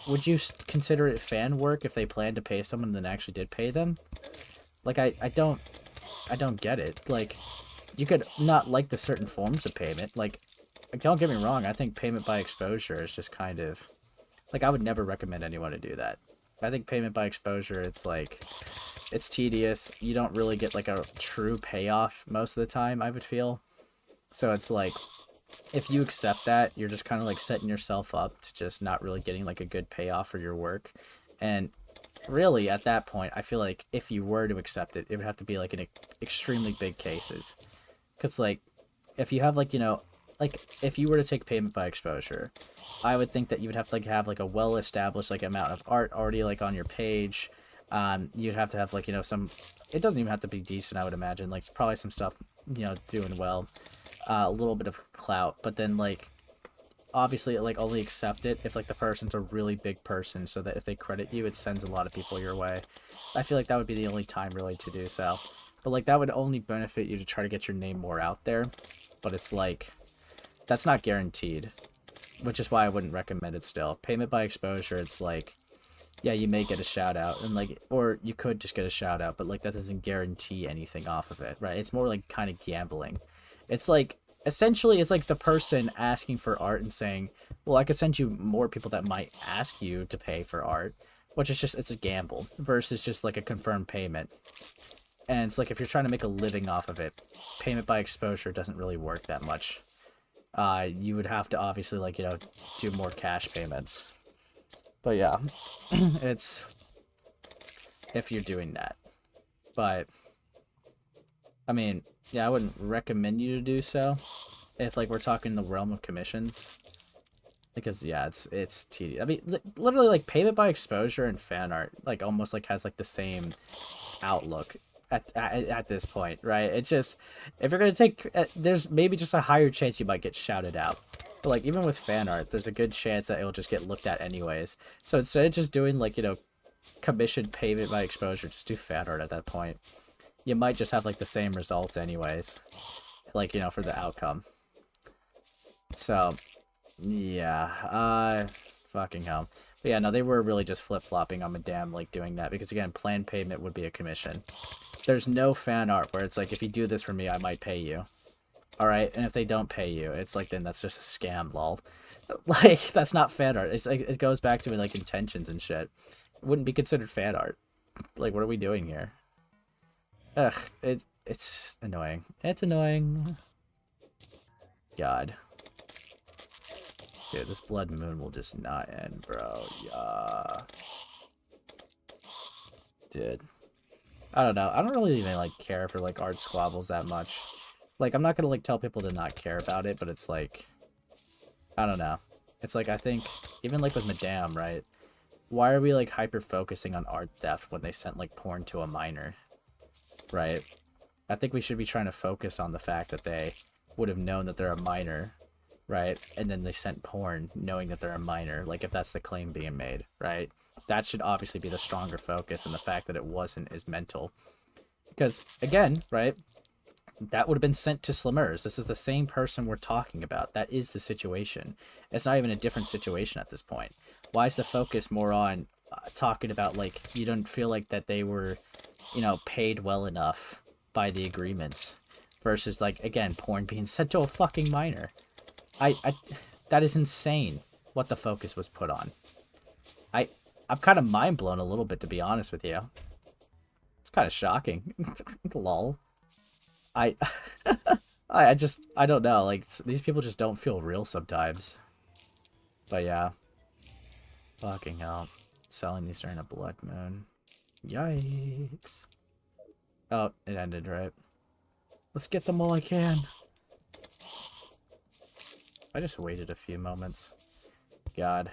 would you consider it fan work if they planned to pay someone and then actually did pay them? Like, I don't get it. Like, you could not like the certain forms of payment. Like, don't get me wrong, I think payment by exposure is just kind of... Like, I would never recommend anyone to do that. I think payment by exposure, it's like... It's tedious. You don't really get, like, a true payoff most of the time, I would feel. So it's like, if you accept that, you're just kind of, like, setting yourself up to just not really getting, like, a good payoff for your work. And really, at that point, I feel like if you were to accept it, it would have to be, like, in extremely big cases. Because, like, if you have, like, you know... Like, if you were to take payment by exposure, I would think that you would have to, like, have, like, a well-established, like, amount of art already, like, on your page. You'd have to have, like, you know, some... It doesn't even have to be decent, I would imagine. Like, probably some stuff, you know, doing well. A little bit of clout. But then, like, obviously, like, only accept it if, like, the person's a really big person, so that if they credit you, it sends a lot of people your way. I feel like that would be the only time, really, to do so. But, like, that would only benefit you to try to get your name more out there. But it's, like... That's not guaranteed, which is why I wouldn't recommend it still. Payment by exposure, it's like, yeah, you may get a shout out, and like, or you could just get a shout out, but like that doesn't guarantee anything off of it, right? It's more like kind of gambling. It's like, essentially, it's like the person asking for art and saying, well, I could send you more people that might ask you to pay for art, which is just, it's a gamble versus just like a confirmed payment. And it's like, if you're trying to make a living off of it, payment by exposure doesn't really work that much. You would have to obviously, like, you know, do more cash payments. But yeah, it's if you're doing that. But I mean, yeah, I wouldn't recommend you to do so if, like, we're talking the realm of commissions, because yeah, it's tedious. I mean, literally, like, payment by exposure and fan art, like, almost like has like the same outlook at this point, right? It's just, if you're gonna take, there's maybe just a higher chance you might get shouted out. But like, even with fan art, there's a good chance that it'll just get looked at anyways. So instead of just doing, like, you know, commission payment by exposure, just do fan art at that point. You might just have like the same results anyways, like, you know, for the outcome. So yeah, fucking hell. But yeah, no, they were really just flip-flopping on Madame, like, doing that, because again, planned payment would be a commission. There's no fan art where it's like, if you do this for me, I might pay you. Alright, and if they don't pay you, it's like, then that's just a scam, lol. Like, that's not fan art. It's like, it goes back to, like, intentions and shit. It wouldn't be considered fan art. Like, what are we doing here? Ugh, it's annoying. It's annoying. God. Dude, this blood moon will just not end, bro. Yeah. Dude. I don't know. I don't really even, like, care for, like, art squabbles that much. Like, I'm not gonna, like, tell people to not care about it, but it's like, I don't know. It's like, I think, even, like, with Madame, right? Why are we, like, hyper-focusing on art theft when they sent, like, porn to a minor? Right? I think we should be trying to focus on the fact that they would have known that they're a minor, right? And then they sent porn knowing that they're a minor, like, if that's the claim being made, right? That should obviously be the stronger focus, and the fact that it wasn't is mental. Because, again, right, that would have been sent to Slimmers. This is the same person we're talking about. That is the situation. It's not even a different situation at this point. Why is the focus more on talking about, like, you don't feel like that they were, you know, paid well enough by the agreements, versus, like, again, porn being sent to a fucking minor? That is insane what the focus was put on. I'm kind of mind blown a little bit, to be honest with you. It's kind of shocking. Lol. I don't know. Like, these people just don't feel real sometimes. But yeah. Fucking hell. Selling these during a blood moon. Yikes. Oh, it ended, right? Let's get them all I can. I just waited a few moments. God.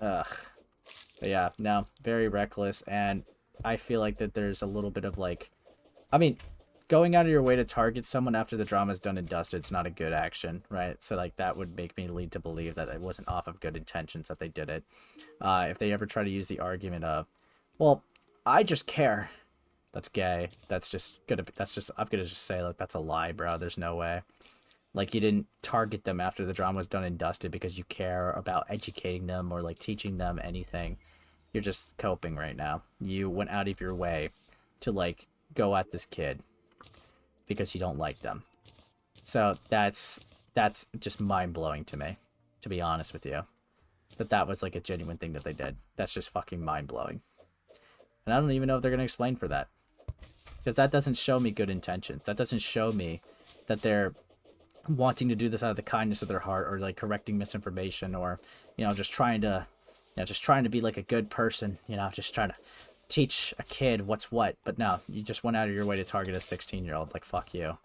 Ugh. But yeah, no, very reckless, and I feel like that there's a little bit of like, I mean, going out of your way to target someone after the drama is done and dusted, it's not a good action, right? So like that would make me lead to believe that it wasn't off of good intentions that they did it. If they ever try to use the argument of, well, I just care, that's gay. I'm gonna just say like that's a lie, bro. There's no way. Like, you didn't target them after the drama was done and dusted because you care about educating them or, like, teaching them anything. You're just coping right now. You went out of your way to, like, go at this kid because you don't like them. So that's just mind-blowing to me, to be honest with you. That was, like, a genuine thing that they did. That's just fucking mind-blowing. And I don't even know if they're going to explain for that. Because that doesn't show me good intentions. That doesn't show me that they're wanting to do this out of the kindness of their heart, or like correcting misinformation, or just trying to be like a good person, just trying to teach a kid what's what. But no, you just went out of your way to target a 16-year-old. Like, fuck you.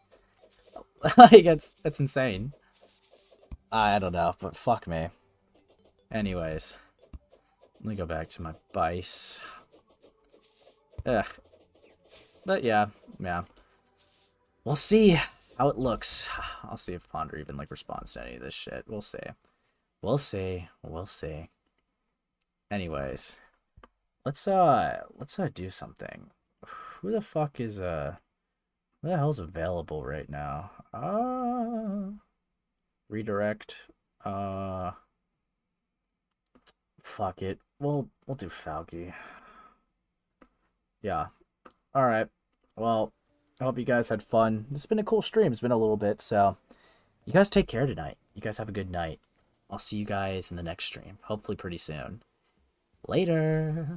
Like, it's insane. I don't know, but fuck me. Anyways, let me go back to my bice. Ugh. But yeah, we'll see how it looks. I'll see if Ponder even like responds to any of this shit. We'll see. Anyways, let's do something. Who the hell's available right now? Redirect. Fuck it. We'll do Falky. Yeah. All right. Well, I hope you guys had fun. It's been a cool stream. It's been a little bit, so you guys take care tonight. You guys have a good night. I'll see you guys in the next stream, hopefully pretty soon. Later.